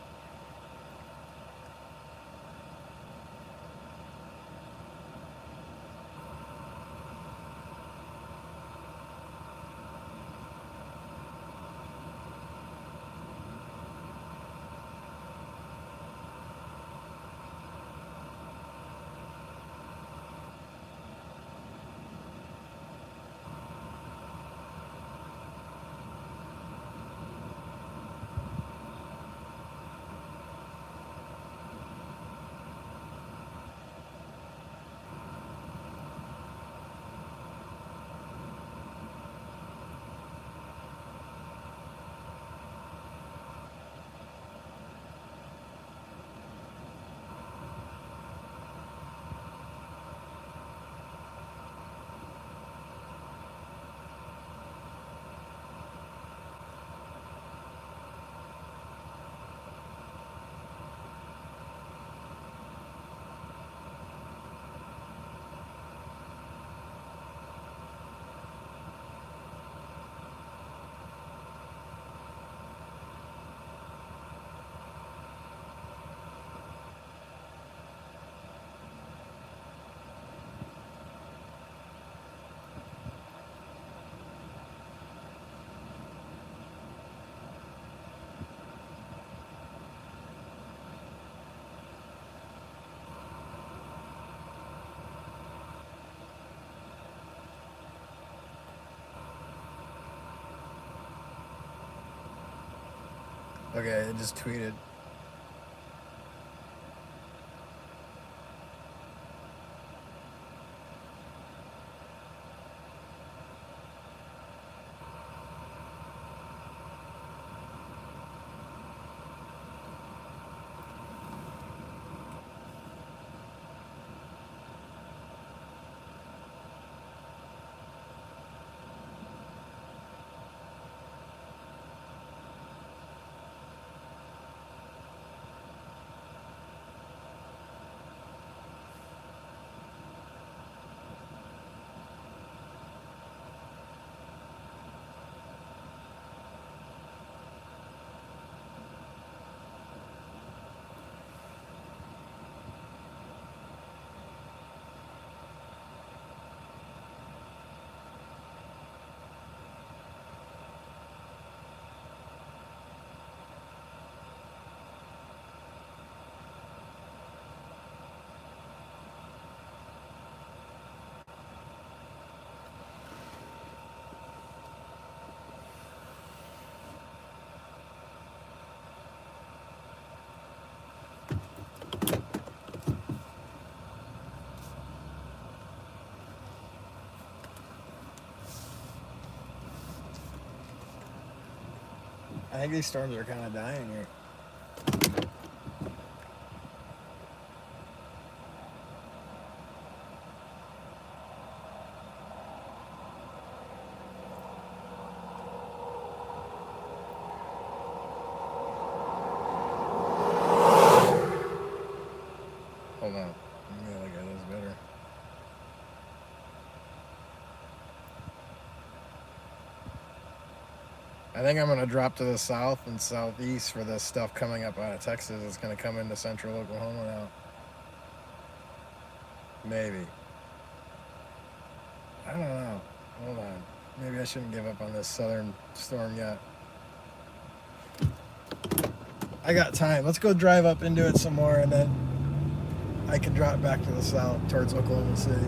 Okay, I just tweeted. I think these storms are kind of dying here. Hold on. I'm gonna look at this better. I think I'm going to drop to the south and southeast for this stuff coming up out of Texas. It's going to come into central Oklahoma now. Maybe. I don't know. Hold on. Maybe I shouldn't give up on this southern storm yet. I got time. Let's go drive up into it some more, and then I can drop back to the south towards Oklahoma City.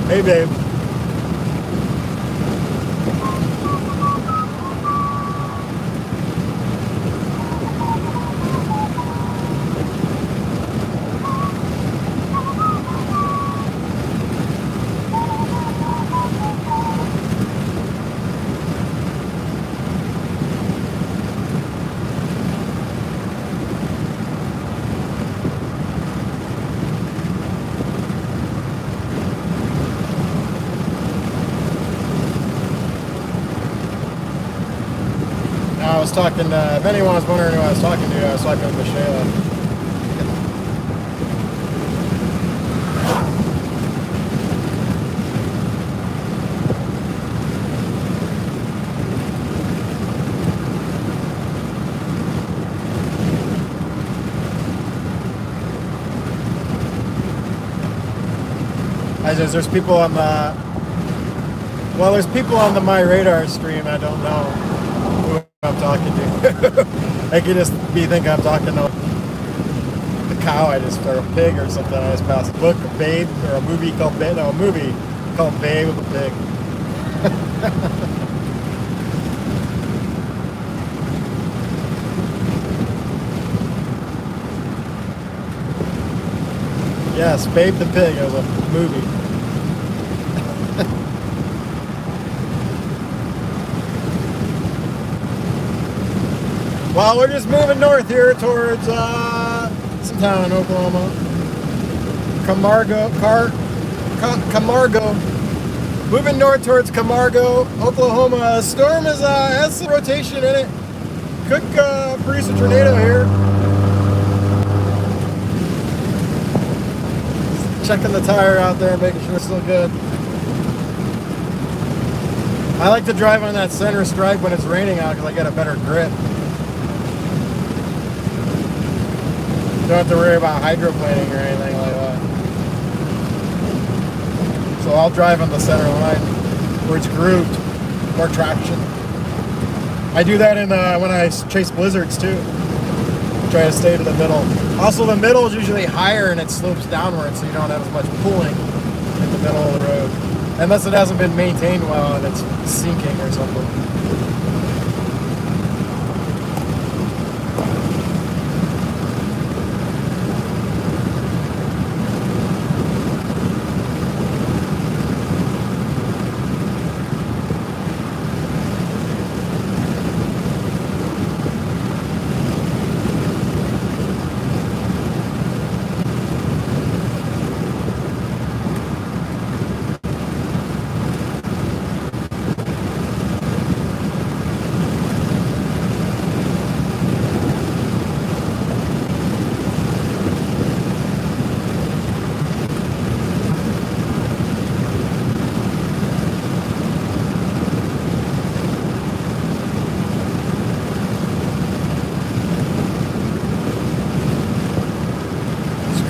Hey, babe. I was talking, if anyone was wondering who I was talking to, I was talking to Shayla. There's people on the, well, there's people on the My Radar stream I don't know who I'm talking to. I could just be thinking I'm talking to the cow or a pig or something. I just passed a book of Babe, or a movie called Babe, no, a movie called Babe with a pig. Yes, Babe the Pig. It was a movie. Well, we're just moving north here towards some town in Oklahoma. Camargo. Moving north towards Camargo, Oklahoma. Storm has some rotation in it. Could produce a tornado here. Checking the tire out there, making sure it's still good. I like to drive on that center stripe when it's raining out because I get a better grip. Don't have to worry about hydroplaning or anything like that. So I'll drive on the center line where it's grooved, more traction. I do that in when I chase blizzards too. Try to stay to the middle. Also, the middle is usually higher and it slopes downward, so you don't have as much pulling in the middle of the road, unless it hasn't been maintained well and it's sinking or something.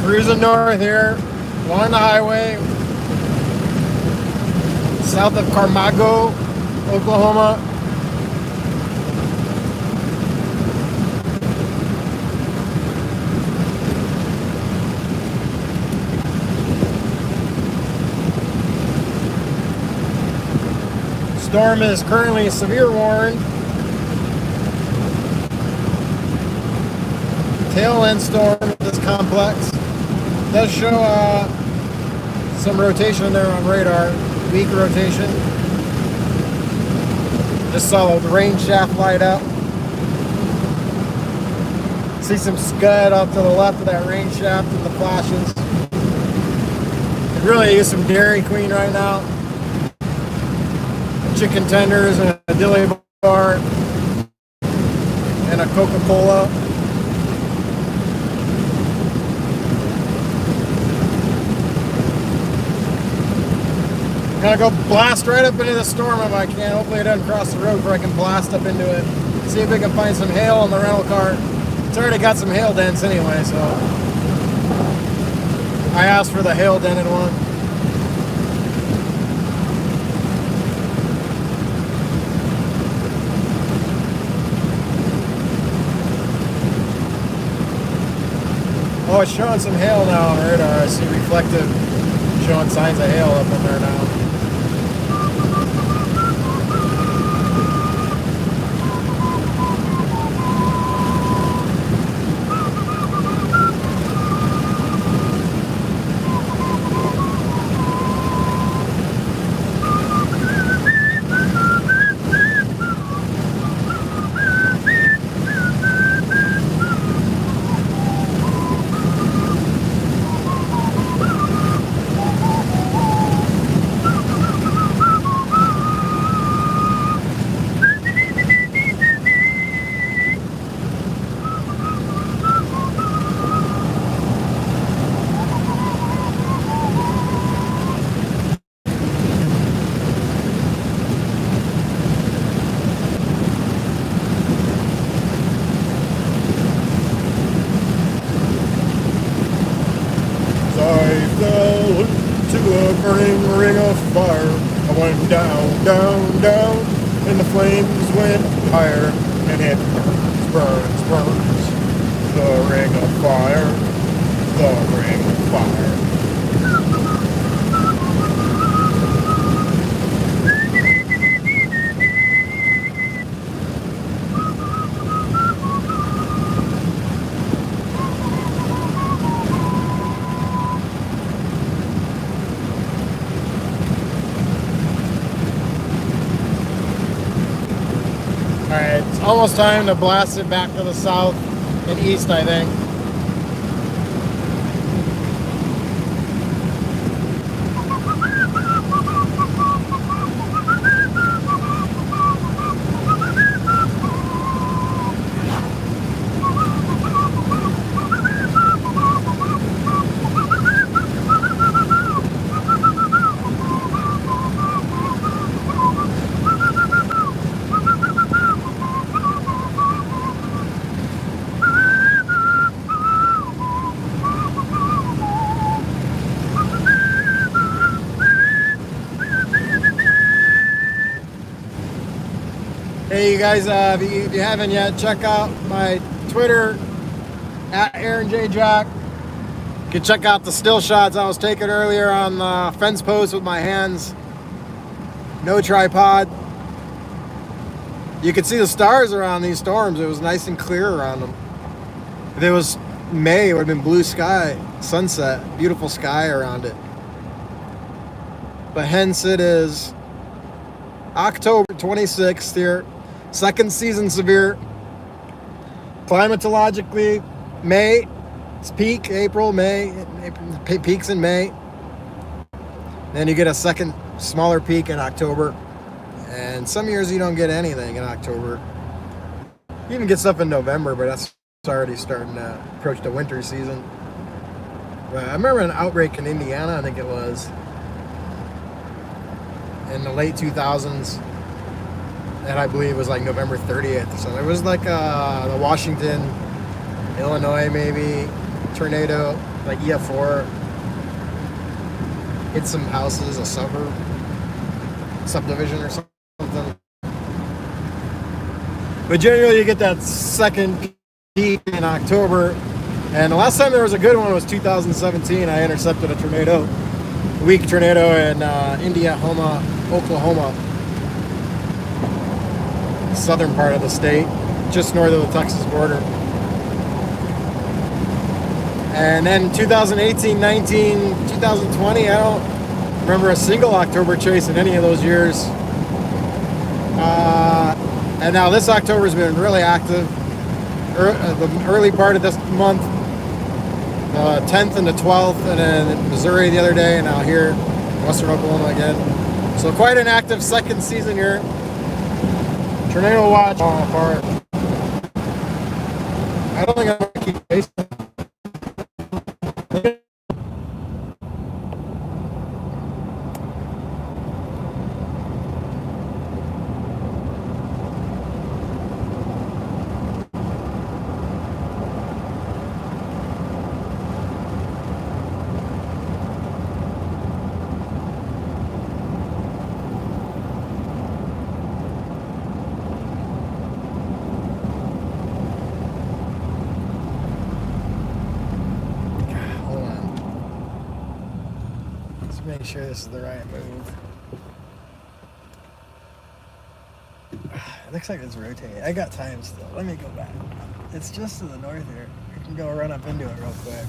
Cruising north here, along the highway, south of Carmago, Oklahoma. Storm is currently severe warned. Tail end storm of this complex. Does show some rotation there on radar, weak rotation. Just saw the rain shaft light up. See some scud off to the left of that rain shaft and the flashes. Could really use some Dairy Queen right now. Chicken tenders and a dilly bar and a Coca-Cola. I'm gonna go blast right up into the storm if I can. Hopefully it doesn't cross the road where I can blast up into it. See if we can find some hail on the rental car. It's already got some hail dents anyway, so I asked for the hail dented one. Oh, it's showing some hail now on radar. I see reflective showing signs of hail up in there now. Burning ring of fire. I went down, down, down, and the flames went higher, and it burns, burns, burns. The ring of fire, the ring of fire. Alright, it's almost time to blast it back to the south and east, I think. Hey, you guys, if you haven't yet, check out my Twitter at Aaron J. Jack. You can check out the still shots I was taking earlier on the fence post with my hands. No tripod. You could see the stars around these storms. It was nice and clear around them. If it was May, it would have been blue sky, sunset, beautiful sky around it. But hence it is October 26th here. Second season severe. Climatologically, May. It's peak April, May. Peaks in May. Then you get a second smaller peak in October. And some years you don't get anything in October. You even get stuff in November, but that's already starting to approach the winter season. But I remember an outbreak in Indiana, I think it was, in the late 2000s. And I believe it was like November 30th or something. It was like the Washington, Illinois maybe, tornado, like EF4. Hit some houses, a suburb, subdivision or something. But generally you get that second peak in October. And the last time there was a good one was 2017. I intercepted a weak tornado in Indiana, Oklahoma. Southern part of the state, just north of the Texas border. And then 2018, 19, 2020, I don't remember a single October chase in any of those years. And now this October's been really active. The early part of this month, the 10th and the 12th, and then in Missouri the other day, and now here in Western Oklahoma again. So quite an active second season here. Tornado watch falling apart. I don't think I'm going to keep chasing. Make sure this is the right move. It looks like it's rotating. I got time still. Let me go back. It's just to the north here. I can go run up into it real quick.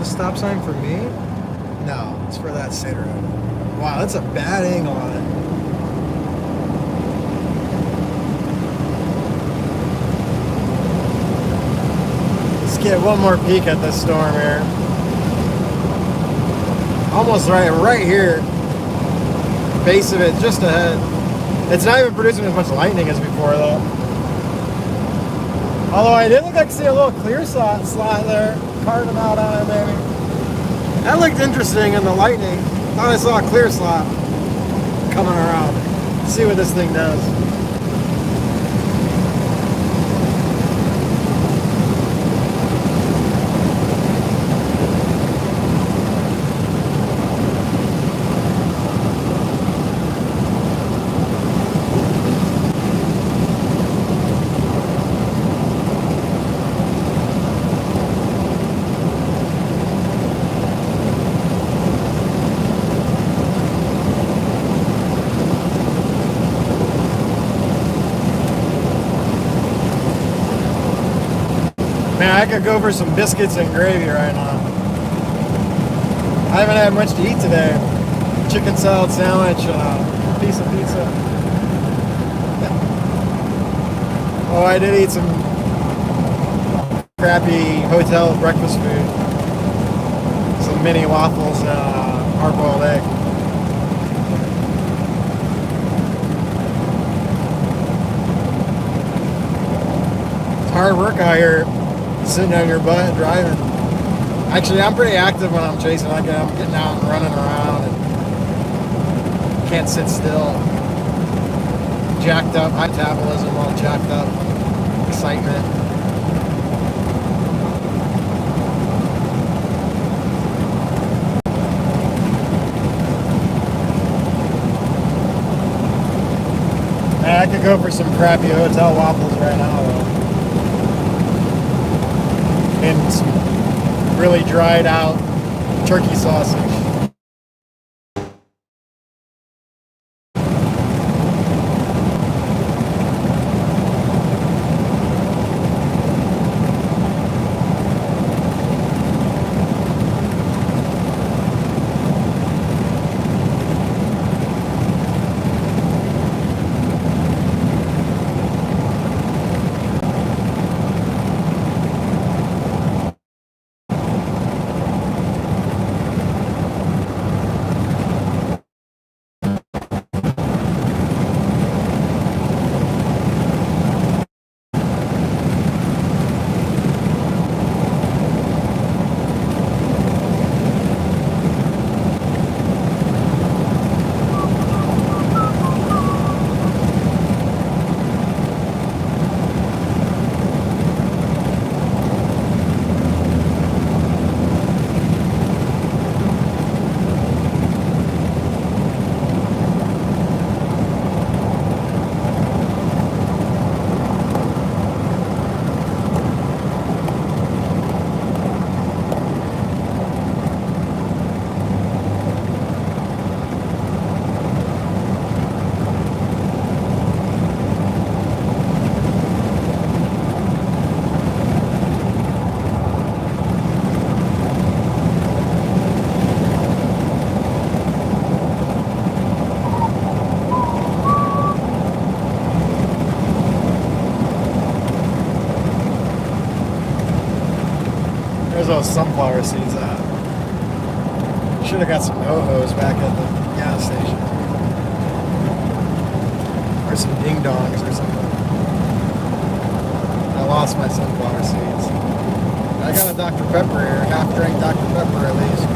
Stop sign for me? No, it's for that state road. Wow, that's a bad angle on it. Let's get one more peek at this storm here. Almost right here. Base of it, just ahead. It's not even producing as much lightning as before though. Although I did look like I see a little clear slot there. Carving out on it maybe. That looked interesting in the lightning. Thought I saw a clear slot coming around. Let's see what this thing does. Man, I could go for some biscuits and gravy right now. I haven't had much to eat today. Chicken salad sandwich, piece of pizza. Oh, I did eat some crappy hotel breakfast food. Some mini waffles and a hard-boiled egg. It's hard work out here. Sitting on your butt driving. Actually, I'm pretty active when I'm chasing. I'm getting out and running around and can't sit still. jacked up, high metabolism, all jacked up, excitement. I could go for some crappy hotel waffles right now, though. And some really dried out turkey sausage. Where's those sunflower seeds at? Should have got some no-hos back at the gas station. Or some ding-dongs or something. I lost my sunflower seeds. I got a Dr. Pepper here, half-drink Dr. Pepper at least.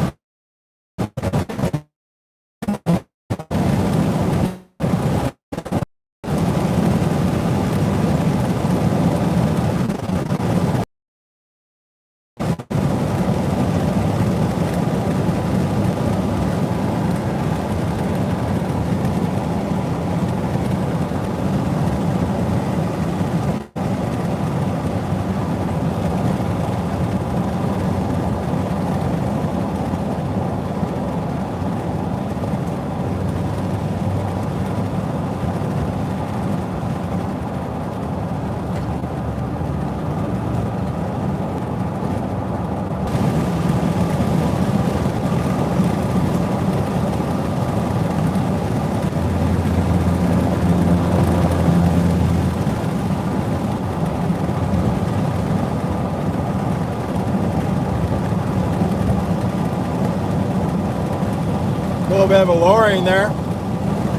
A little bit of a lowering there,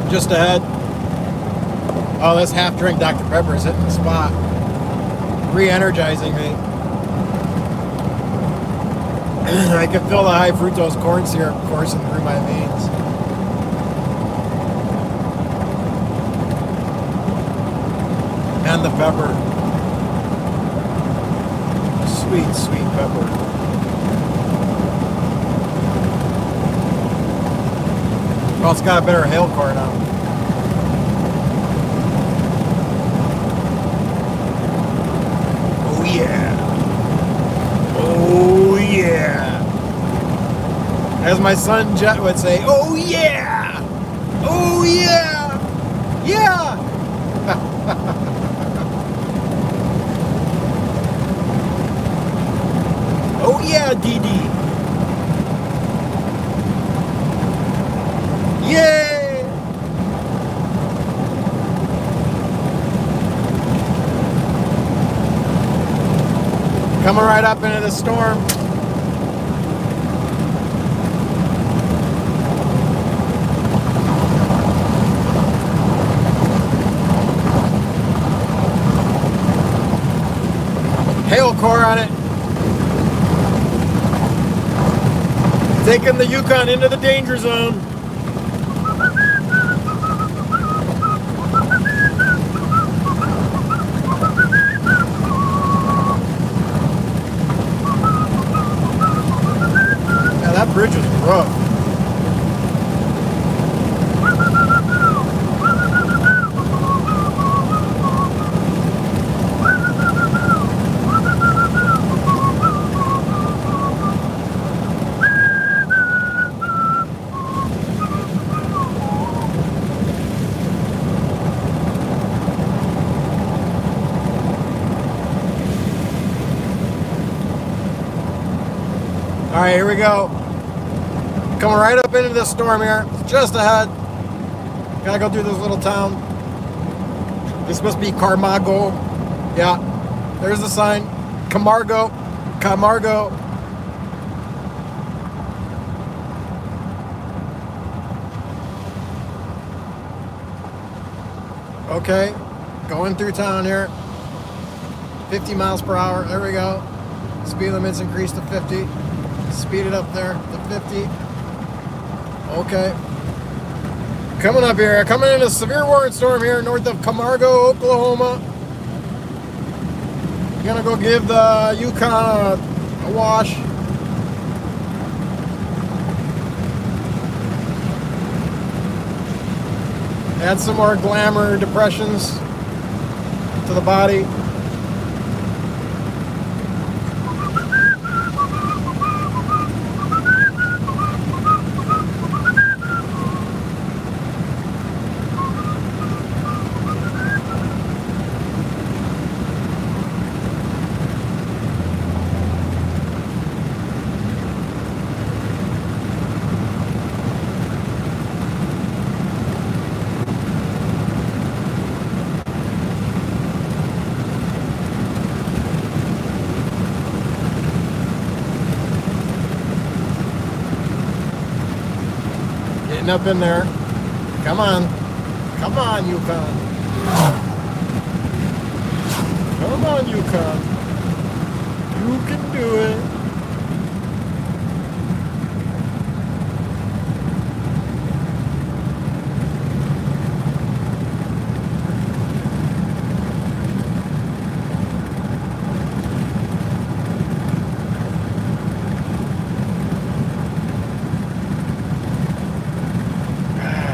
just ahead. Oh, this half-drink Dr. Pepper is hitting the spot, re-energizing me. I can feel the high fructose corn syrup coursing through my veins. And the pepper. Sweet, sweet pepper. Well, it's got a better hail car now. Oh yeah. Oh yeah. As my son Jet would say, oh yeah. Oh yeah. Yeah. Oh yeah, DD. Yay! Coming right up into the storm. Hail core on it. Taking the Yukon into the danger zone. right, here we go. Coming right up into this storm here. It's just ahead. Gotta go through this little town. This must be Camargo. Yeah, there's the sign. Camargo. Camargo. Okay, going through town here. 50 miles per hour. There we go. Speed limit's increased to 50. Speed it up there to 50. Okay. Coming up here. Coming in a severe warning storm here north of Camargo, Oklahoma. Gonna go give the Yukon a wash. Add some more glamour depressions to the body. Up in there. Come on. Come on, Yukon. Come on, Yukon. You can do it.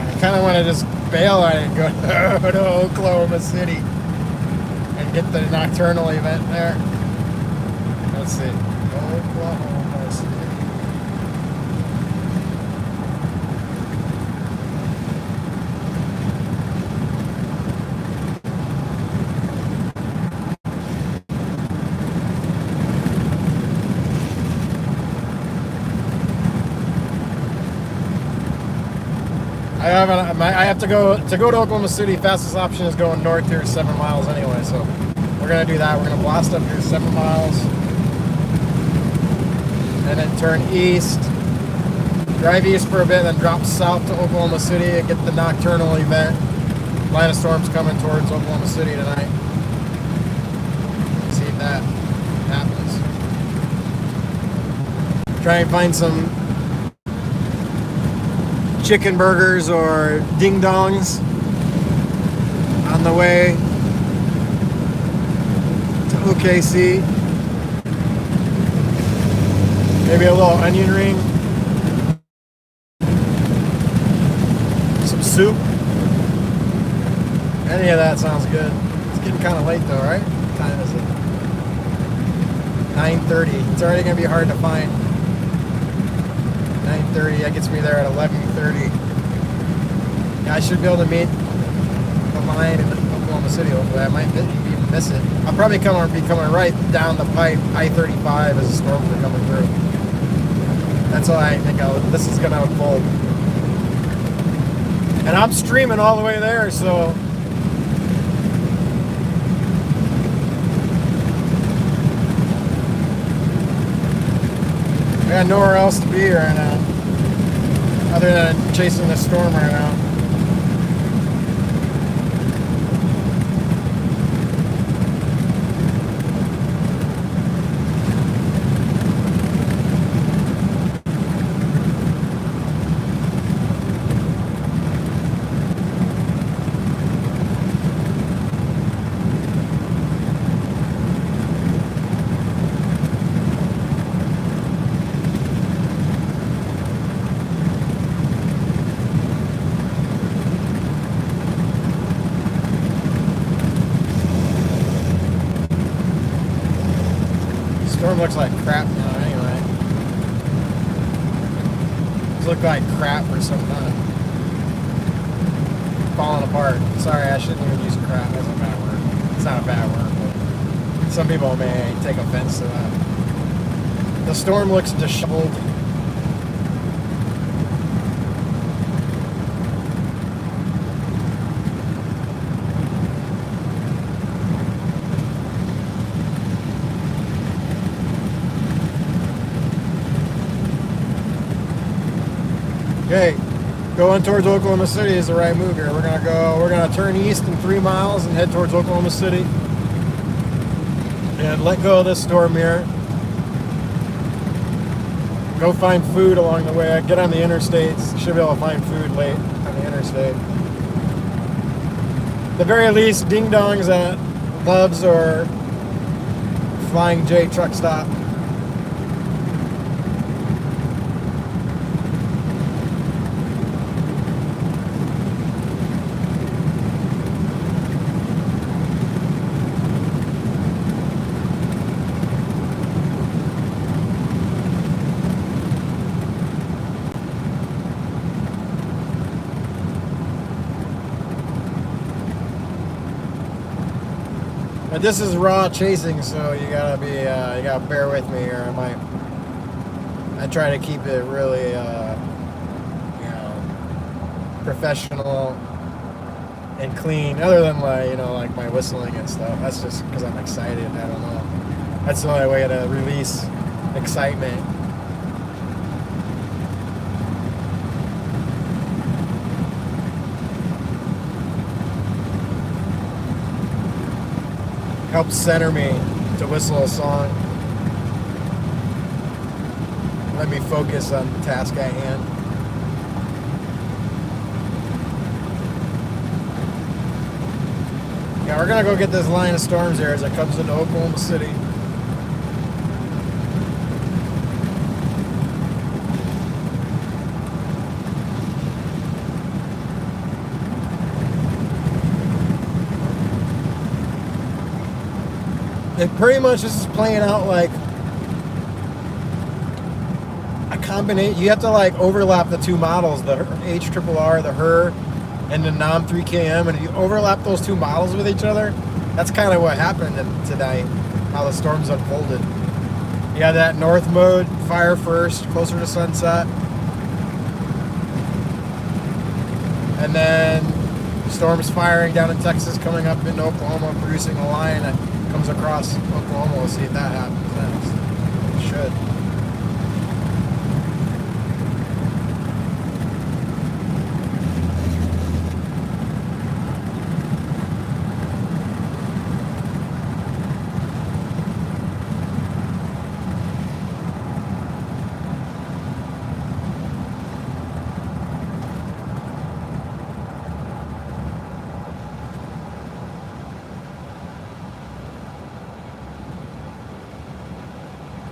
I kind of want to just bail on it and go to Oklahoma City and get the Nocturnal event there. Let's see. Oklahoma City. I have to go to Oklahoma City. Fastest option is going north here, 7 miles anyway. So we're gonna do that. We're gonna blast up here 7 miles, and then turn east, drive east for a bit, then drop south to Oklahoma City and get the Nocturnal event. Line of storms coming towards Oklahoma City tonight. See if that happens. Try and find some chicken burgers or ding dongs on the way to OKC. Maybe a little onion ring, some soup. Any of that sounds good. It's getting kind of late though, right? What time is it? 9:30. It's already gonna be hard to find. 9:30, that gets me there at 11:30. Yeah, I should be able to meet the line in Oklahoma City. Hopefully, I might even miss it. I'll probably be coming right down the pipe, I-35, as the storms are coming through. That's how I think this is going to unfold. And I'm streaming all the way there, so I got nowhere else to be right now, other than chasing the storm right now. Storm looks like crap now anyway. It's looked like crap for some time. Falling apart. Sorry, I shouldn't even use crap. That's a bad word. It's not a bad word, but some people may take offense to that. The storm looks disheveled. Okay, going towards Oklahoma City is the right move here. We're gonna turn east in 3 miles and head towards Oklahoma City. And let go of this storm here. Go find food along the way. Get on the interstates. Should be able to find food late on the interstate. At the very least, ding-dongs at Love's or Flying J truck stop. But this is raw chasing, so you gotta bear with me here. I try to keep it really, professional and clean. Other than like my whistling and stuff. That's just because I'm excited. I don't know. That's the only way to release excitement. Helps center me to whistle a song. Let me focus on the task at hand. Yeah, we're gonna go get this line of storms here as it comes into Oklahoma City. It pretty much is playing out like a combination. You have to like overlap the two models, the HRRR, the HER, and the NOM 3KM, and if you overlap those two models with each other, that's kind of what happened today, how the storms unfolded. You had that north mode, fire first, closer to sunset, and then storms firing down in Texas, coming up into Oklahoma, producing a line that comes across Oklahoma. We'll see if that happens next. It should.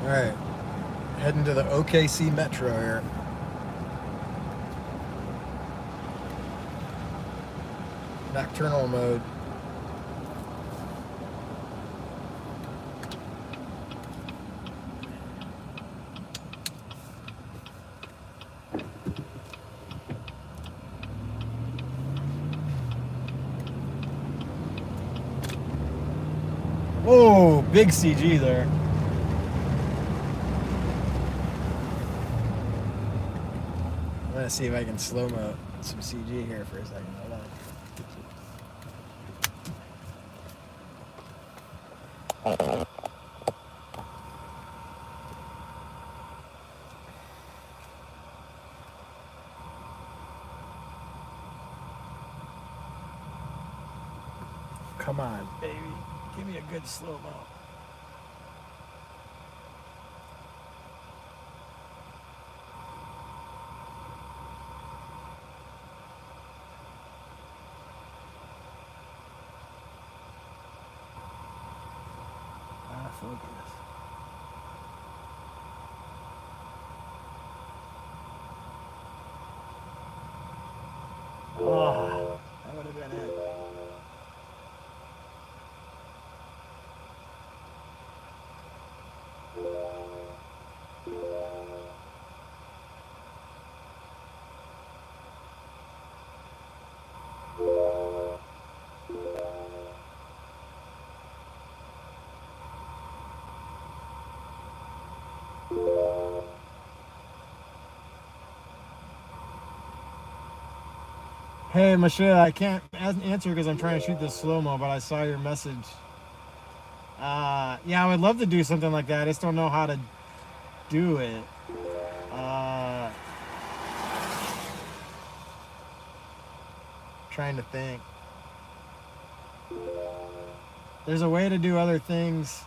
Alright, heading to the OKC Metro here. Nocturnal mode. Oh, big CG there. I'm gonna see if I can slow-mo some CG here for a second. Hold on. Come on, baby. Give me a good slow-mo. Focus. Oh, that would have been it. Hey, Michelle, I can't answer because I'm trying to shoot this slow mo, but I saw your message. Yeah, I would love to do something like that. I just don't know how to do it. Uh, trying to think. There's a way to do other things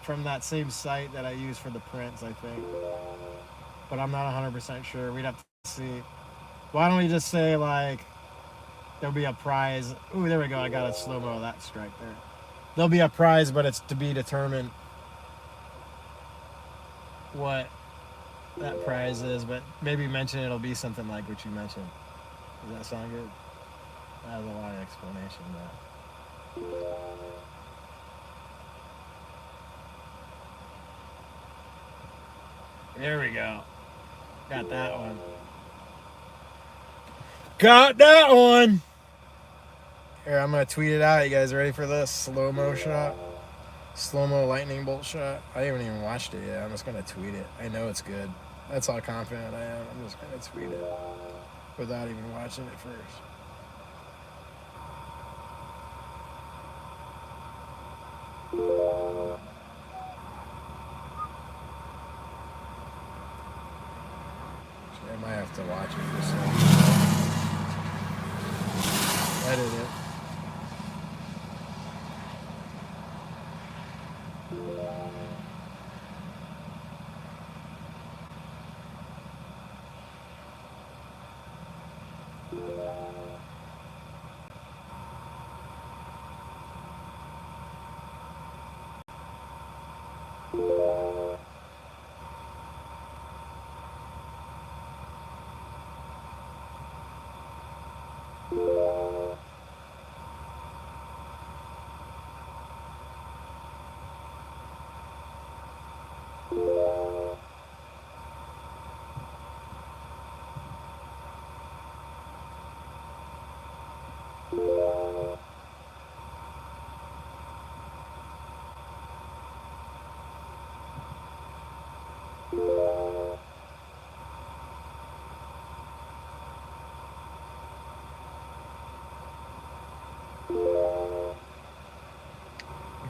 from that same site that I use for the prints, I think. But I'm not 100% sure. We'd have to see. Why don't we just say, like, there'll be a prize? Ooh, there we go. I got a slow mo of that strike there. There'll be a prize, but it's to be determined what that prize is. But maybe mention it'll be something like what you mentioned. Does that sound good? That was a lot of explanation, but. There we go. Got that one. Got that one! Here, I'm going to tweet it out. You guys ready for this? Slow-mo shot. Slow-mo lightning bolt shot. I haven't even watched it yet. I'm just going to tweet it. I know it's good. That's how confident I am. I'm just going to tweet it without even watching it first. I might have to watch it for a second. Edit it.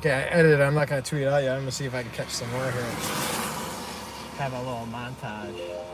Okay, I edited it. I'm not going to tweet it out yet. I'm going to see if I can catch some more here. Have a little montage.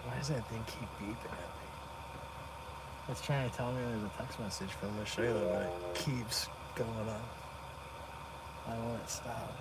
Why does that thing keep beeping at me? It's trying to tell me there's a text message from Michelle, but it keeps going on. I want it to stop.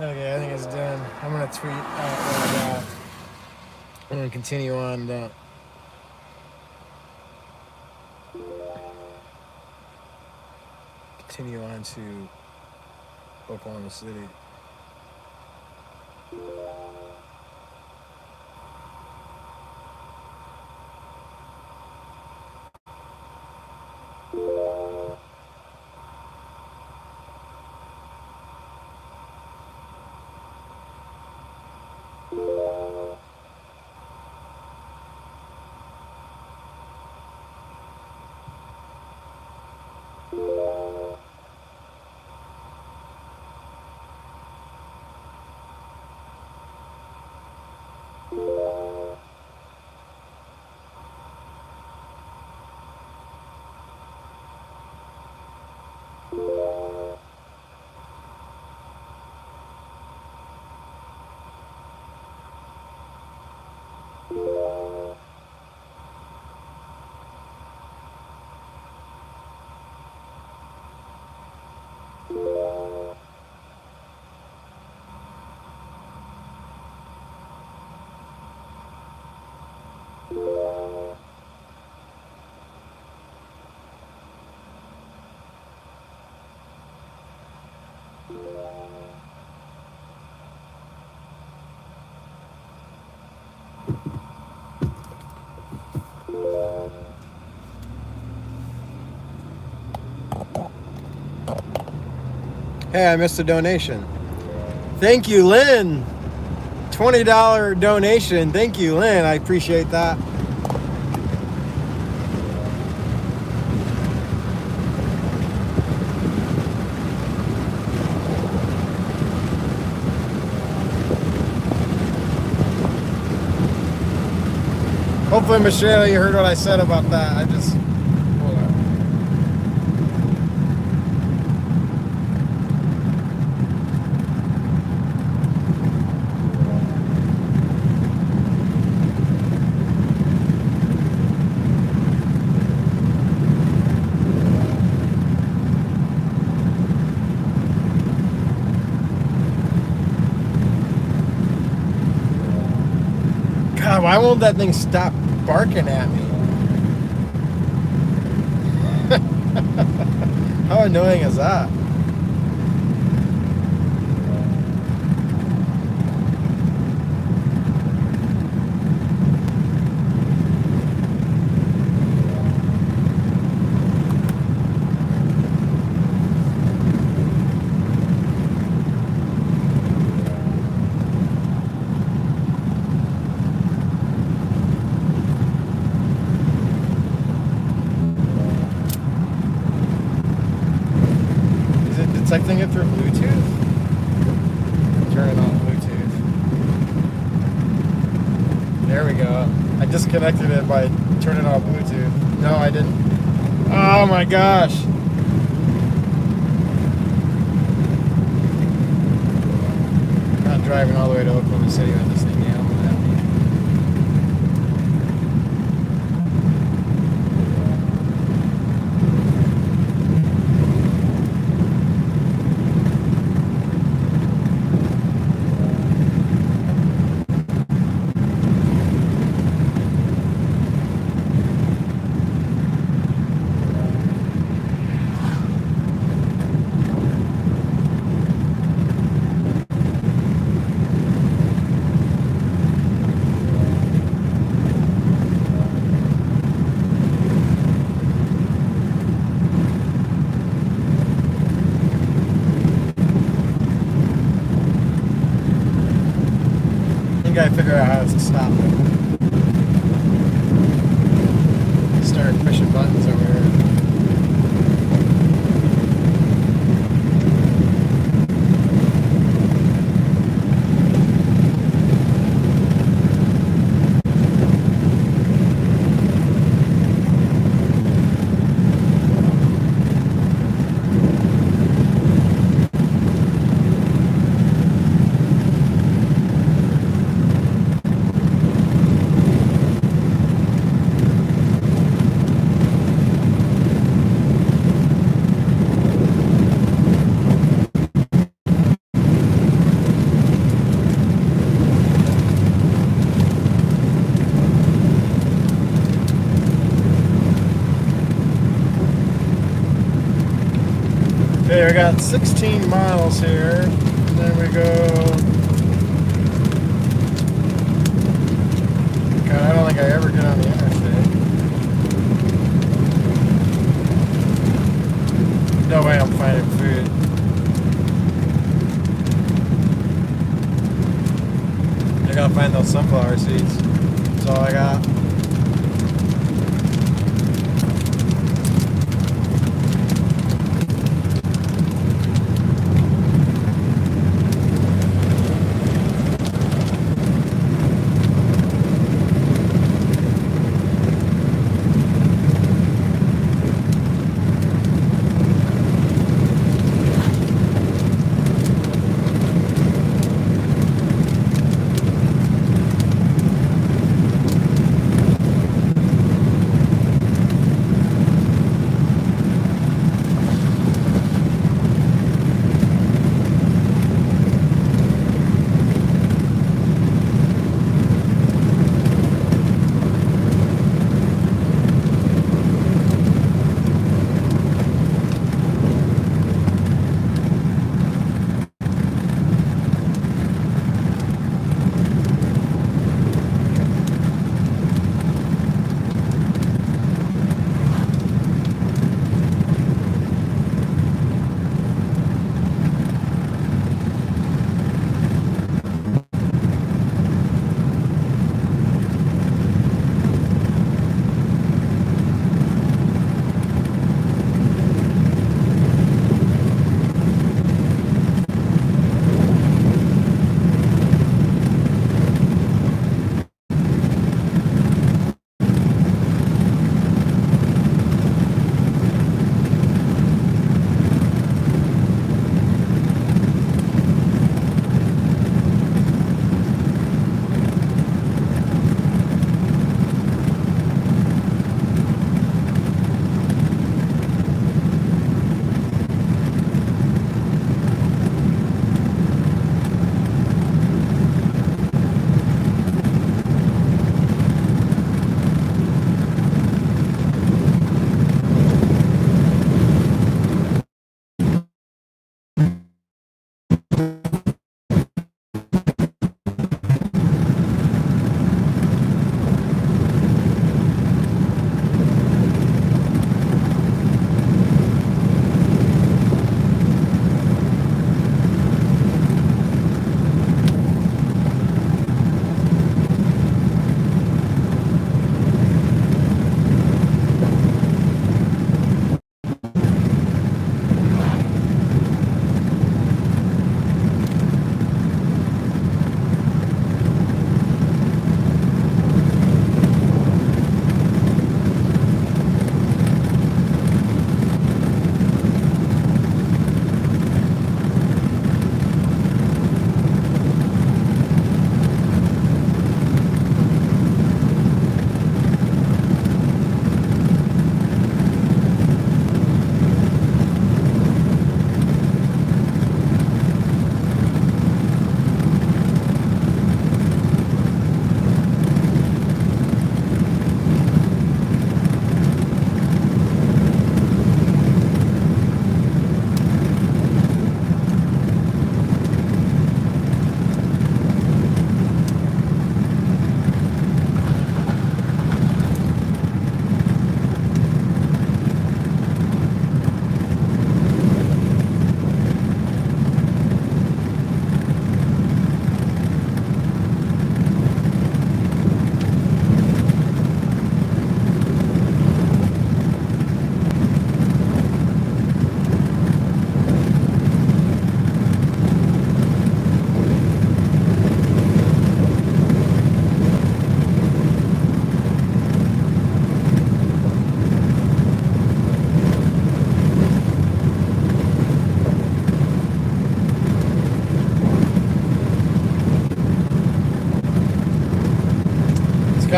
Okay, I think it's done. I'm gonna tweet out what I got. I'm gonna continue on the to Oklahoma City. Hey, I missed a donation. Thank you, Lynn. $20 donation. Thank you, Lynn. I appreciate that. Hopefully, Michelle, you heard what I said about that. I just... Hold on. God, why won't that thing stop barking at me? How annoying is that? Detecting it through Bluetooth? Turn it on Bluetooth. There we go. I disconnected it by turning on Bluetooth. No, I didn't. Oh my gosh. I'm not driving all the way to Oklahoma City with this thing yelling at me. I gotta figure out how to stop it. Start pushing buttons over here. Okay, we got 16 miles here, and then we go... God, I don't think I ever get on the interstate. No way I'm finding food. I gotta find those sunflower seeds. That's all I got.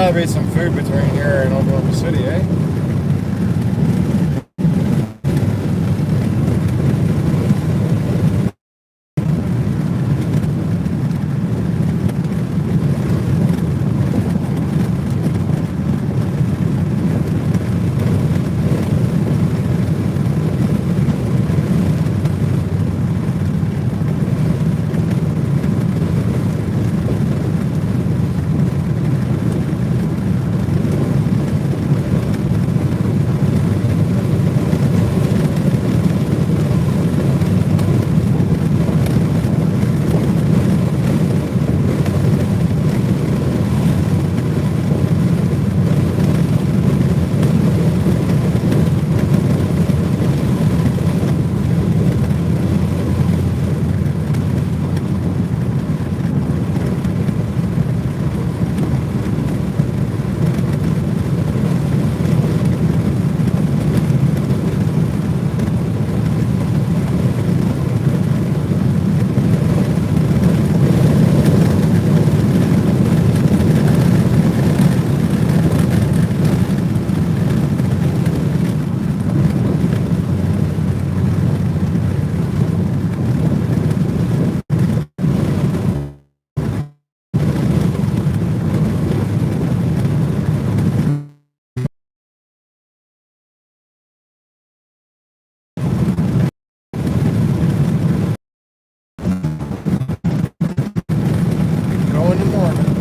gotta be some food between here and Oklahoma City, eh? Going to Norman.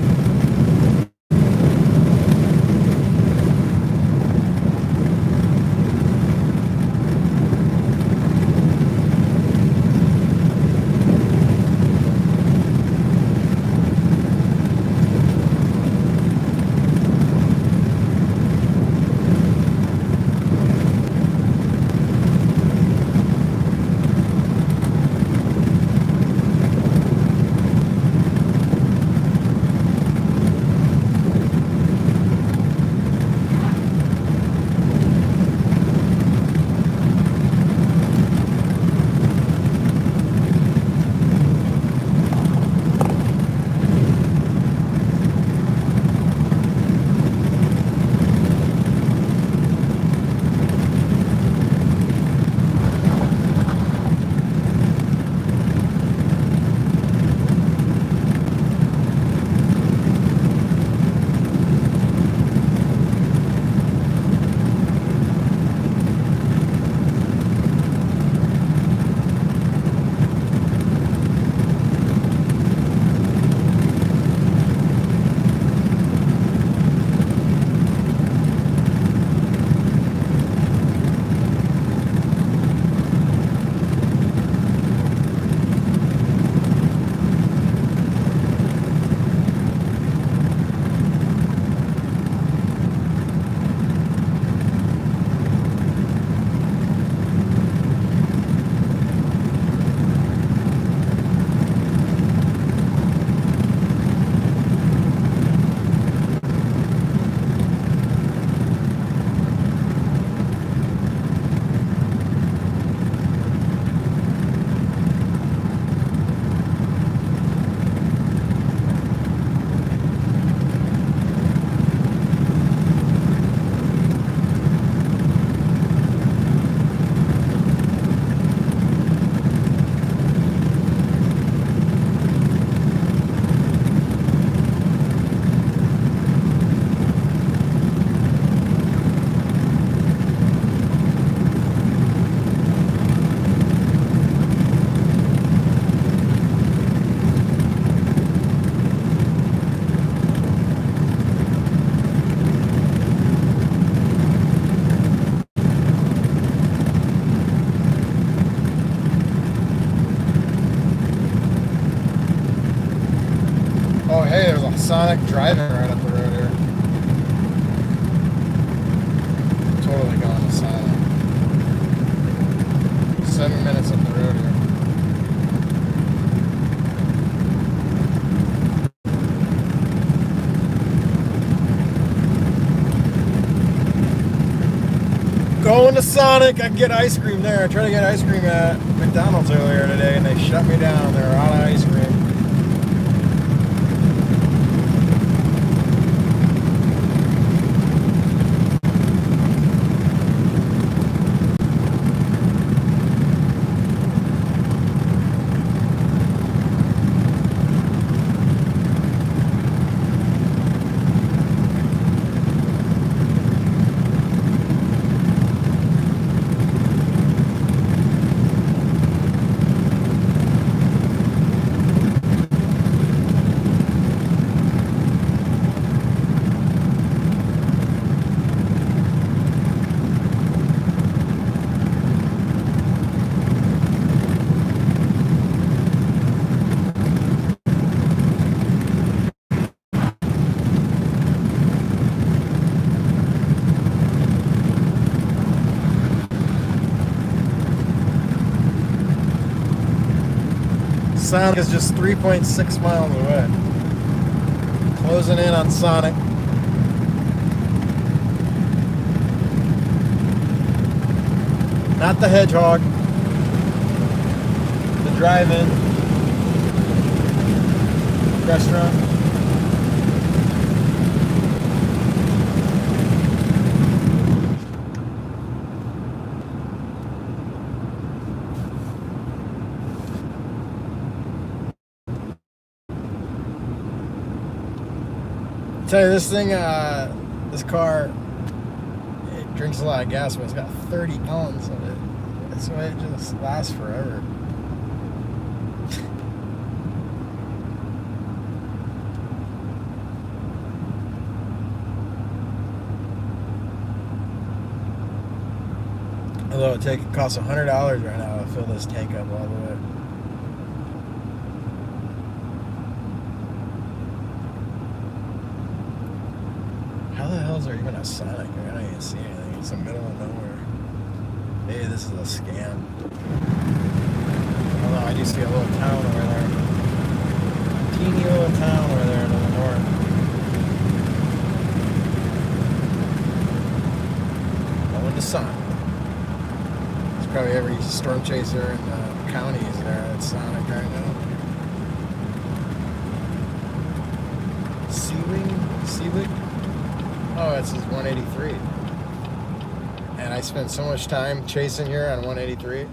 Oh, hey, there's a Sonic driving right up the road here. Totally going to Sonic. 7 minutes up the road here. Going to Sonic. I can get ice cream there. I tried to get ice cream at McDonald's earlier today and they shut me down. They were out of ice cream. Sonic is just 3.6 miles away. Closing in on Sonic. Not the Hedgehog. The drive-in restaurant. Tell you this thing, this car, it drinks a lot of gas, but it's got 30 gallons of it. That's why it just lasts forever. Although it costs $100 right now to fill this tank up all the way. How the hell is there even a Sonic? I don't even see anything. It's the middle of nowhere. Maybe this is a scam. I don't know. I do see a little town over there. Teeny little town over there to the north. Going to Sonic. There's probably every storm chaser in the county is there at Sonic right now. Seawig? Oh, it's 183. And I spent so much time chasing here on 183.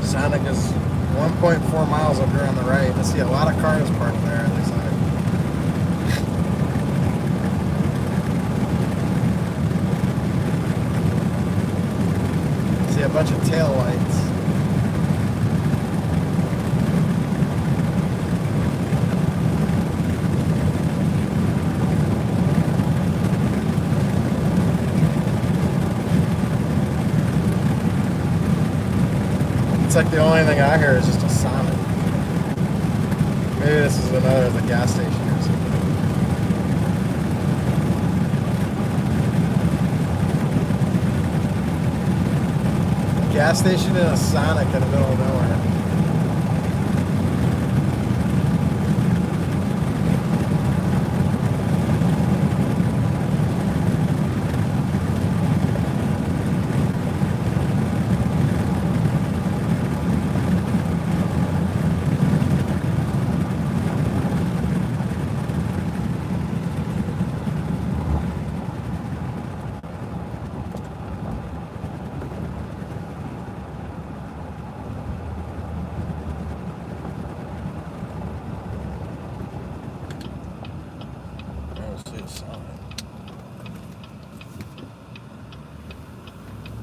Sonic is 1.4 miles up here on the right. I see a lot of cars parked there. It looks like. I see a bunch of tail lights. It's like the only thing I hear is just a Sonic. Maybe this is the gas station or something. A gas station and a Sonic in the middle of nowhere.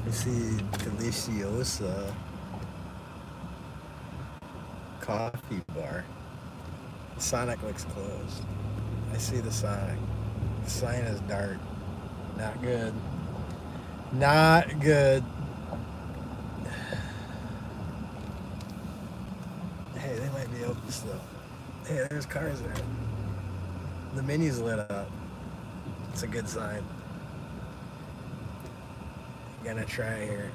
I see Deliciosa coffee bar. The Sonic looks closed. I see the Sonic. The sign is dark. Not good. Not good. Hey, they might be open still. Hey, there's cars there. The Mini's lit up. It's a good sign. Gonna try here.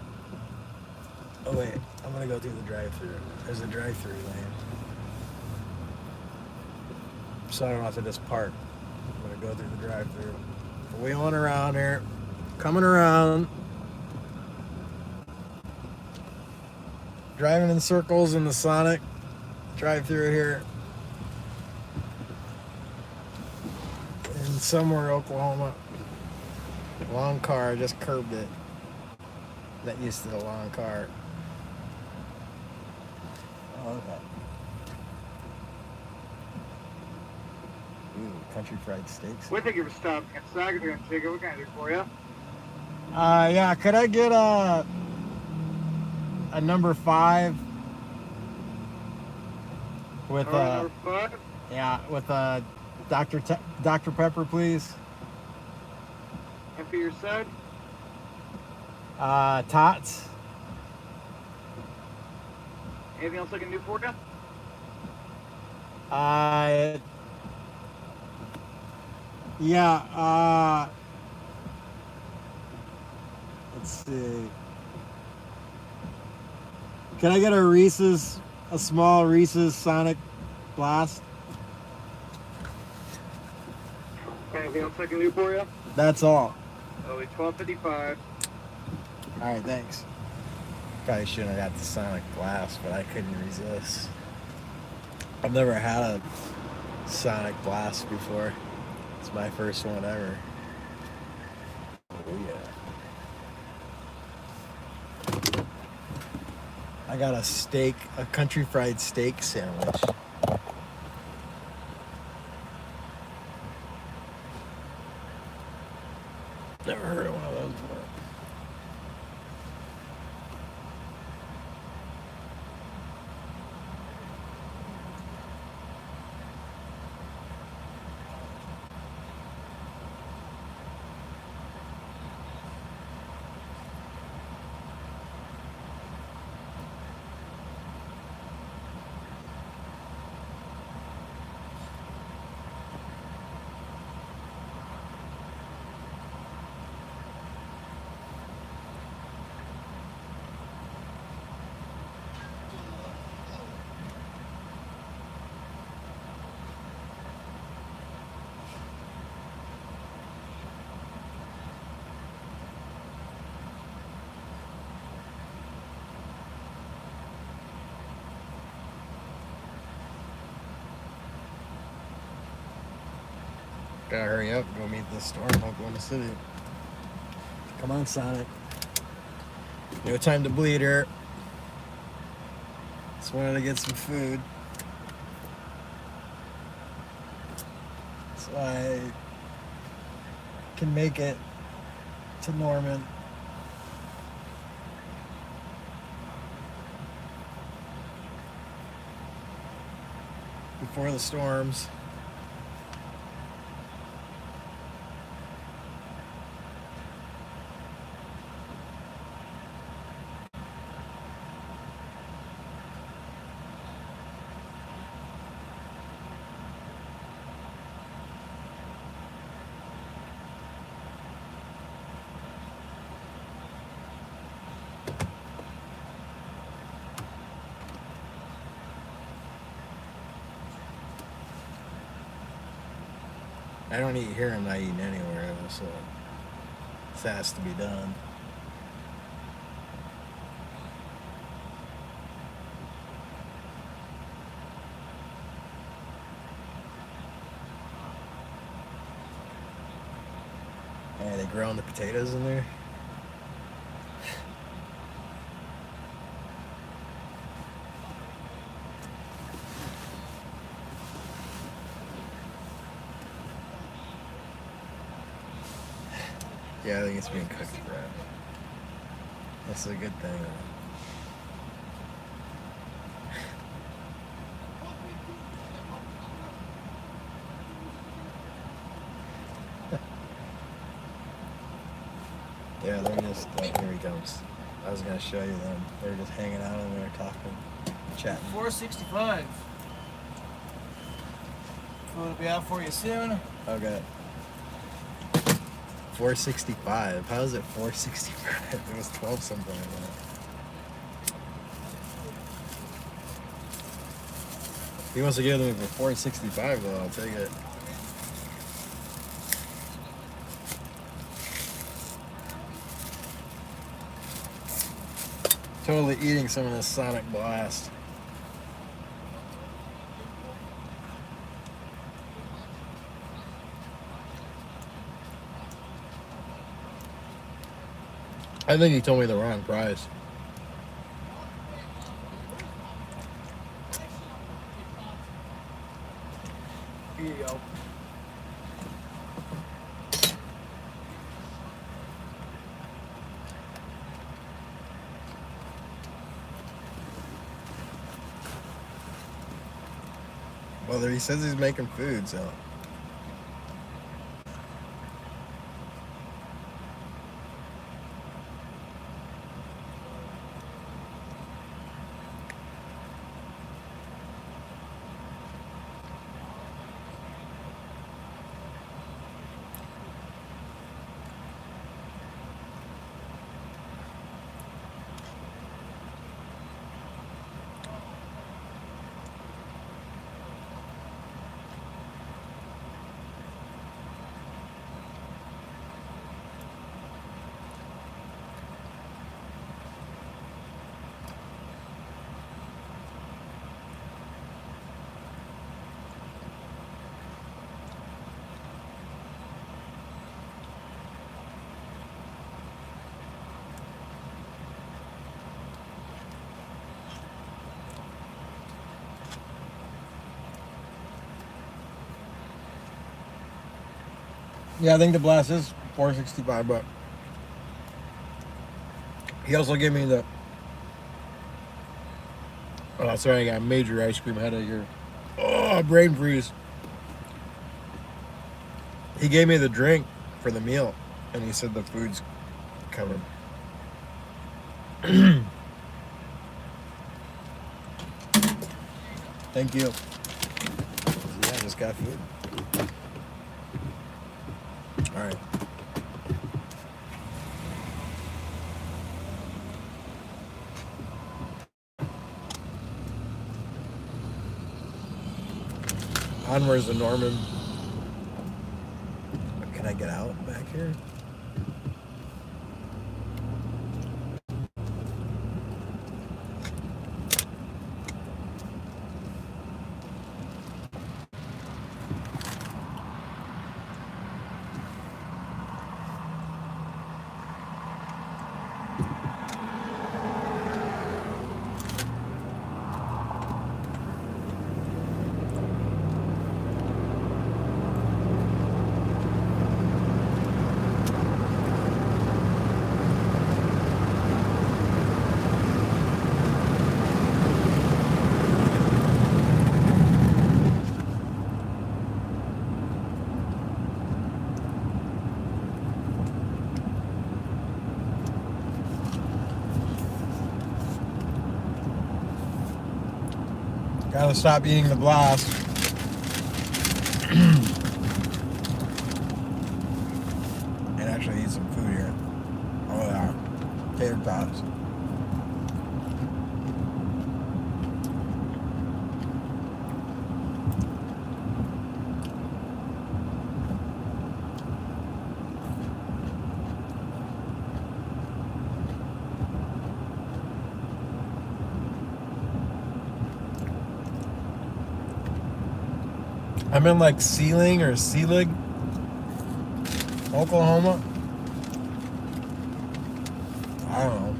Oh wait, I'm gonna go through the drive-thru. There's a drive-thru lane, so I don't have to just park. I'm gonna go through the drive-thru. Wheeling around here, coming around, driving in circles in the Sonic drive-thru here in somewhere Oklahoma. Long car, just curbed it. Not used to the long car. Oh, okay. Ooh, country fried steaks. We think you're stopping at Sagaton Ticket. What can I do for you? Yeah, could I get a number 5 with Number 5? yeah, with a Dr. Pepper, please. And for your side, Tots. anything else I can do for you? Yeah, let's see. Can I get a small Reese's Sonic Blast? Anything else I can do for you? That's all. Only $12.55. All right, thanks. Probably shouldn't have got the Sonic Blast, but I couldn't resist. I've never had a Sonic Blast before. It's my first one ever. Oh yeah. I got a country fried steak sandwich. Never heard of one of those before. Gotta hurry up and go meet this storm in Oklahoma City. Come on, Sonic. No time to bleed here. Just wanted to get some food. So I can make it to Norman. Before the storms. I don't eat here, I'm not eating anywhere, so this has to be done. Hey, they growing the potatoes in there? Yeah, I think it's being cooked right. That's a good thing. Yeah, they're just, here he comes. I was going to show you them. They're just hanging out in there talking, chatting. 465. Food will be out for you soon. Okay. 465. How is it 465? It was 12 something. If he wants to give them for 465 though, I'll take it. Totally eating some of this Sonic Blast. I think he told me the wrong price. Here you go. Well, he says he's making food, so Yeah, I think the blast is $4.65, but he also gave me the. Oh, sorry, I got a major ice cream headache here. Oh, brain freeze. He gave me the drink for the meal, and he said the food's coming. Thank you. Yeah, I just got food. All right. Onwards to Norman. Can I get out back here? Gotta stop eating the blast. And actually eat some food here. Oh yeah. Tater tots. I'm in like Sealing or Seelig, Oklahoma. I don't know.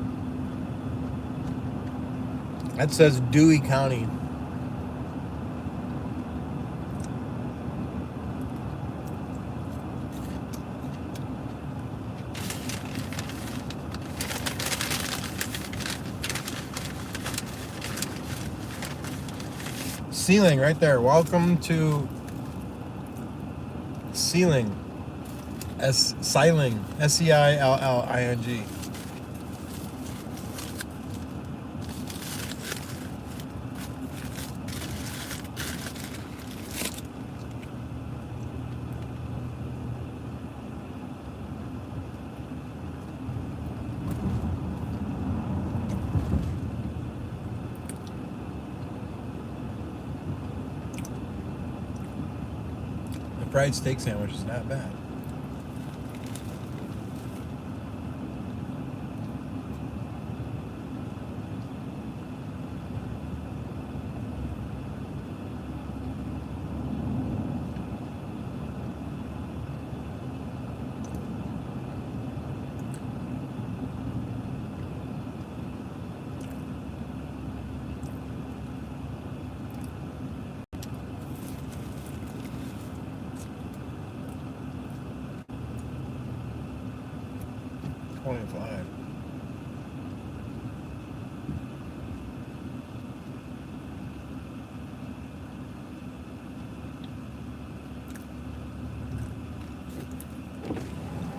That says Dewey County. Sealing right there. Welcome to Sealing. Seilling. Seilling. The fried steak sandwich is not bad. $25.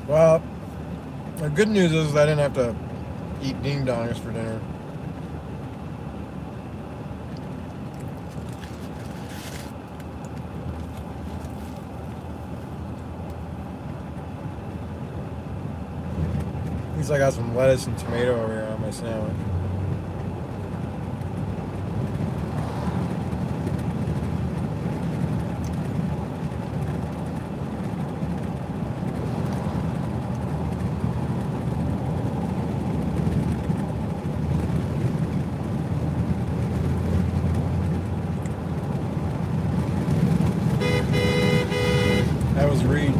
Well, the good news is I didn't have to eat ding dongs for dinner. At least I got some lettuce and tomato over here on my sandwich. That was Reed.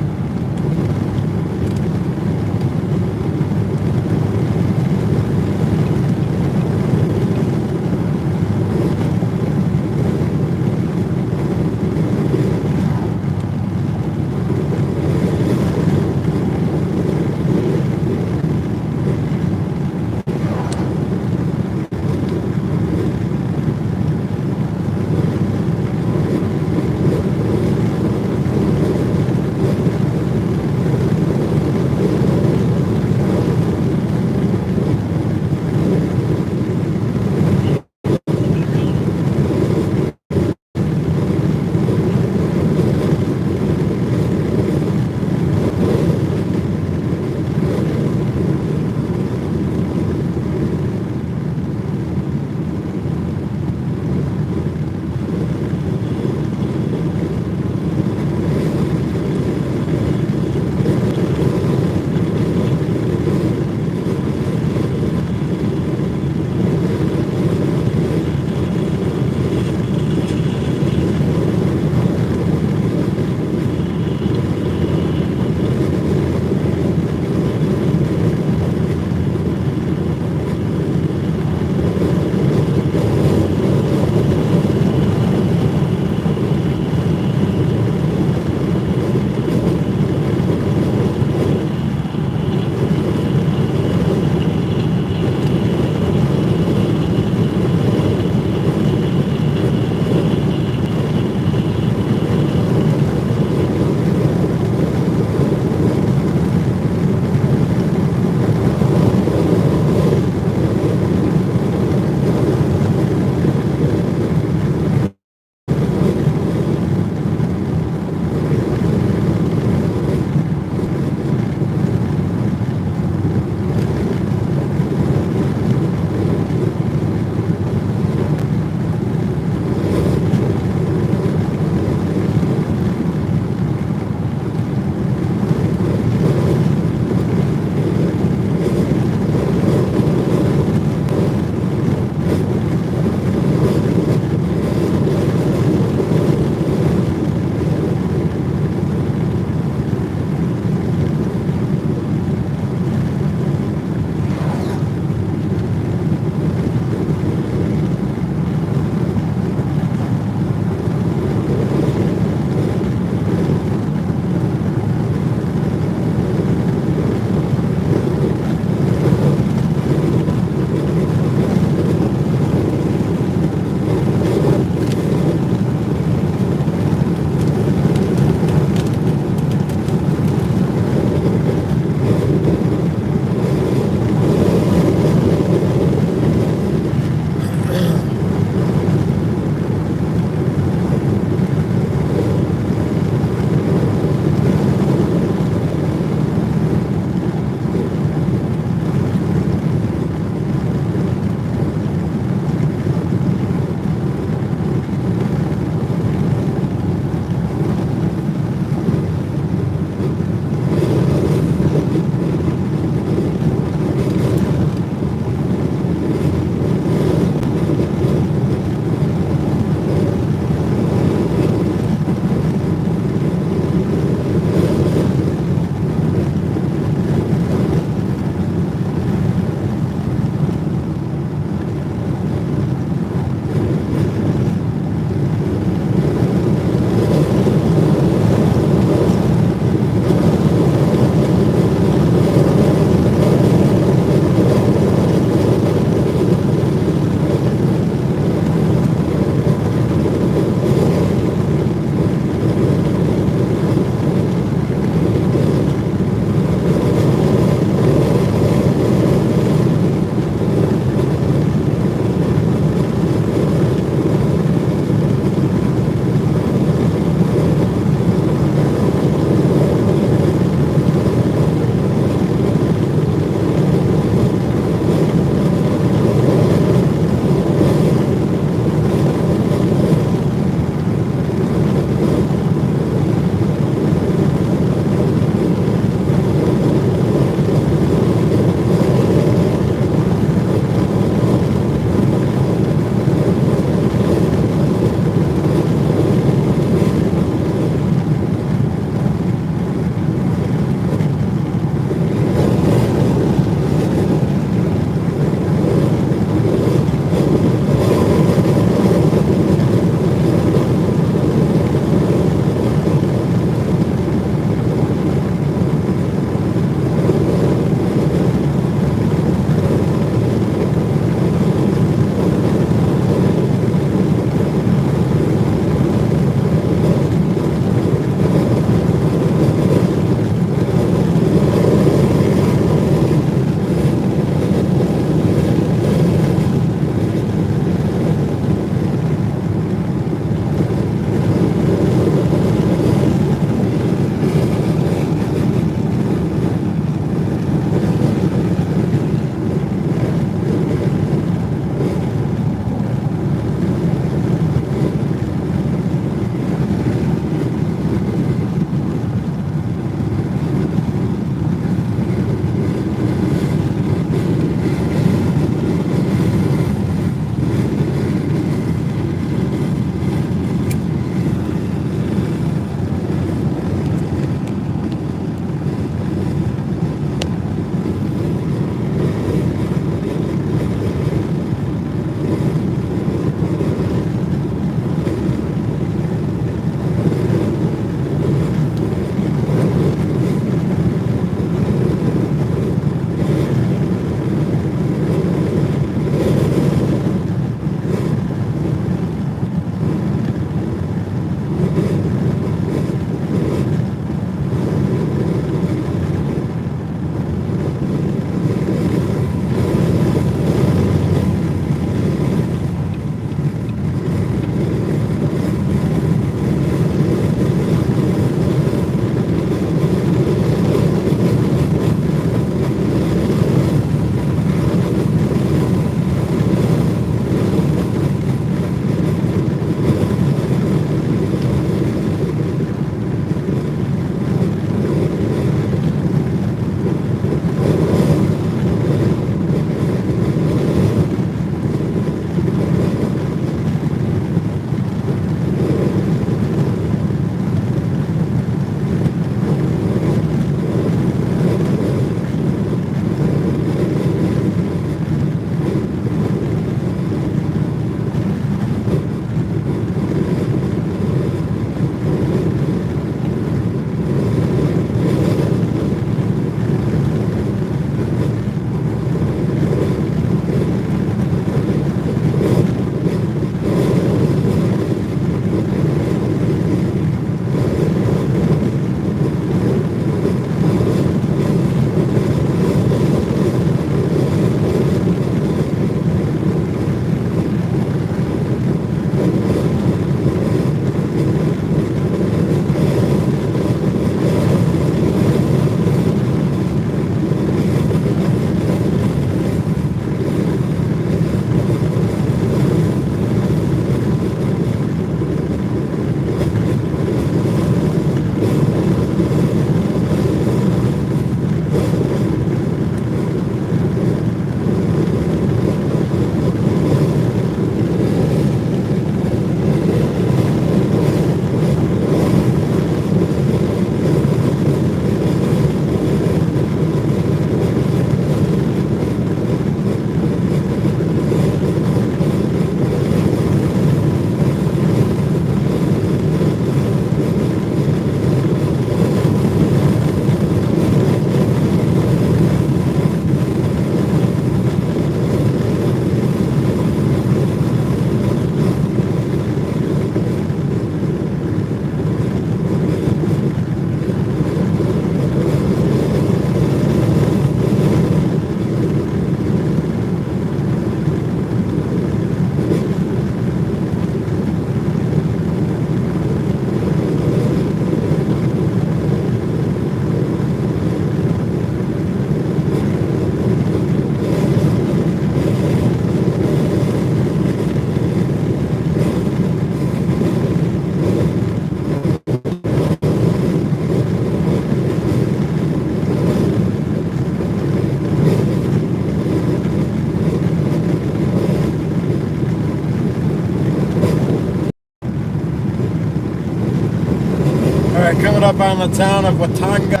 Alright, coming up on the town of Watauga,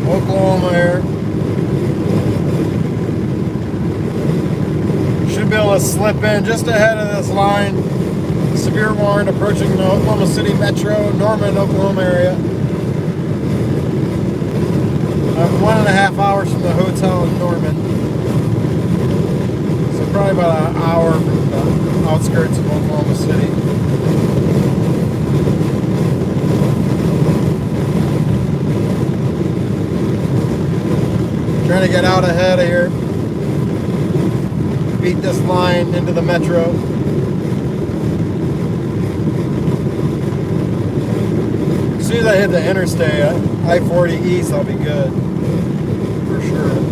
Oklahoma here. Should be able to slip in just ahead of this line. Severe warning approaching the Oklahoma City Metro, Norman, Oklahoma area. I'm 1.5 hours from the hotel in Norman. So probably about an hour from the outskirts of Oklahoma City. Trying to get out ahead of here. Beat this line into the metro. As soon as I hit the interstate, I-40 East, I'll be good. For sure.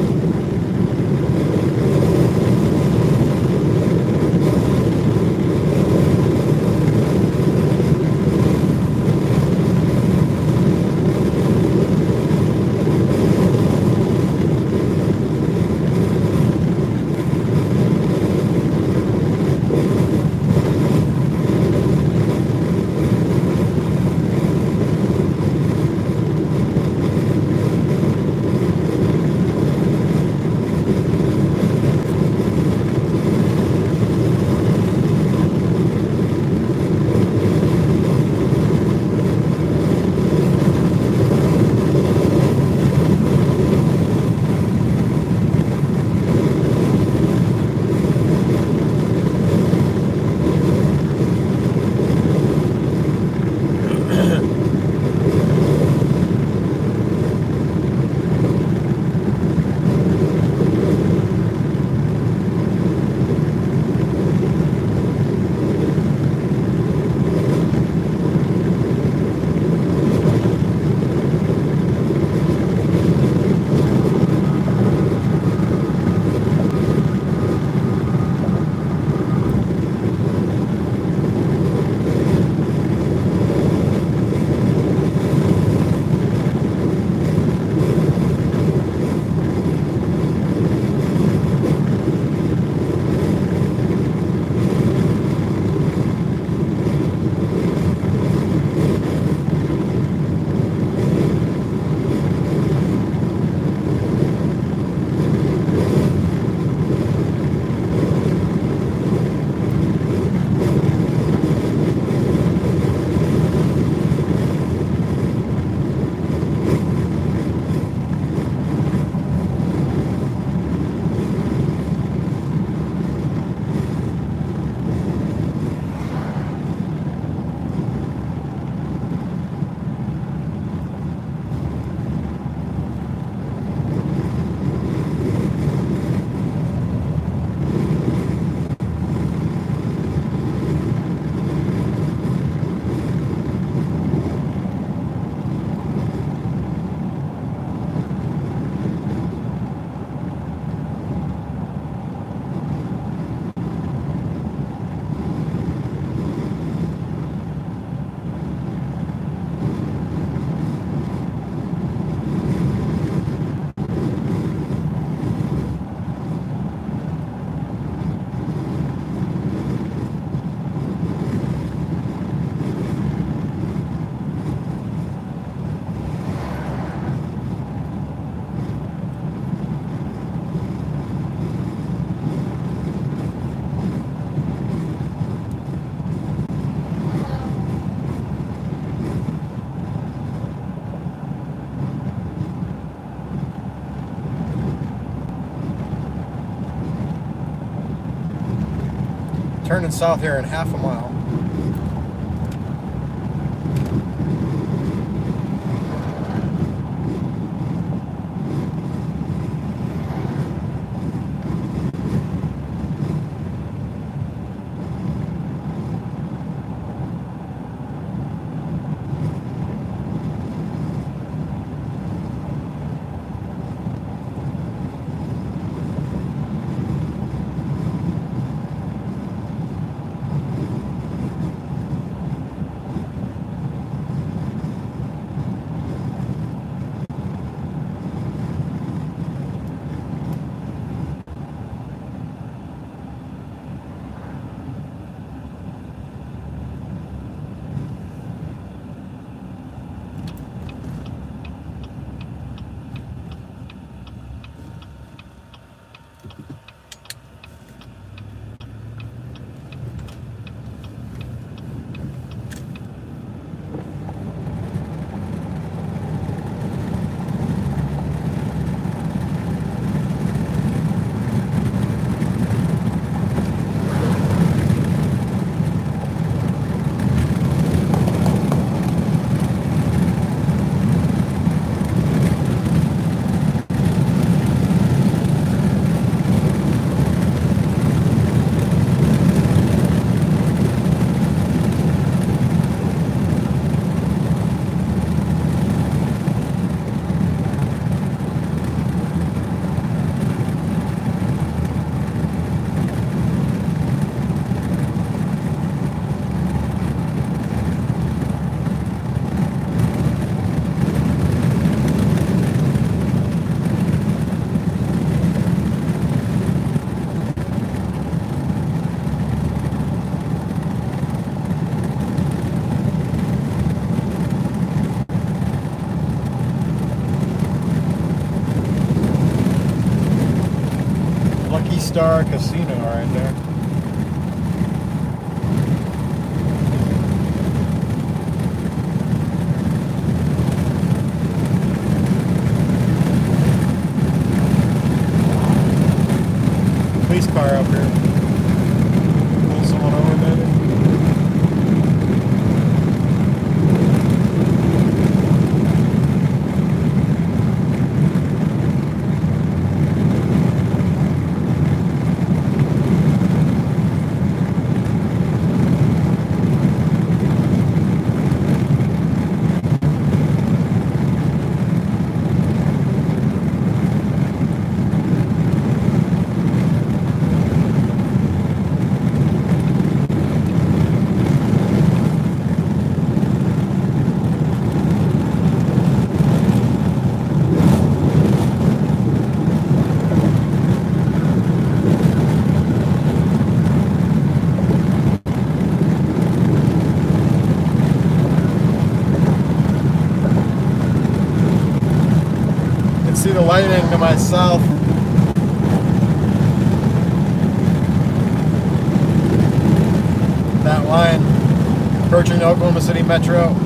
Turning south here in half a mile. Star Casino right there. Police car up here. Pull someone over, maybe. See the lighting to my south. That line approaching the Oklahoma City Metro.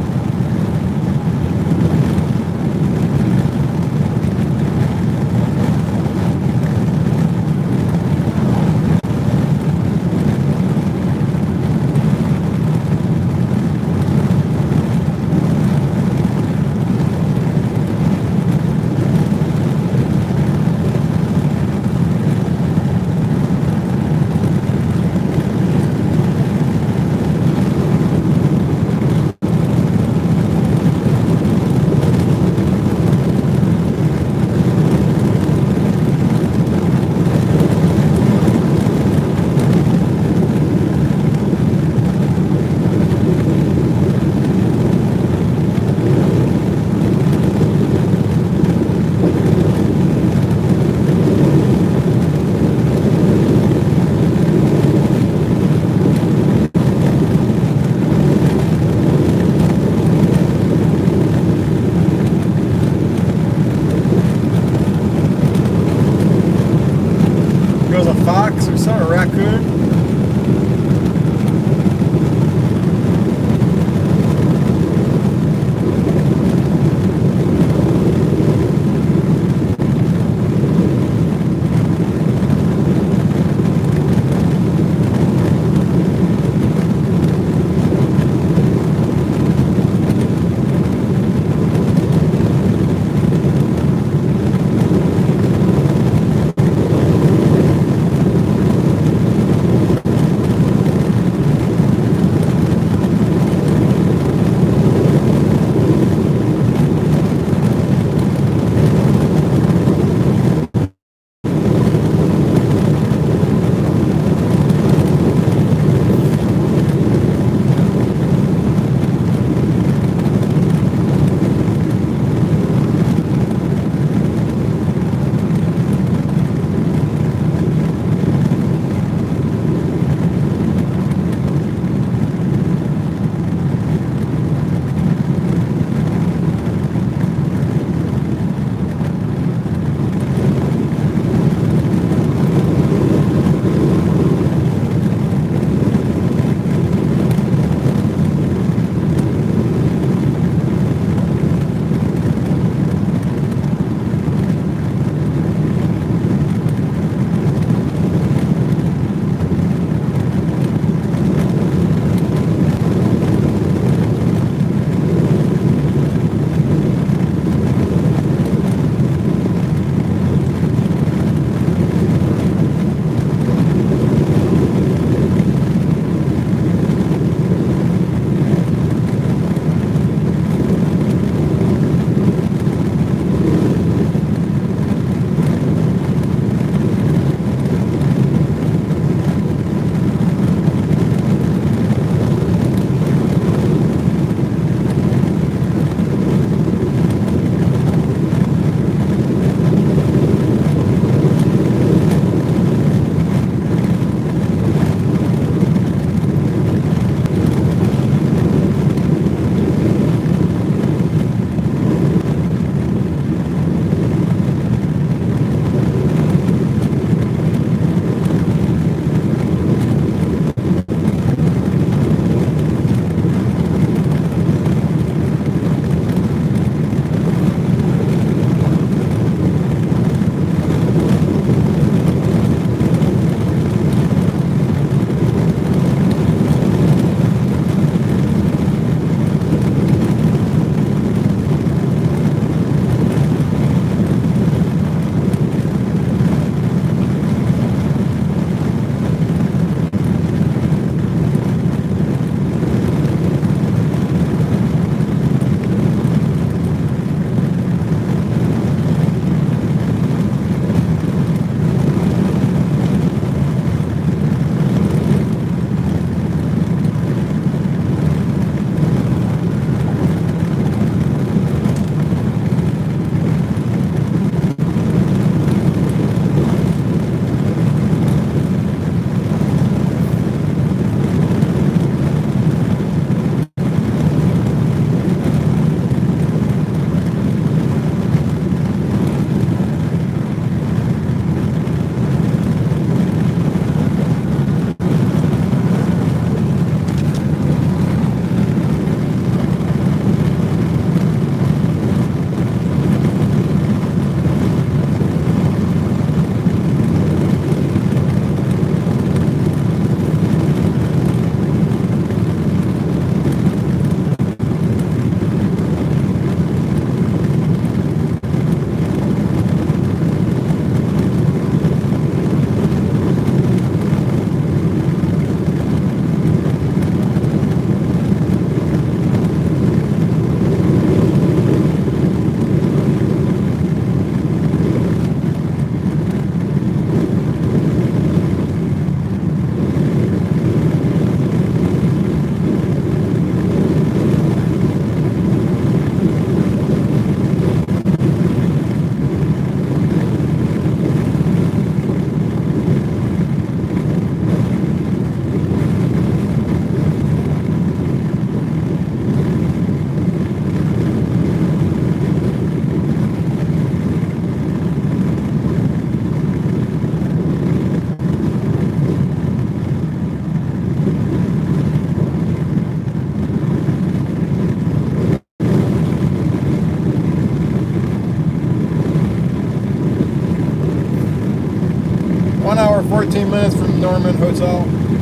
14 minutes from Norman Hotel.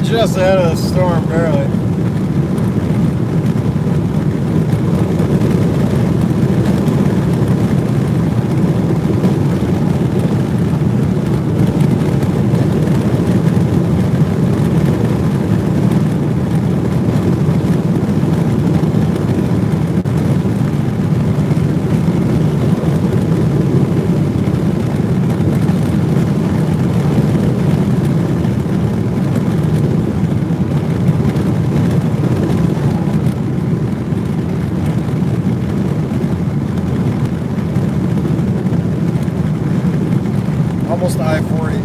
just ahead of the storm, barely. Almost I-40.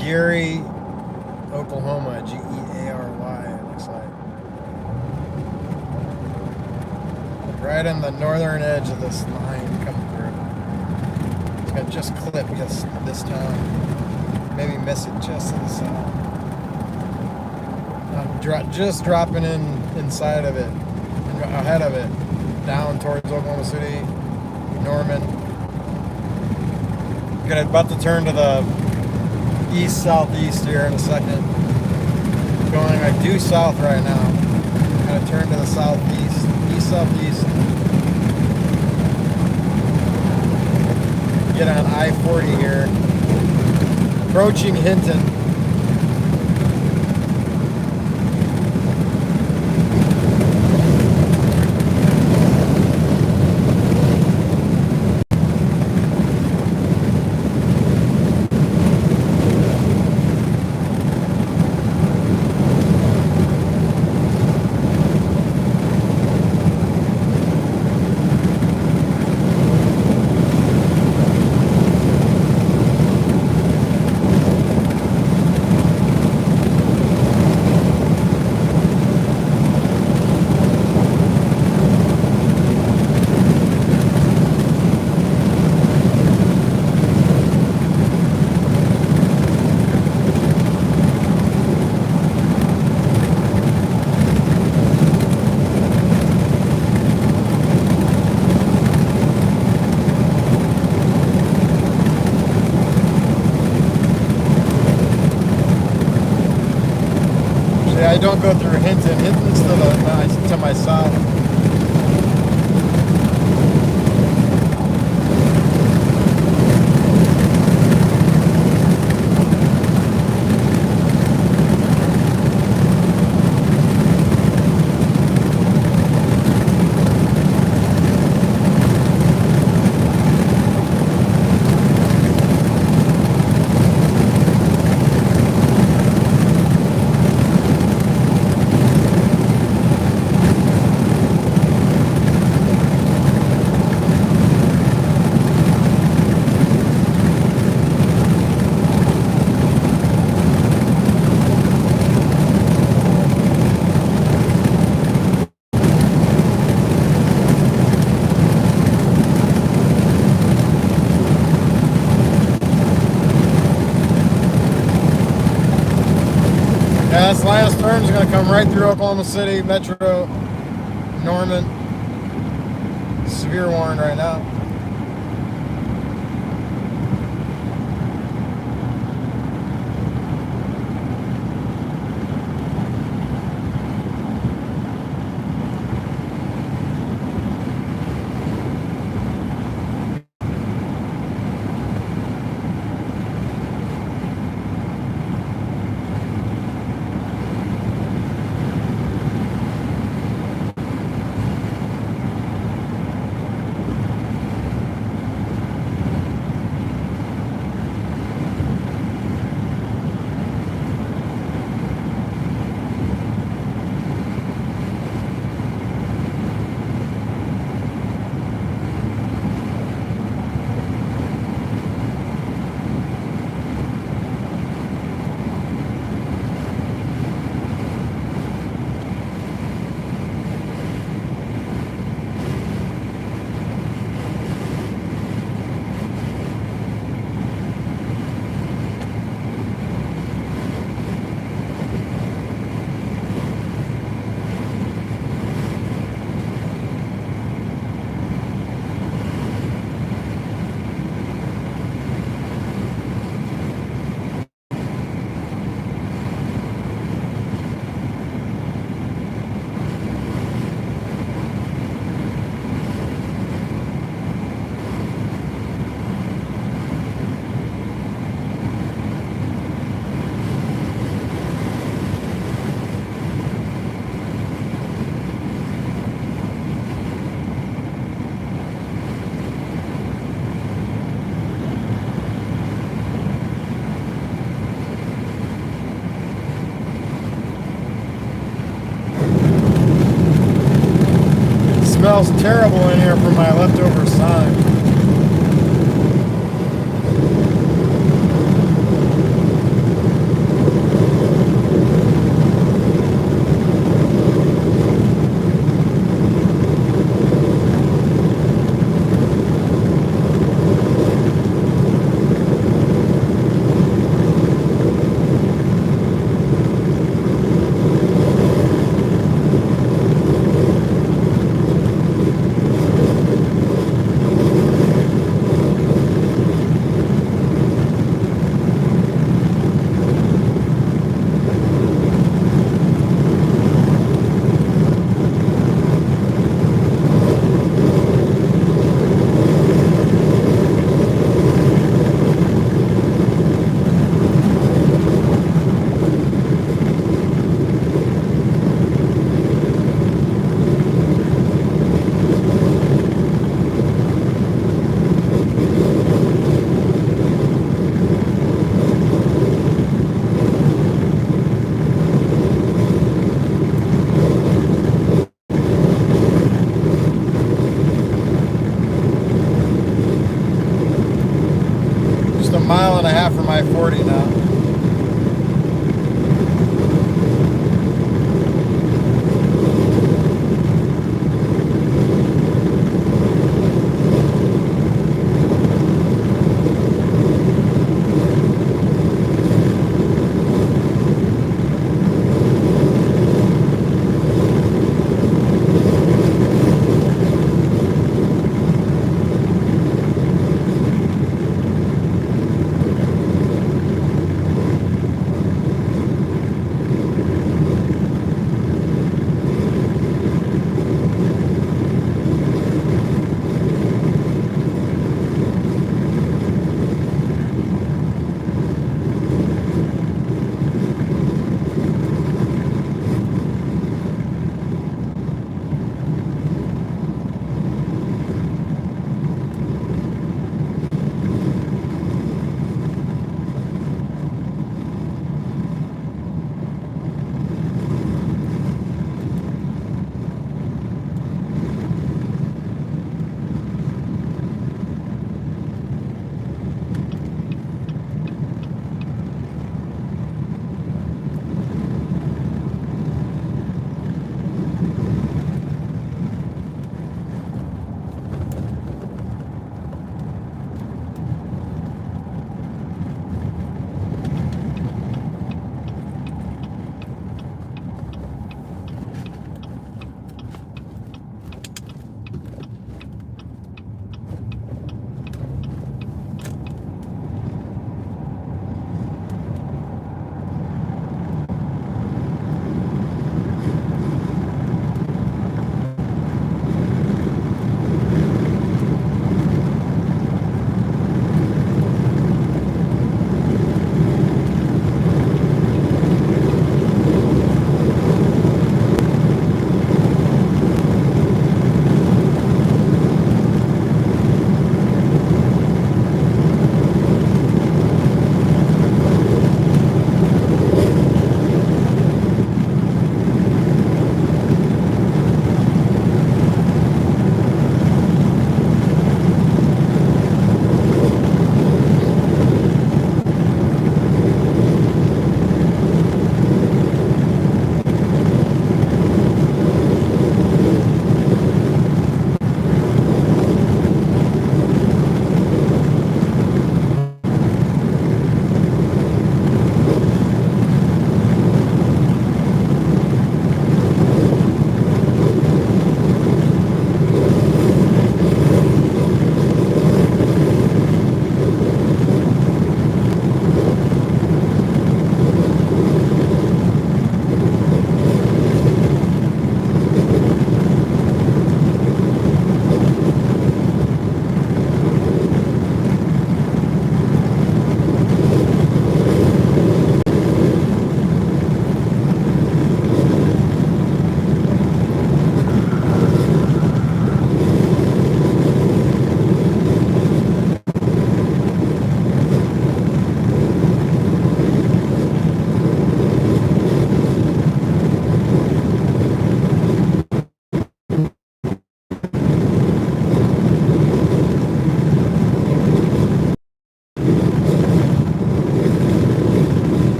Geary, Oklahoma, Geary, it looks like. Right on the northern edge of this line coming through. It's gonna just clip this town. Maybe miss it just to the south. Just dropping inside of it, ahead of it, down towards Oklahoma City, Norman. About to turn to the east-southeast here in a second. Going like due south right now. Gonna turn to the southeast, east-southeast. Get on I-40 here. Approaching Hinton. I don't go through Hinton. Hinton's to my south. gonna come right through Oklahoma City, Metro, Norman. Severe warning right now. Smells terrible in here from my leftover sign. Just a mile and a half from I-40 now.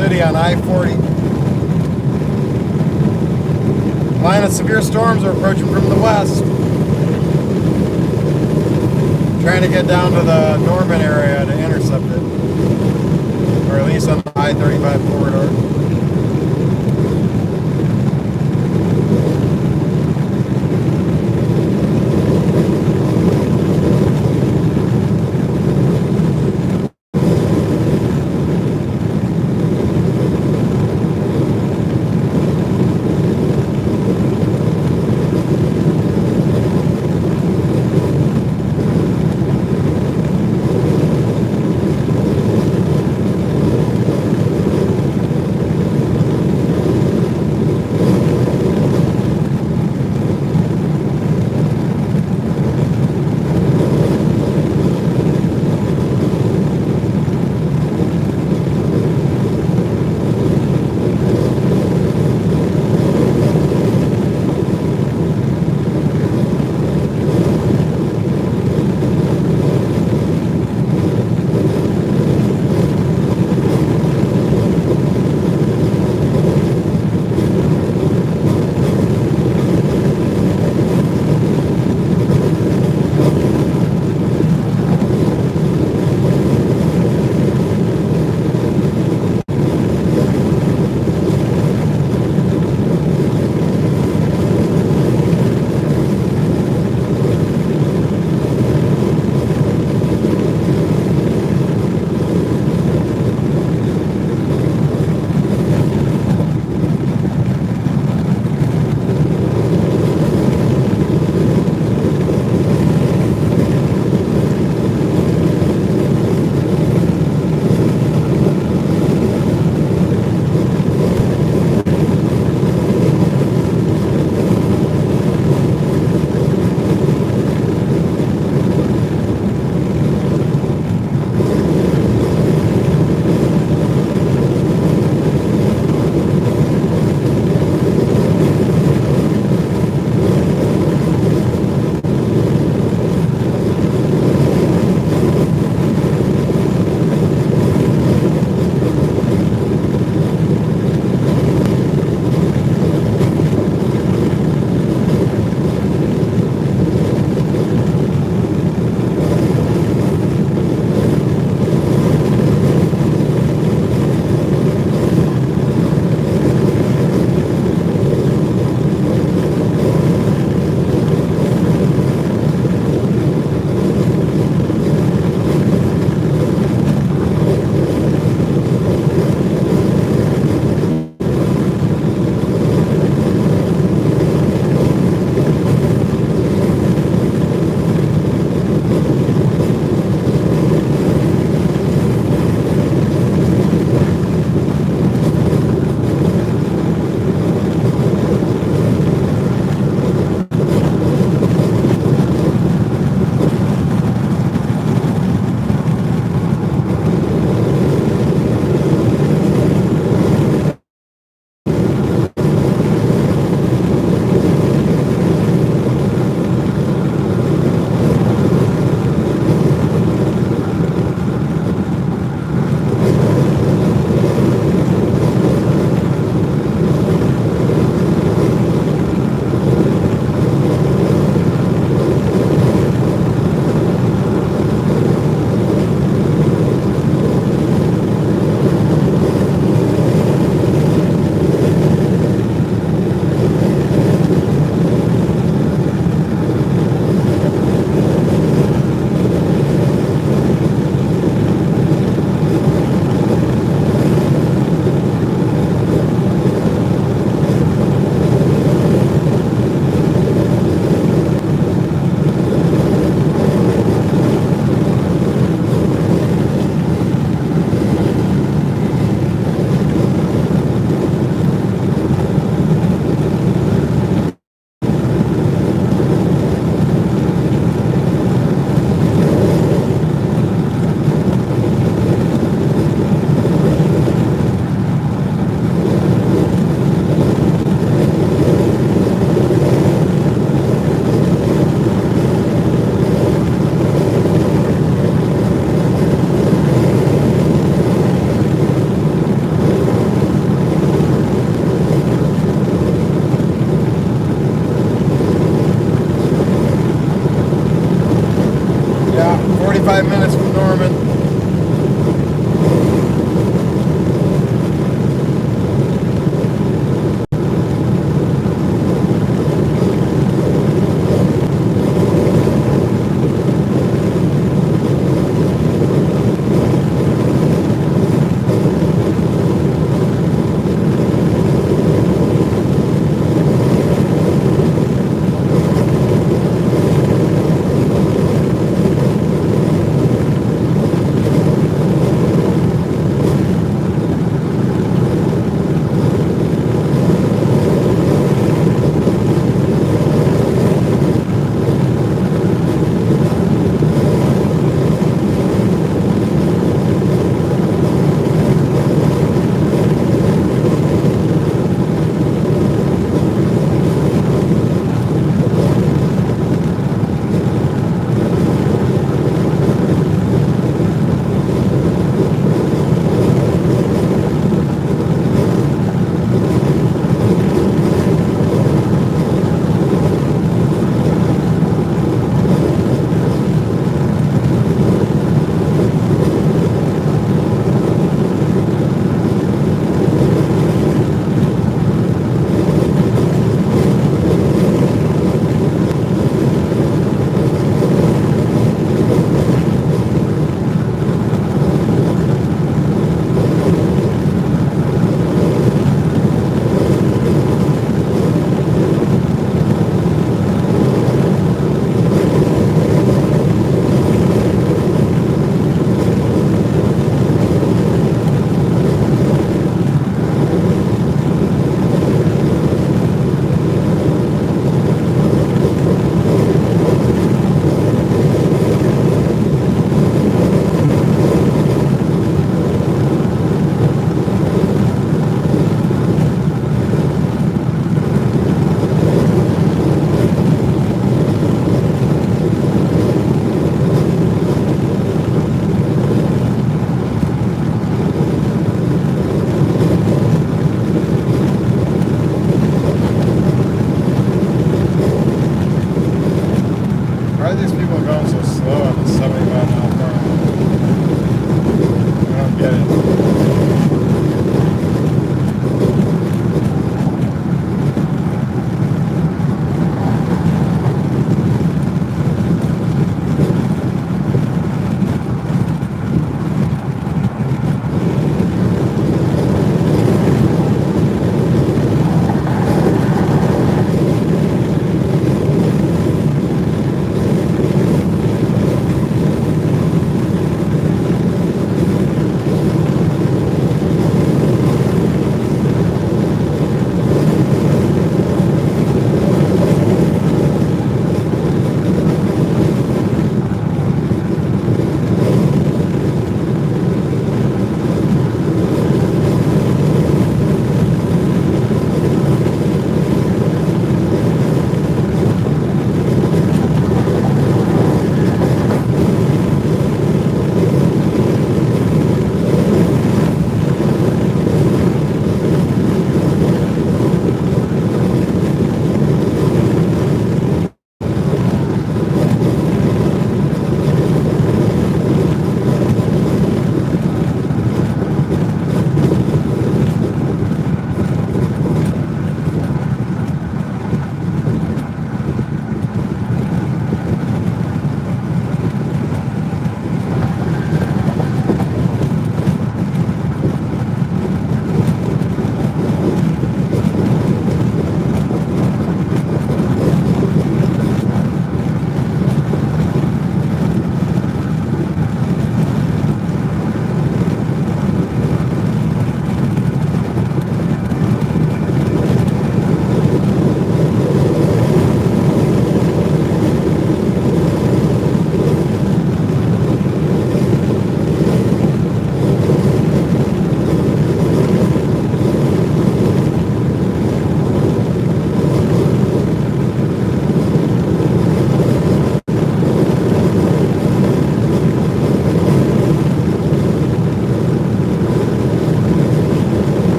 City on I-40. Line of severe storms are approaching from the west. Trying to get down to the Norman area to intercept it. Or at least on the I-35 corridor.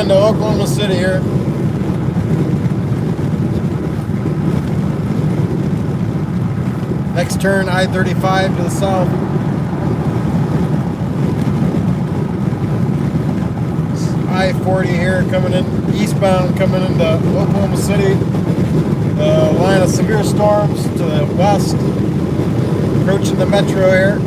into Oklahoma City here. Next turn, I-35 to the south. I-40 here coming in eastbound, coming into Oklahoma City. The line of severe storms to the west, approaching the metro here.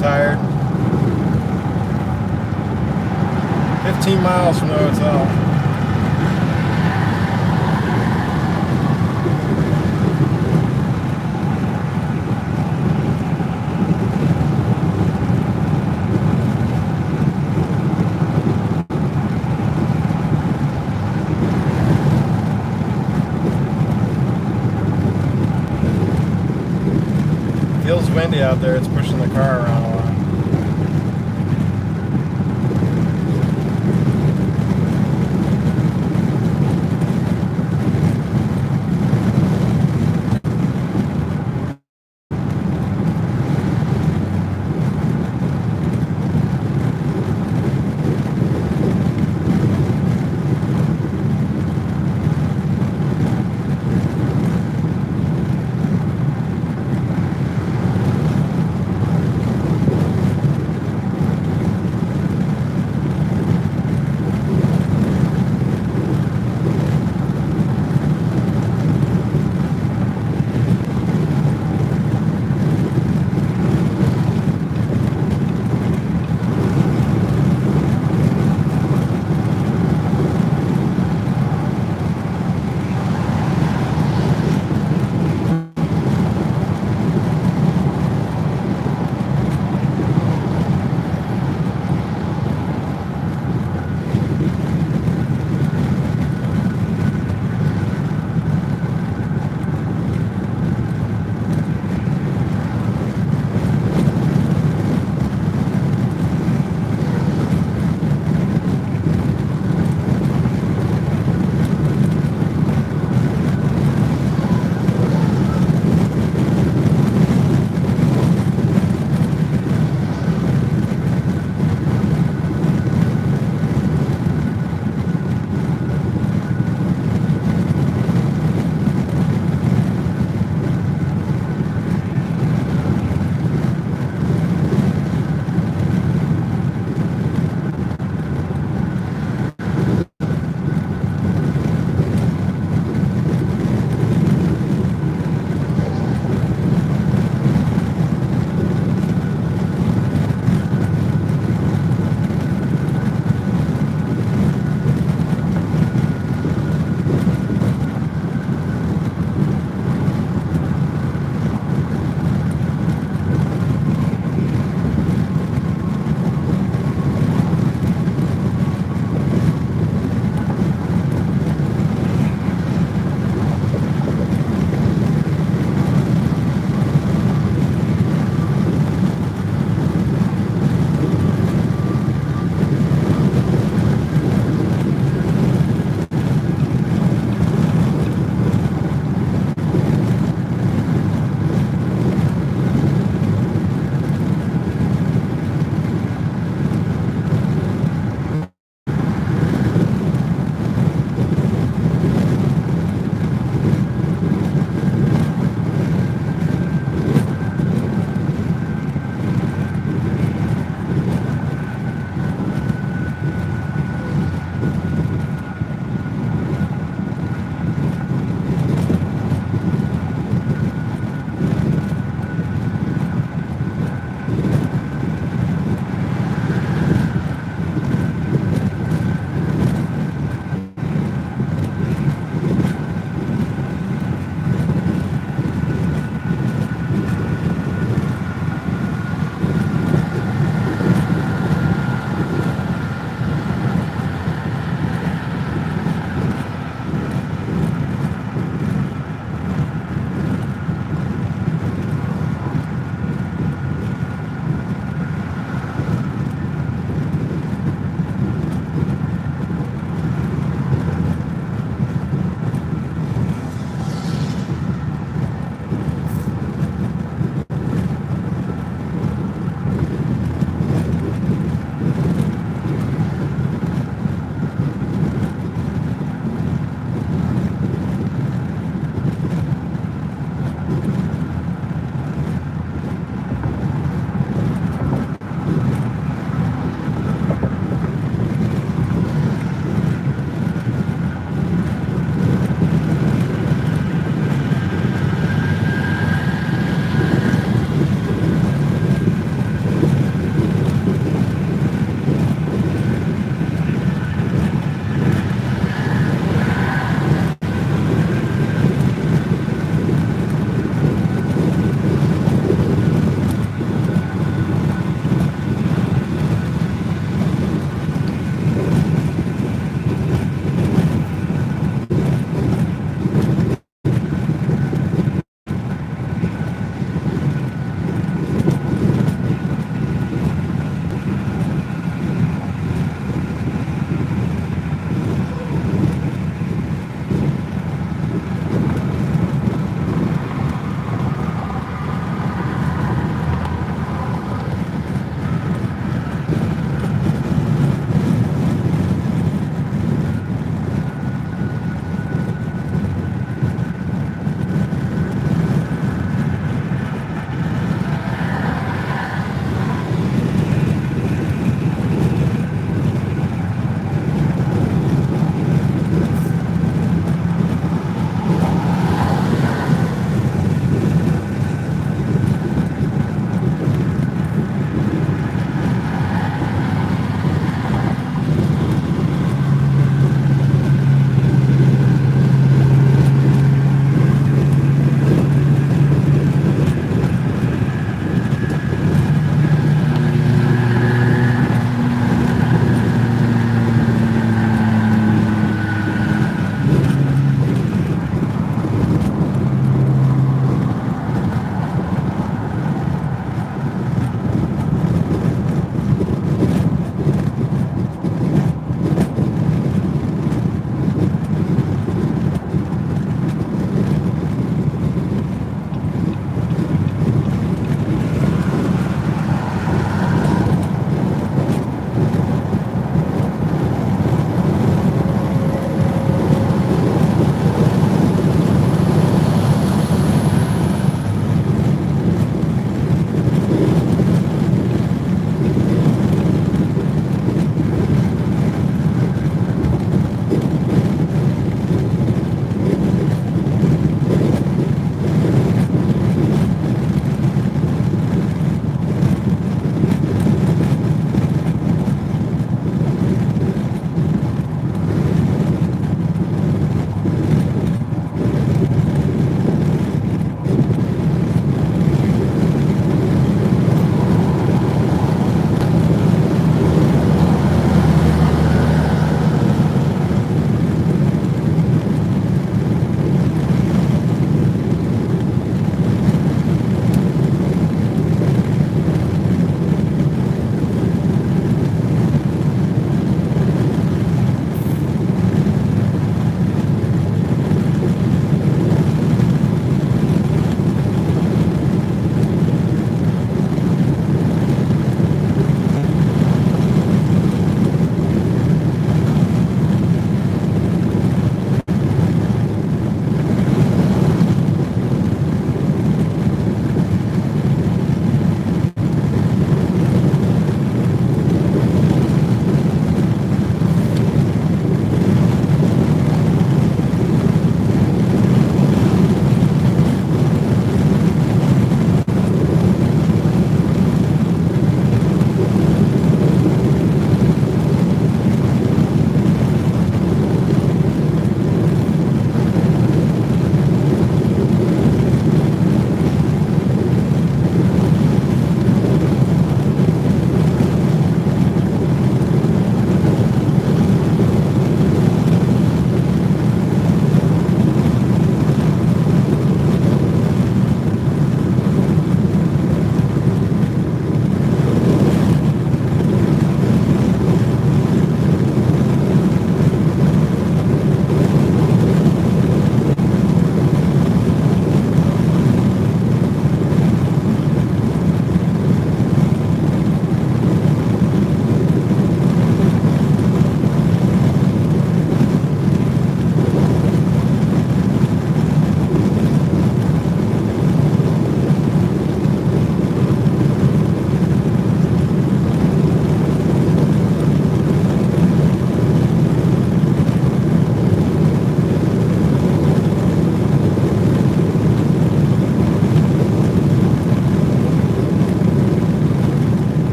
tired. 15 miles from the hotel. Feels windy out there. It's pushing the car around a lot.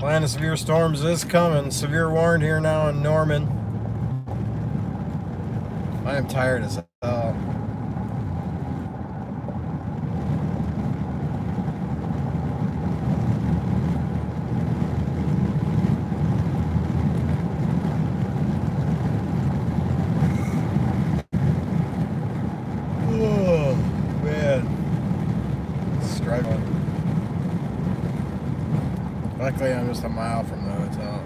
Line of severe storms is coming. Severe warned here now in Norman. I am tired as hell. Oh, man. Struggling. Luckily, I'm just a mile from the hotel.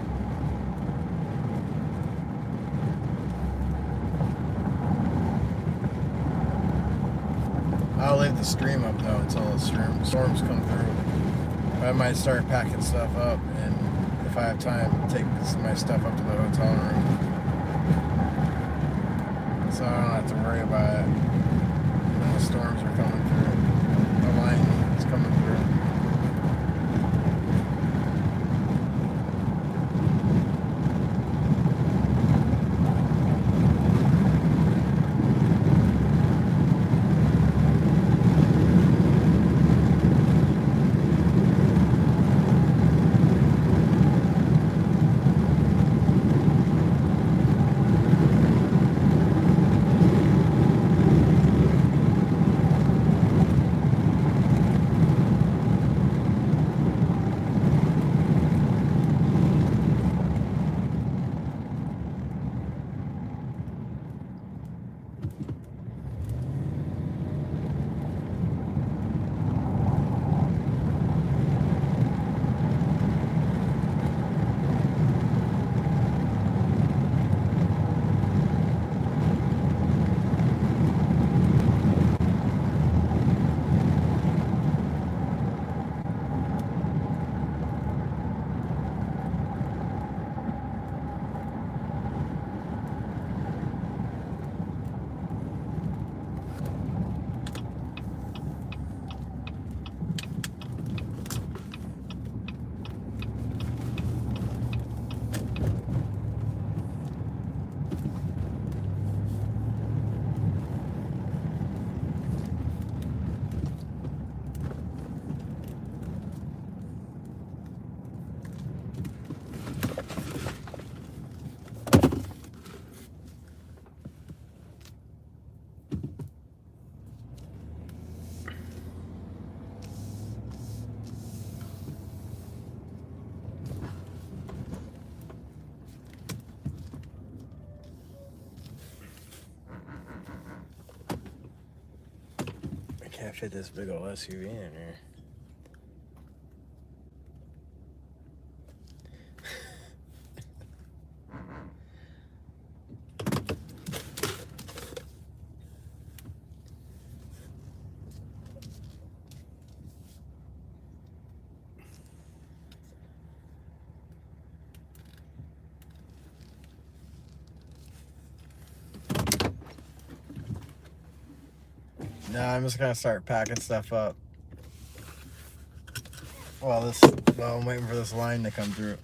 I'll leave the stream up though until the storms come through. I might start packing stuff up, and if I have time, take my stuff up to the hotel room. So I don't have to worry about it. When the storms are coming through. The line is coming through. Can't fit this big old SUV in here. No, I'm just gonna start packing stuff up. While I'm waiting for this line to come through.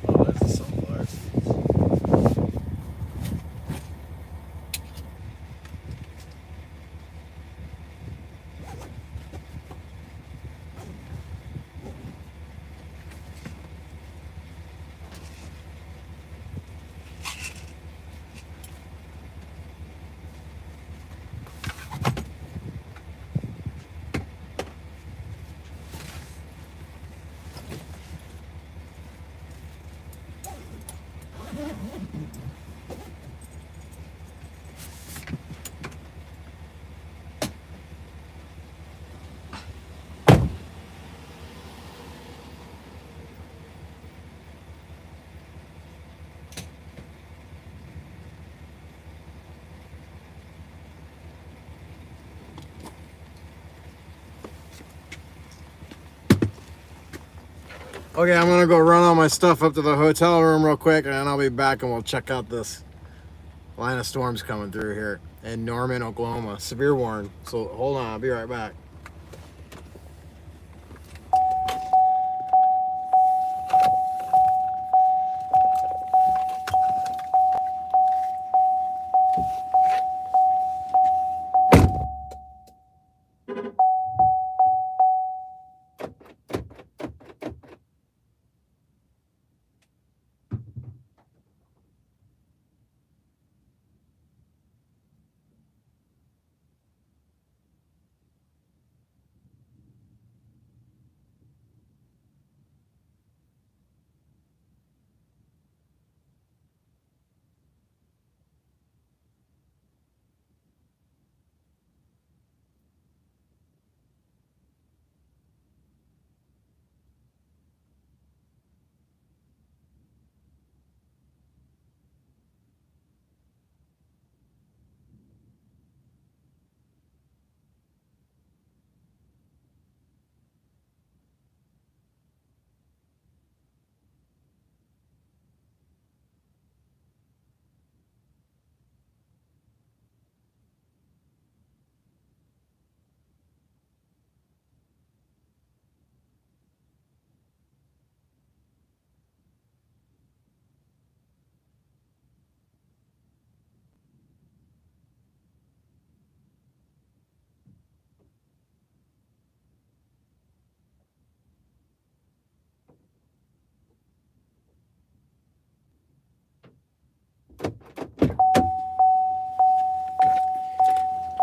Oh, there's the sunflowers. Okay, I'm gonna go run all my stuff up to the hotel room real quick, and then I'll be back and we'll check out this line of storms coming through here in Norman, Oklahoma. Severe warning. So hold on, I'll be right back.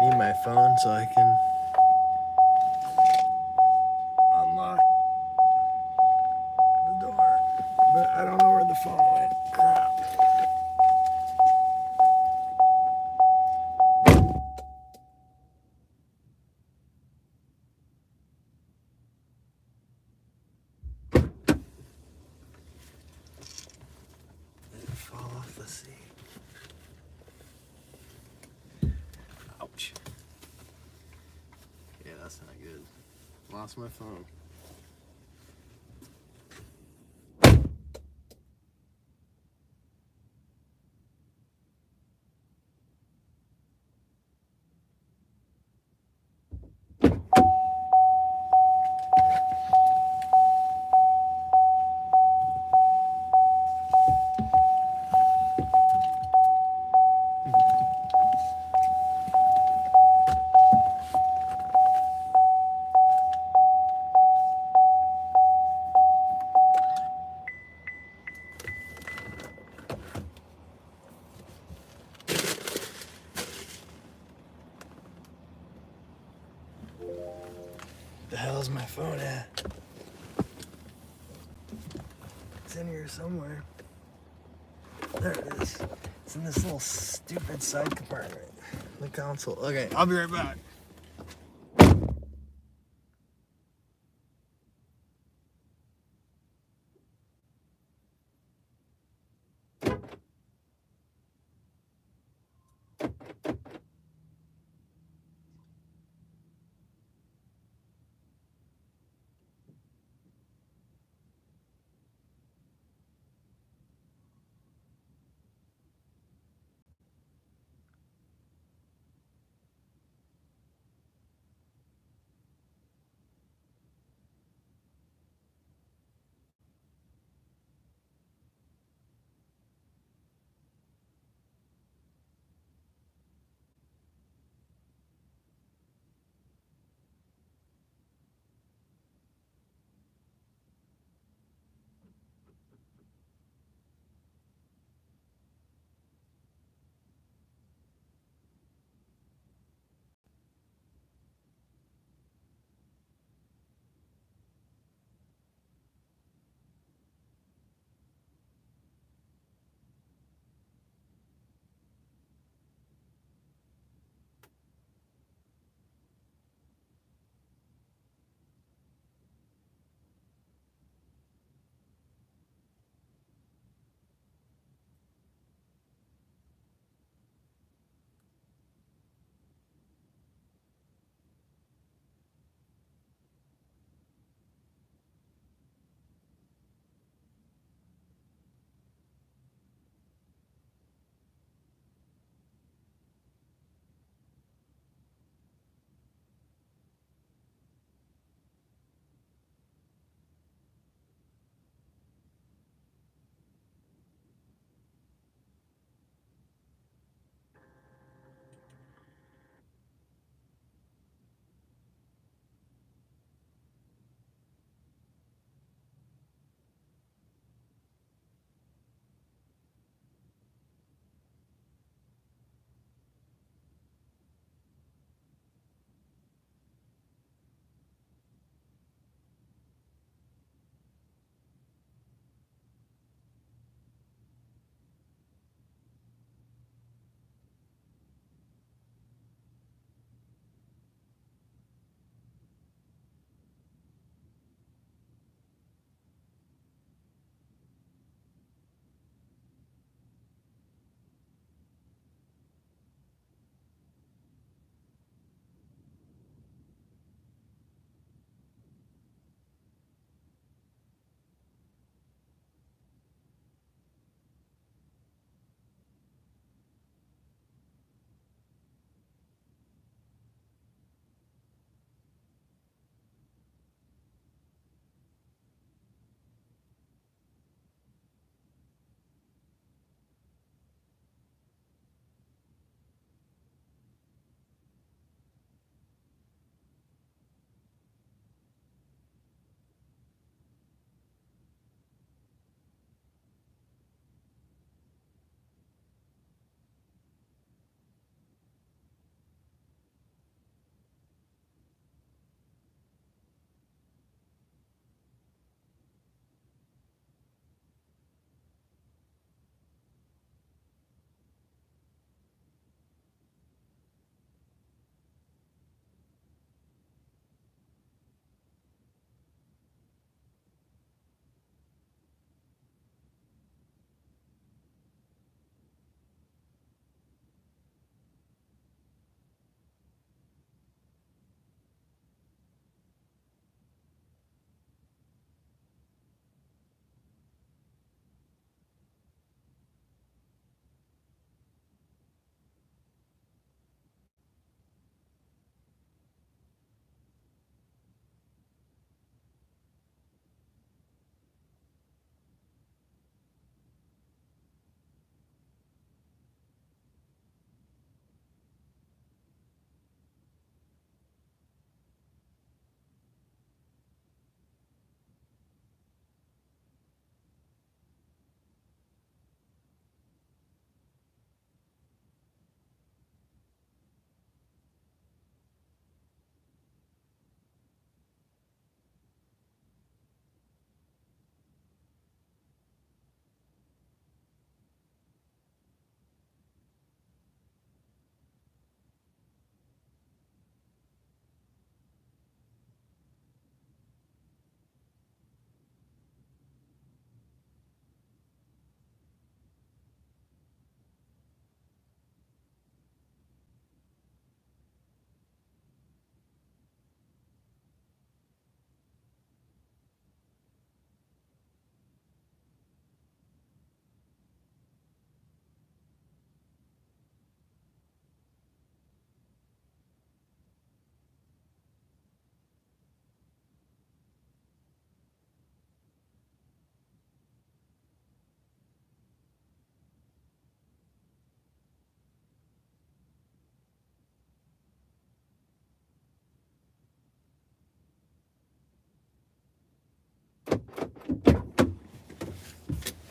Need my phone so I can unlock the door, but I don't know where the phone went. Crap. Did it fall off the seat? Ouch. Yeah, that's not good. Lost my phone. The hell's my phone at? It's in here somewhere. There it is. It's in this little stupid side compartment. The console. Okay, I'll be right back.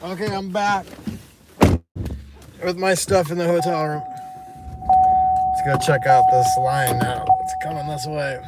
Okay, I'm back with my stuff in the hotel room. Let's go check out this line now. It's coming this way.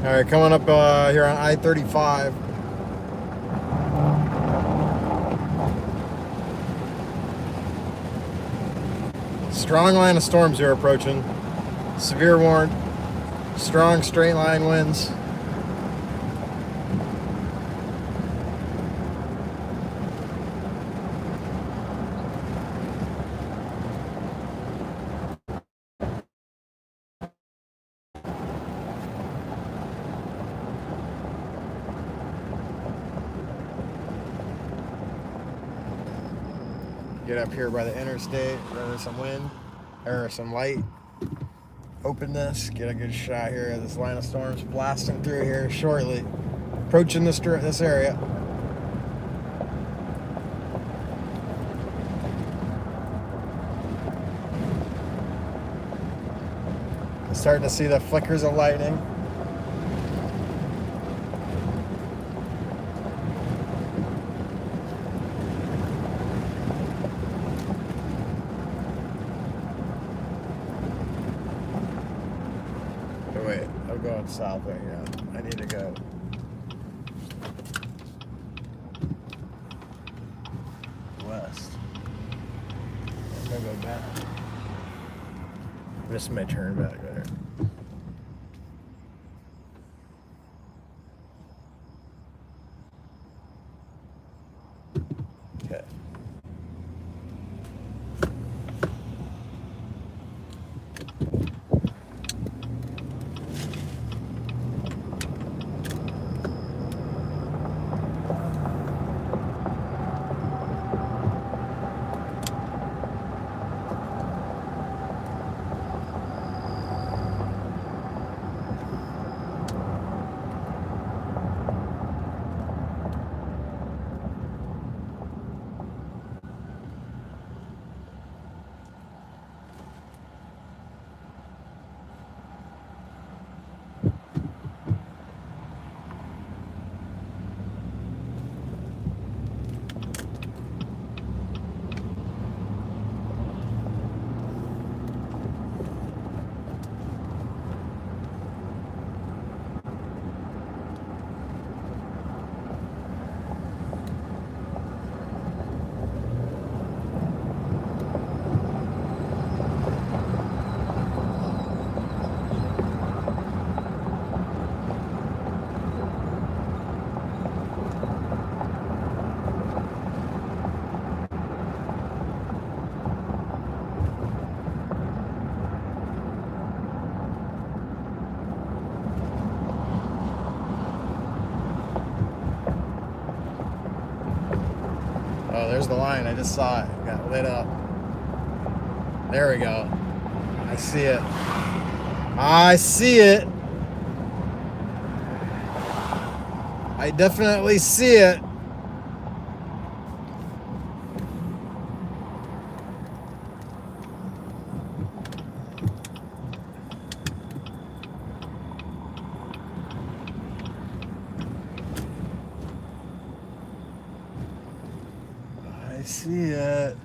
All right, coming up here on I-35. Strong line of storms here approaching. Severe warning. Strong straight line winds. Get up here by the interstate where there's some wind or some light. Open this, get a good shot here of this line of storms blasting through here shortly, approaching this area. Starting to see the flickers of lightning. Wait, I'm going south right here. I need to go. West. I'm gonna go back. This may turn back there. Okay. Oh, there's the line. I just saw it. Got lit up. There we go. I see it. I see it. I definitely see it. see it.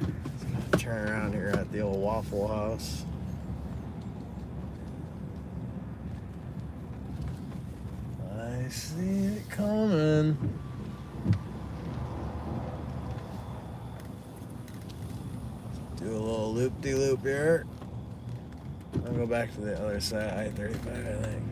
Just gonna turn around here at the old Waffle House. I see it coming. Do a little loop-de-loop here. I'll go back to the other side, I-35, I think.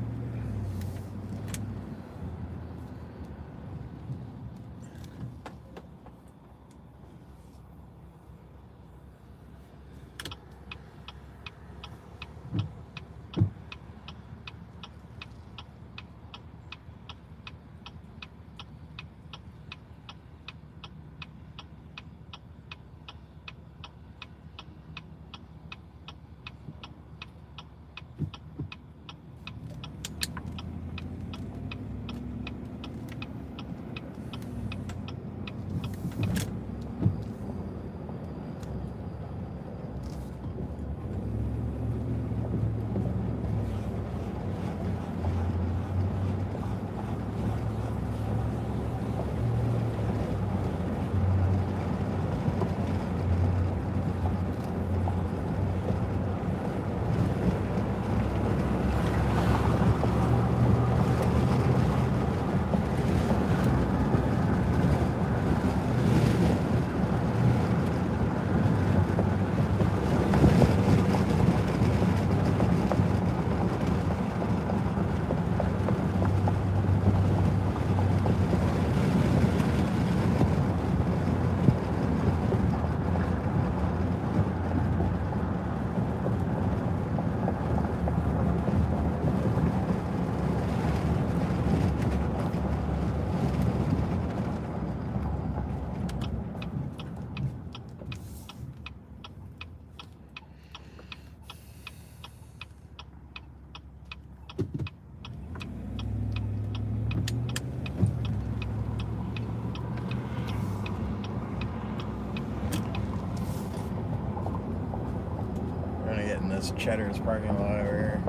We're gonna get in this Cheddar's parking lot over here.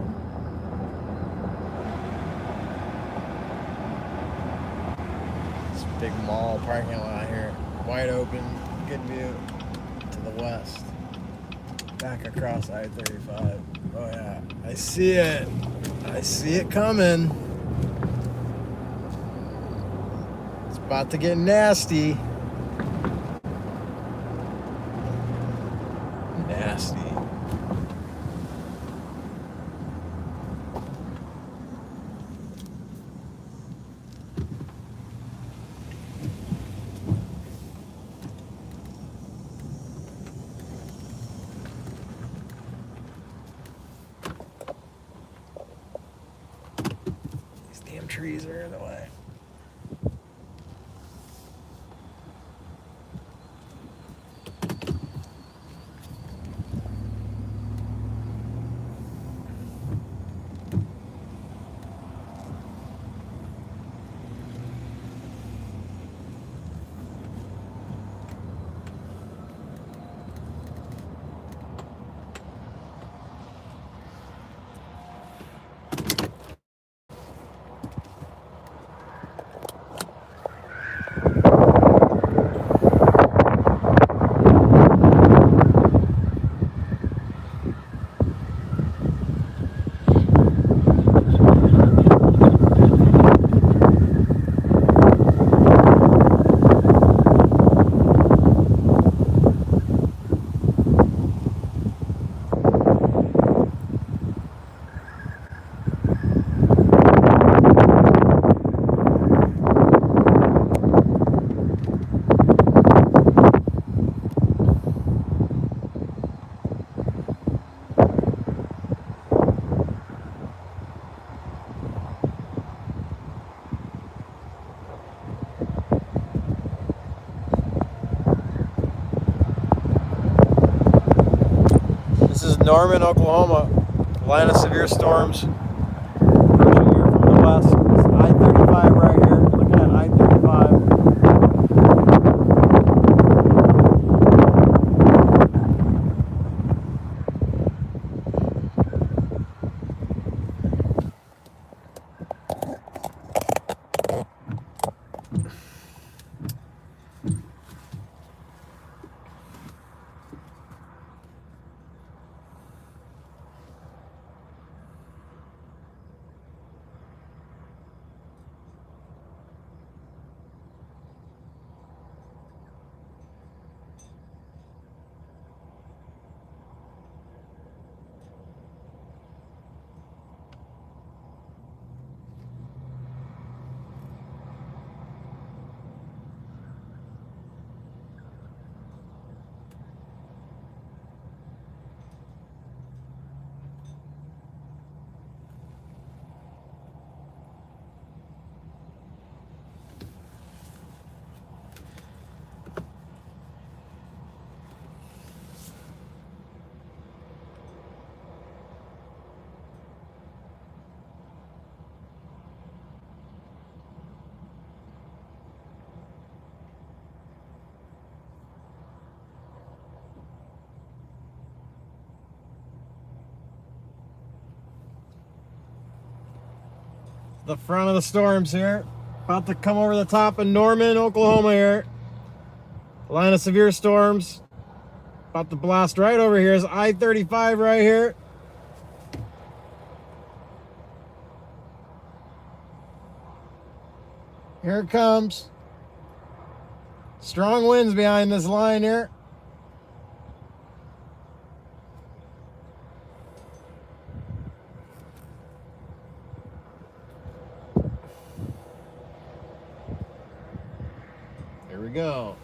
This big mall parking lot here. Wide open, good view to the west. Back across I-35. Oh yeah, I see it. I see it coming. It's about to get nasty. Nasty. These damn trees are in the way. This is Norman, Oklahoma. Line of severe storms approaching here from the west. It's I-35 right here. You're looking at I-35. The front of the storms here. About to come over the top of Norman, Oklahoma here. Line of severe storms. About to blast right over here. Is I-35 right here. Here it comes. Strong winds behind this line here. Here we go.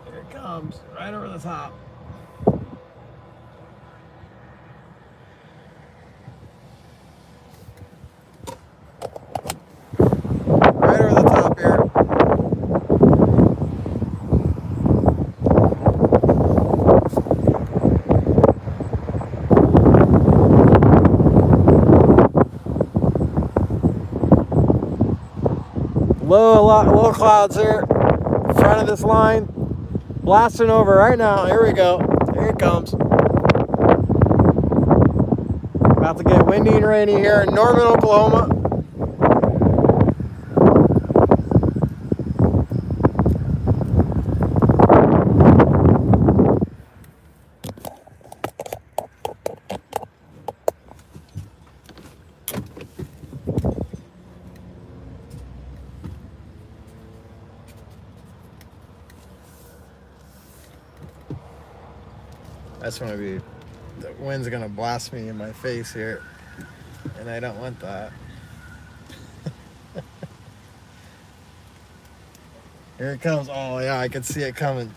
Here it comes, right over the top. Right over the top here. Low clouds here. Front of this line. Blasting over right now. Here we go. Here it comes. About to get windy and rainy here in Norman, Oklahoma. That's gonna be, the wind's gonna blast me in my face here, and I don't want that. Here it comes. Oh yeah, I can see it coming.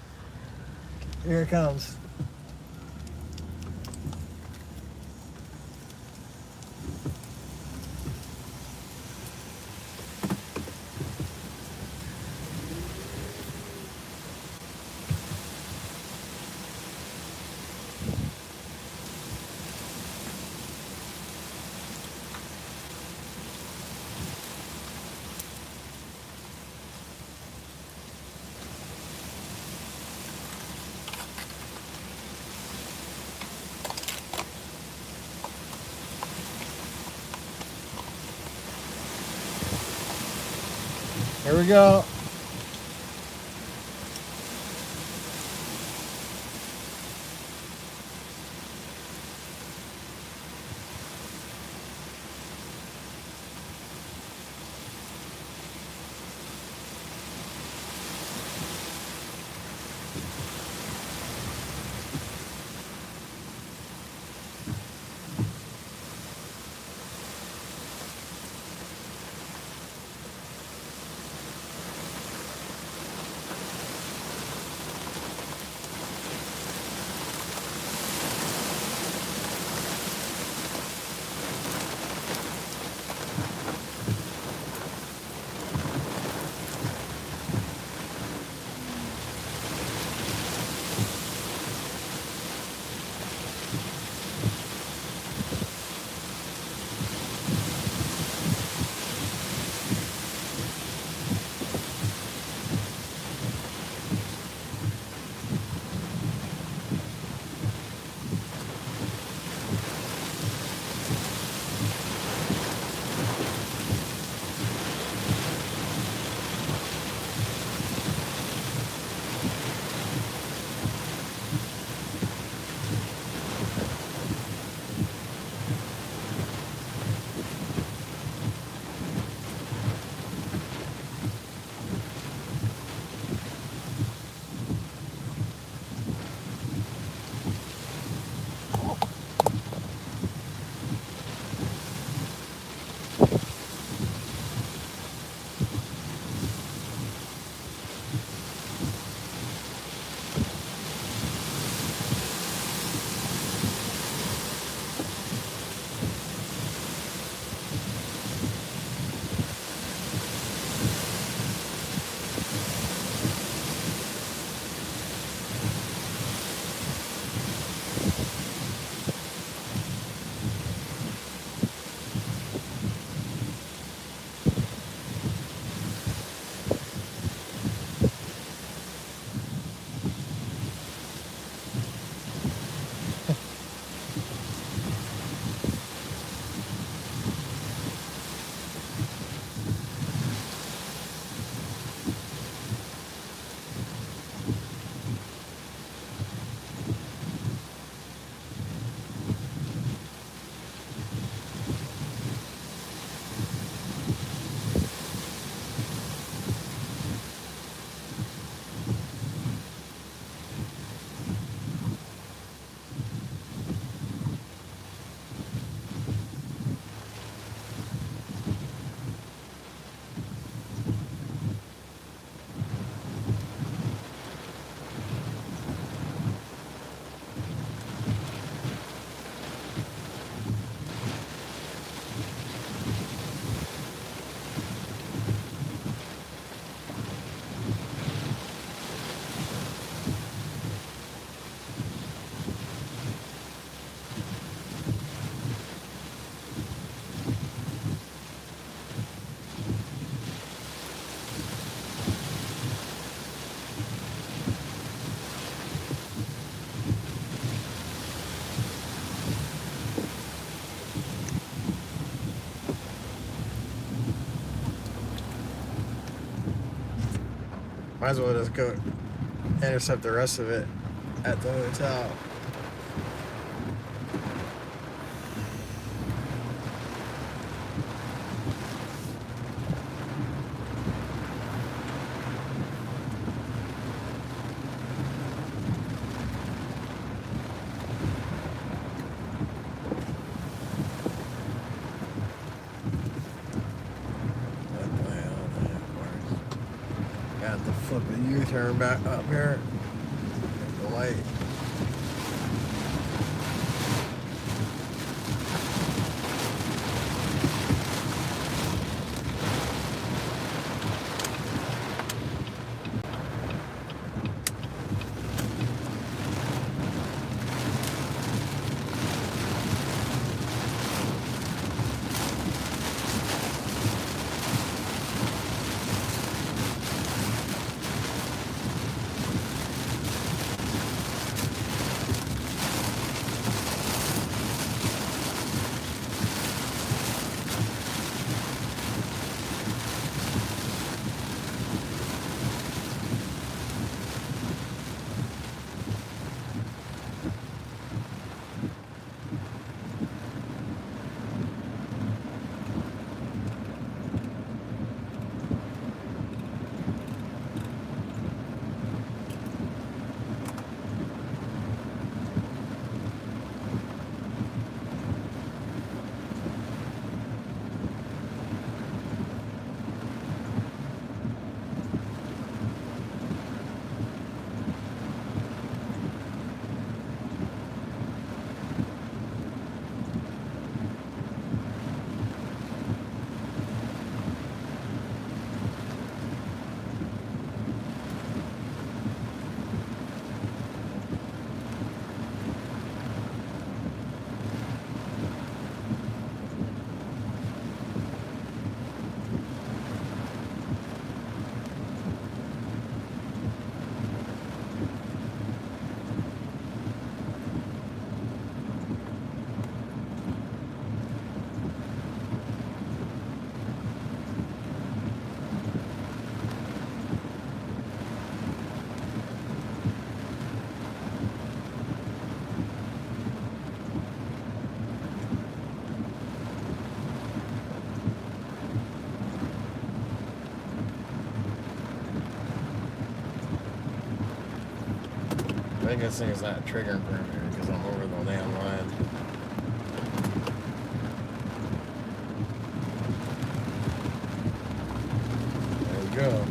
Here it comes. Here we go. Might as well just go intercept the rest of it at the hotel. Got the flip a U-turn back up here. The light. I think this thing is not triggering for me because I'm over the damn line. There we go.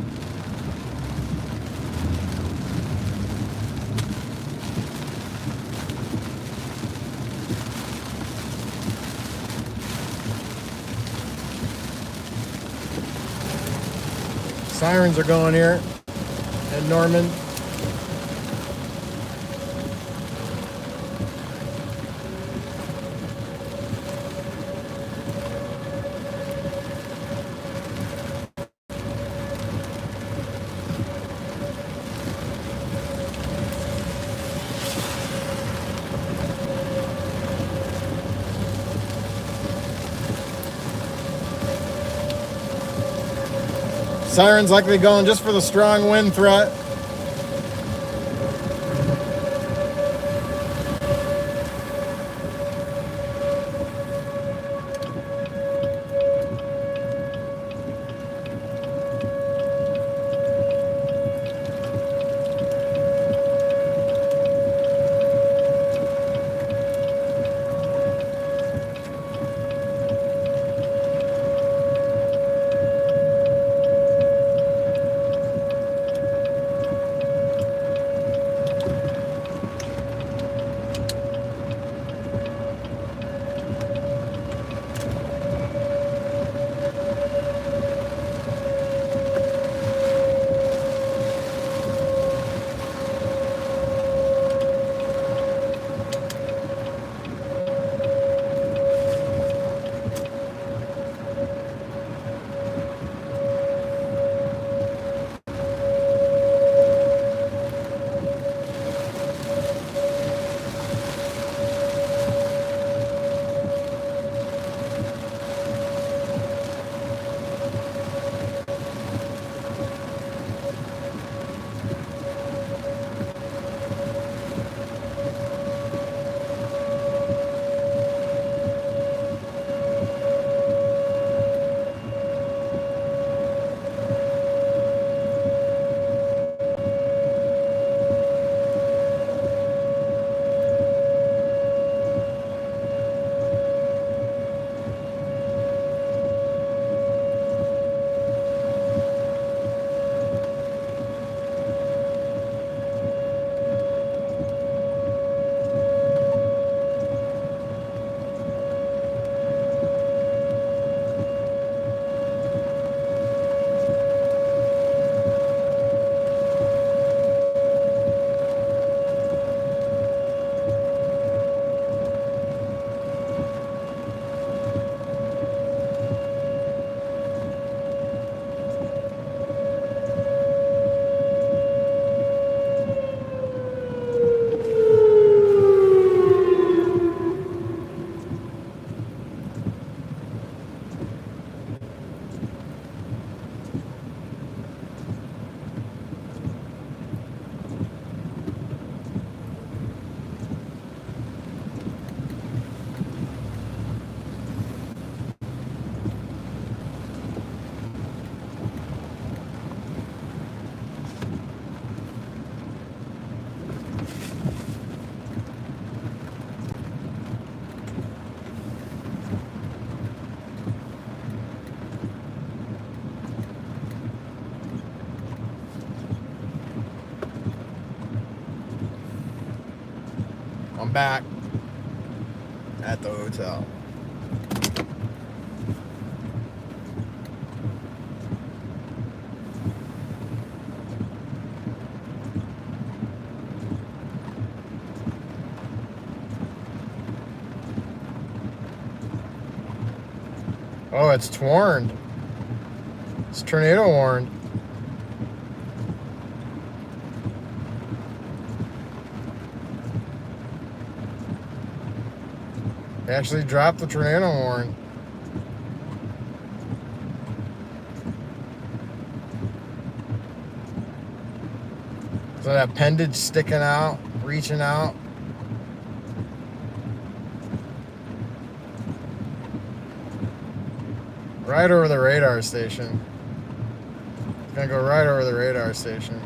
Sirens are going here at Norman. Sirens likely going just for the strong wind threat. I'm back at the hotel. Oh, it's warned. It's tornado warned. They actually dropped the tornado warn. So that appendage sticking out, reaching out. Right over the radar station. It's gonna go right over the radar station.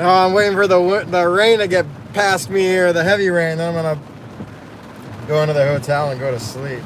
Oh, I'm waiting for the rain to get past me here, the heavy rain. Then I'm gonna go into the hotel and go to sleep.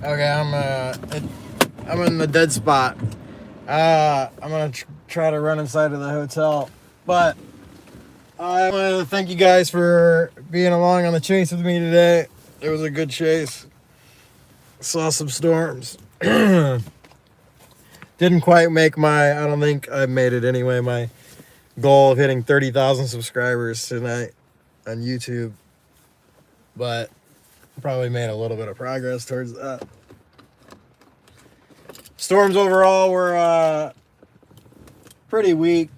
Okay, I'm in the dead spot. I'm gonna try to run inside of the hotel, but I wanted to thank you guys for being along on the chase with me today. It was a good chase. Saw some storms. Didn't quite make I don't think I made it anyway, my goal of hitting 30,000 subscribers tonight on YouTube. But probably made a little bit of progress towards that. Storms overall were pretty weak.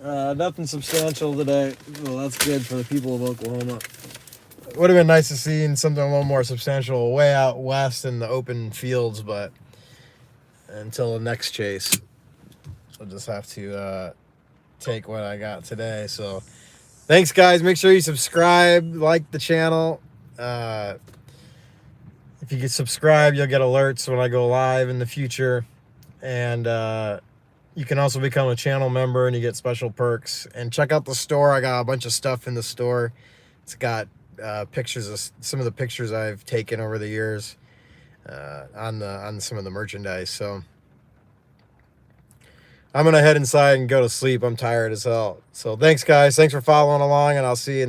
Nothing substantial today. Well, that's good for the people of Oklahoma. It would have been nice to see something a little more substantial way out west in the open fields, but until the next chase, I'll just have to take what I got today. So thanks, guys. Make sure you subscribe, like the channel. If you get subscribe, you'll get alerts when I go live in the future. And you can also become a channel member and you get special perks. And check out the store. I got a bunch of stuff in the store. It's got pictures of some of the pictures I've taken over the years on some of the merchandise. So I'm gonna head inside and go to sleep. I'm tired as hell. So thanks, guys. Thanks for following along, and I'll see you